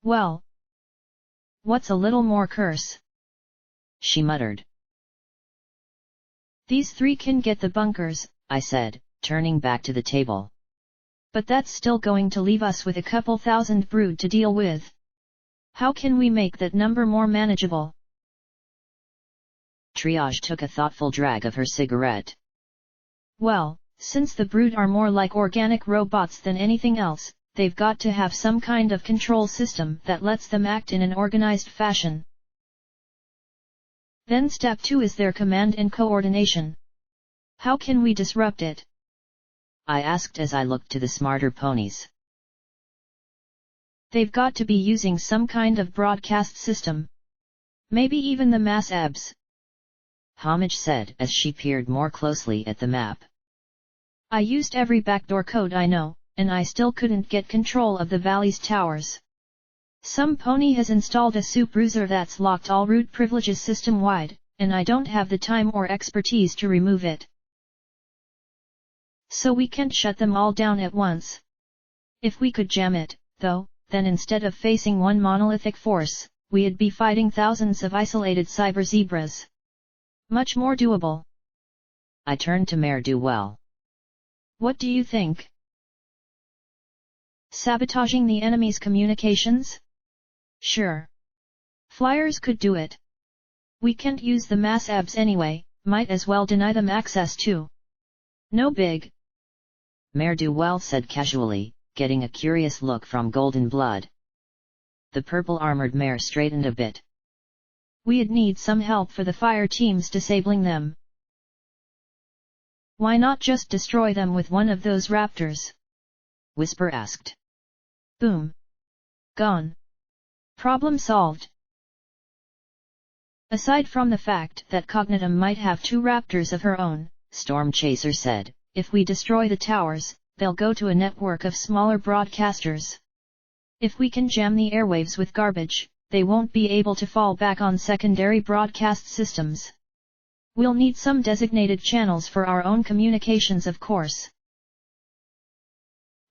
Well, what's a little more curse? She muttered. These 3 can get the bunkers, I said, turning back to the table. But that's still going to leave us with a couple thousand brood to deal with. How can we make that number more manageable? Triage took a thoughtful drag of her cigarette. Well, since the brood are more like organic robots than anything else, they've got to have some kind of control system that lets them act in an organized fashion. Then step 2 is their command and coordination. How can we disrupt it? I asked as I looked to the smarter ponies. They've got to be using some kind of broadcast system. Maybe even the mass abs. Homage said as she peered more closely at the map. I used every backdoor code I know, and I still couldn't get control of the valley's towers. Some pony has installed a soup bruiser that's locked all root privileges system-wide, and I don't have the time or expertise to remove it. So we can't shut them all down at once. If we could jam it, though, then instead of facing one monolithic force, we'd be fighting thousands of isolated cyber zebras. Much more doable. I turned to Mare Duwell. What do you think? Sabotaging the enemy's communications? Sure. Flyers could do it. We can't use the mass abs anyway, might as well deny them access too. No big. Mare Duwell said casually, getting a curious look from Golden Blood. The purple-armored mare straightened a bit. We'd need some help for the fire teams disabling them. Why not just destroy them with one of those raptors? Whisper asked. Boom. Gone. Problem solved. Aside from the fact that Cognitum might have 2 raptors of her own, Storm Chaser said, if we destroy the towers, they'll go to a network of smaller broadcasters. If we can jam the airwaves with garbage, they won't be able to fall back on secondary broadcast systems. We'll need some designated channels for our own communications, of course.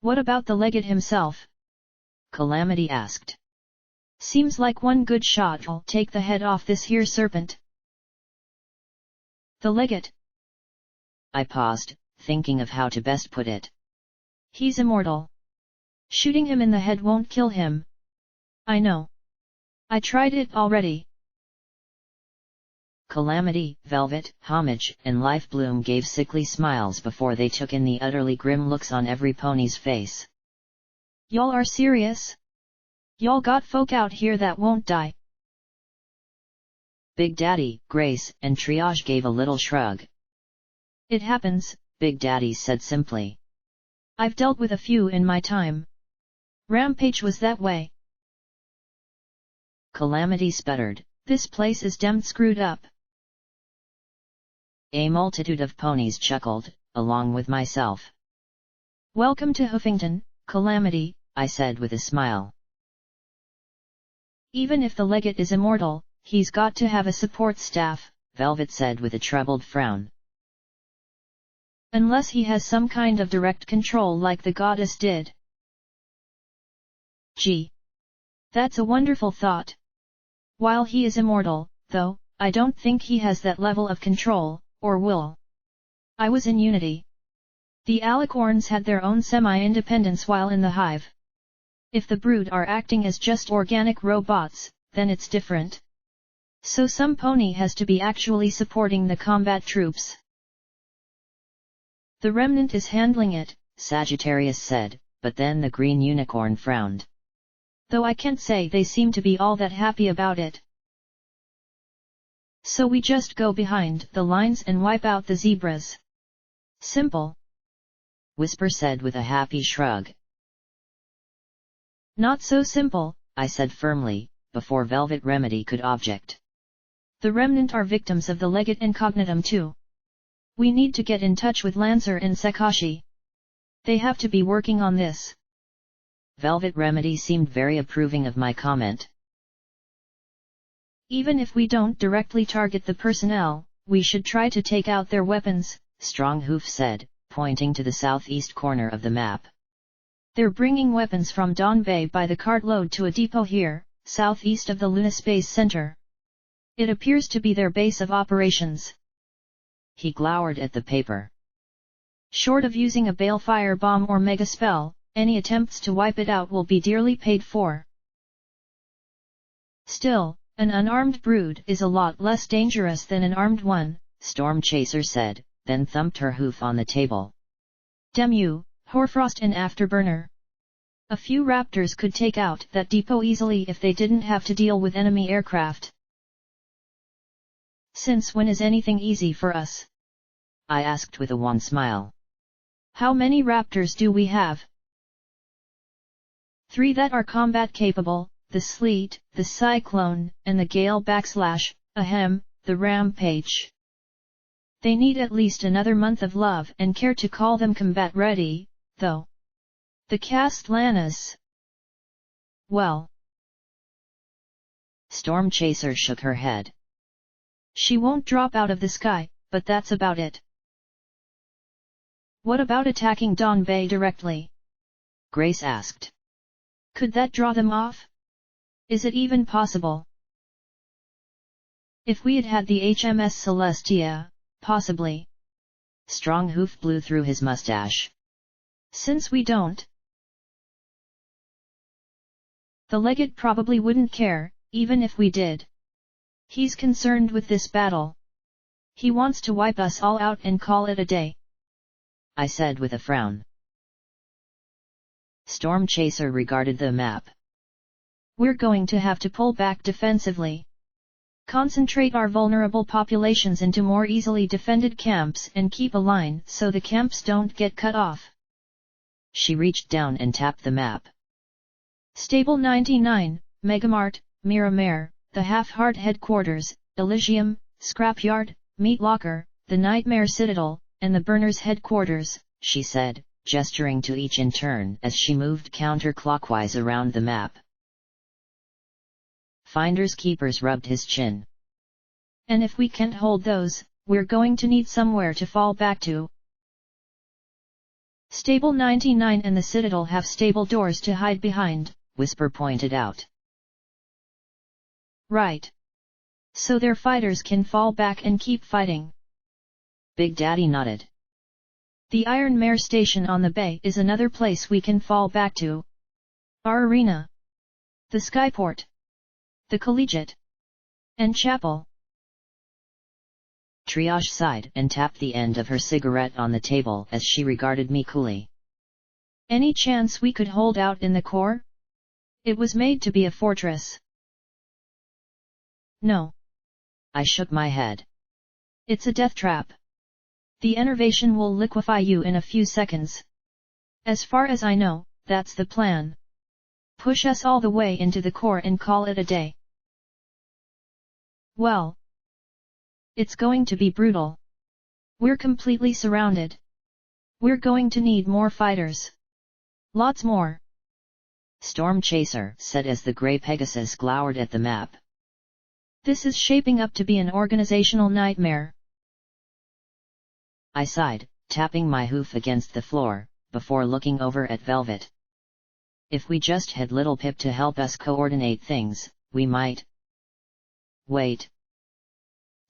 What about the legate himself? Calamity asked. Seems like one good shot'll take the head off this here serpent. The legate. I paused, thinking of how to best put it. He's immortal. Shooting him in the head won't kill him. I know. I tried it already. Calamity, Velvet, Homage, and Lifebloom gave sickly smiles before they took in the utterly grim looks on every pony's face. Y'all are serious? Y'all got folk out here that won't die. Big Daddy, Grace, and Triage gave a little shrug. It happens, Big Daddy said simply. I've dealt with a few in my time. Rampage was that way. Calamity sputtered. This place is damn screwed up. A multitude of ponies chuckled, along with myself. Welcome to Hoofington, Calamity, I said with a smile. Even if the legate is immortal, he's got to have a support staff, Velvet said with a troubled frown. Unless he has some kind of direct control like the goddess did. Gee. That's a wonderful thought. While he is immortal, though, I don't think he has that level of control, or will. I was in Unity. The Alicorns had their own semi-independence while in the hive. If the brood are acting as just organic robots, then it's different. So some pony has to be actually supporting the combat troops. The remnant is handling it, Sagittarius said, but then the green unicorn frowned. Though I can't say they seem to be all that happy about it. So we just go behind the lines and wipe out the zebras. Simple. Whisper said with a happy shrug. Not so simple, I said firmly, before Velvet Remedy could object. The remnant are victims of the legate incognitum too. We need to get in touch with Lancer and Sakashi. They have to be working on this. Velvet Remedy seemed very approving of my comment. Even if we don't directly target the personnel, we should try to take out their weapons, Stronghoof said, pointing to the southeast corner of the map. They're bringing weapons from Dongbei by the cartload to a depot here, southeast of the Luna Space Center. It appears to be their base of operations. He glowered at the paper. Short of using a balefire bomb or mega spell, any attempts to wipe it out will be dearly paid for. Still, an unarmed brood is a lot less dangerous than an armed one, Storm Chaser said, then thumped her hoof on the table. Damn you, Hoarfrost and Afterburner. A few raptors could take out that depot easily if they didn't have to deal with enemy aircraft. Since when is anything easy for us? I asked with a wan smile. How many raptors do we have? 3 that are combat capable, the Sleet, the Cyclone, and the Gale / ahem, the Rampage. They need at least another month of love and care to call them combat ready, though. The Castellanas. Well. Storm Chaser shook her head. She won't drop out of the sky, but that's about it. What about attacking Dongbei directly? Grace asked. Could that draw them off? Is it even possible? If we had had the HMS Celestia, possibly. Strong Hoof blew through his mustache. Since we don't. The Legate probably wouldn't care, even if we did. He's concerned with this battle. He wants to wipe us all out and call it a day. I said with a frown. Storm Chaser regarded the map. We're going to have to pull back defensively. Concentrate our vulnerable populations into more easily defended camps and keep a line so the camps don't get cut off. She reached down and tapped the map. Stable 99, Megamart, Miramare, the Half-Heart Headquarters, Elysium, Scrapyard, Meat Locker, the Nightmare Citadel, and the Burners Headquarters, she said, gesturing to each in turn as she moved counterclockwise around the map. Finders Keepers rubbed his chin. And if we can't hold those, we're going to need somewhere to fall back to. Stable 99 and the Citadel have stable doors to hide behind, Whisper pointed out. Right. So their fighters can fall back and keep fighting. Big Daddy nodded. The Iron Mare Station on the bay is another place we can fall back to. Our arena. The Skyport. The Collegiate. And Chapel. Triage sighed and tapped the end of her cigarette on the table as she regarded me coolly. Any chance we could hold out in the core? It was made to be a fortress. No. I shook my head. It's a death trap. The enervation will liquefy you in a few seconds. As far as I know, that's the plan. Push us all the way into the core and call it a day. Well. It's going to be brutal. We're completely surrounded. We're going to need more fighters. Lots more. Storm Chaser said as the grey Pegasus glowered at the map. This is shaping up to be an organizational nightmare. I sighed, tapping my hoof against the floor, before looking over at Velvet. If we just had Little Pip to help us coordinate things, we might. Wait.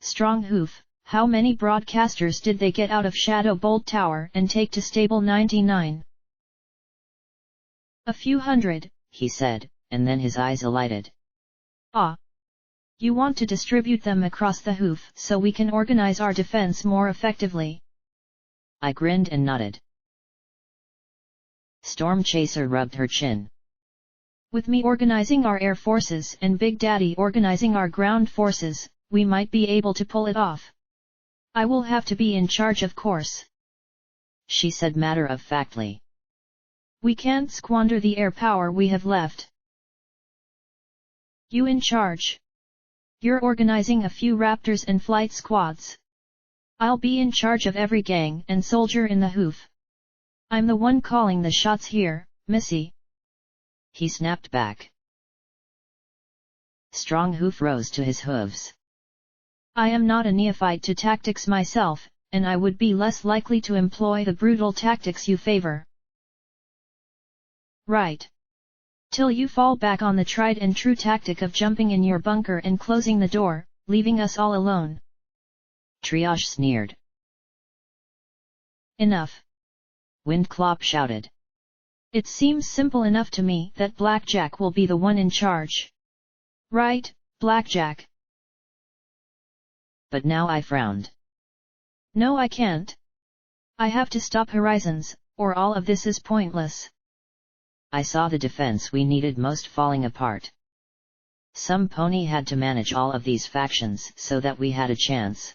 Strong Hoof, how many broadcasters did they get out of Shadow Bolt Tower and take to Stable 99? A few hundred, he said, and then his eyes alighted. Ah. You want to distribute them across the hoof so we can organize our defense more effectively. I grinned and nodded. Storm Chaser rubbed her chin. With me organizing our air forces and Big Daddy organizing our ground forces, we might be able to pull it off. I will have to be in charge, of course, she said matter-of-factly. We can't squander the air power we have left. You in charge. You're organizing a few Raptors and flight squads. I'll be in charge of every gang and soldier in the hoof. I'm the one calling the shots here, Missy. He snapped back. Strong Hoof rose to his hooves. I am not a neophyte to tactics myself, and I would be less likely to employ the brutal tactics you favor. Right. Till you fall back on the tried and true tactic of jumping in your bunker and closing the door, leaving us all alone. Triage sneered. Enough. Windclop shouted. It seems simple enough to me that Blackjack will be the one in charge. Right, Blackjack? But now I frowned. No, I can't. I have to stop Horizons, or all of this is pointless. I saw the defense we needed most falling apart. Some pony had to manage all of these factions so that we had a chance.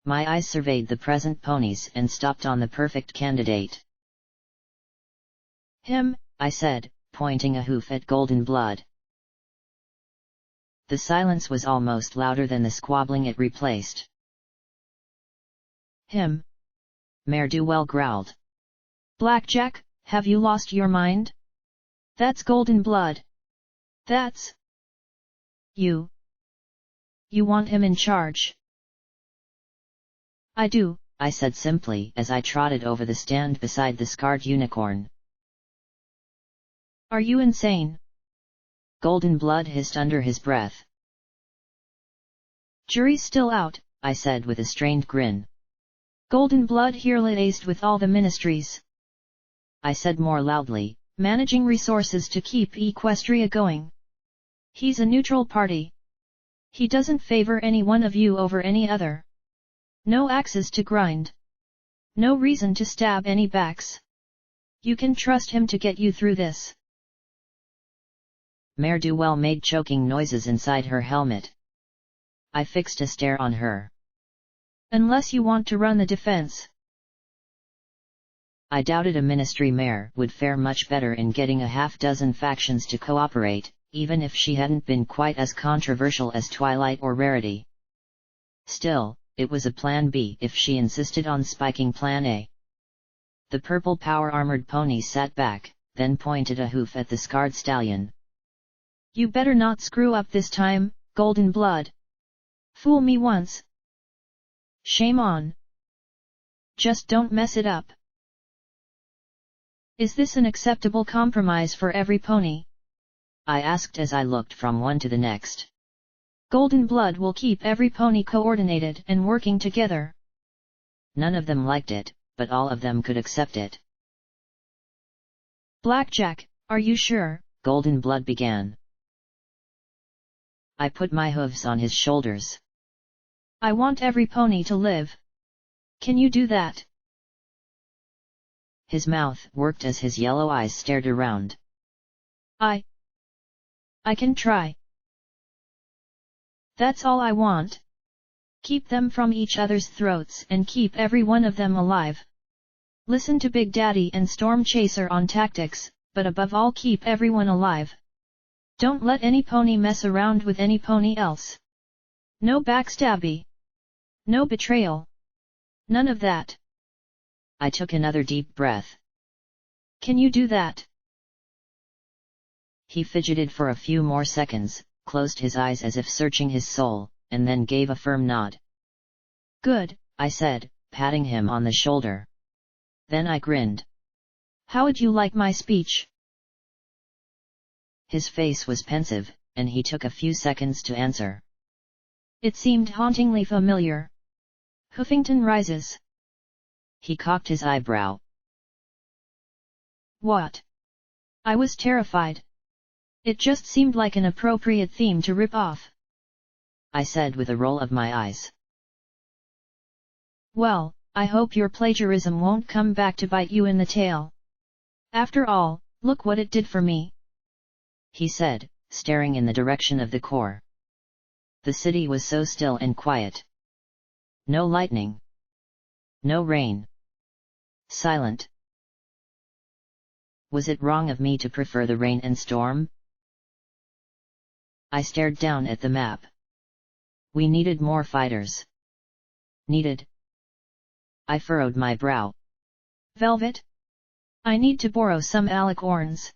My eyes surveyed the present ponies and stopped on the perfect candidate. Him, I said, pointing a hoof at Golden Blood. The silence was almost louder than the squabbling it replaced. Him. Mayor Duell growled. Blackjack, have you lost your mind? That's Golden Blood. That's... You. You want him in charge? I do, I said simply as I trotted over the stand beside the scarred unicorn. Are you insane? Golden Blood hissed under his breath. Jury's still out, I said with a strained grin. Golden Blood here liaised with all the ministries. I said more loudly, managing resources to keep Equestria going. He's a neutral party. He doesn't favor any one of you over any other. No axes to grind. No reason to stab any backs. You can trust him to get you through this. Mayor Duell made choking noises inside her helmet. I fixed a stare on her. Unless you want to run the defense. I doubted a ministry mayor would fare much better in getting a half-dozen factions to cooperate, even if she hadn't been quite as controversial as Twilight or Rarity. Still, it was a plan B if she insisted on spiking plan A. The purple power-armored pony sat back, then pointed a hoof at the scarred stallion. You better not screw up this time, Golden Blood. Fool me once. Shame on. Just don't mess it up. Is this an acceptable compromise for every pony? I asked as I looked from one to the next. Golden Blood will keep every pony coordinated and working together. None of them liked it, but all of them could accept it. Blackjack, are you sure? Golden Blood began. I put my hooves on his shoulders. I want every pony to live. Can you do that? His mouth worked as his yellow eyes stared around. I can try. That's all I want. Keep them from each other's throats and keep every one of them alive. Listen to Big Daddy and Storm Chaser on tactics, but above all keep everyone alive. Don't let any pony mess around with any pony else. No backstabby. No betrayal. None of that. I took another deep breath. Can you do that? He fidgeted for a few more seconds, closed his eyes as if searching his soul, and then gave a firm nod. Good, I said, patting him on the shoulder. Then I grinned. How would you like my speech? His face was pensive, and he took a few seconds to answer. It seemed hauntingly familiar. Hoofington rises. He cocked his eyebrow. What? I was terrified. It just seemed like an appropriate theme to rip off. I said with a roll of my eyes. Well, I hope your plagiarism won't come back to bite you in the tail. After all, look what it did for me. He said, staring in the direction of the core. The city was so still and quiet. No lightning. No rain. Silent. Was it wrong of me to prefer the rain and storm? I stared down at the map. We needed more fighters. Needed. I furrowed my brow. Velvet? I need to borrow some alicorns.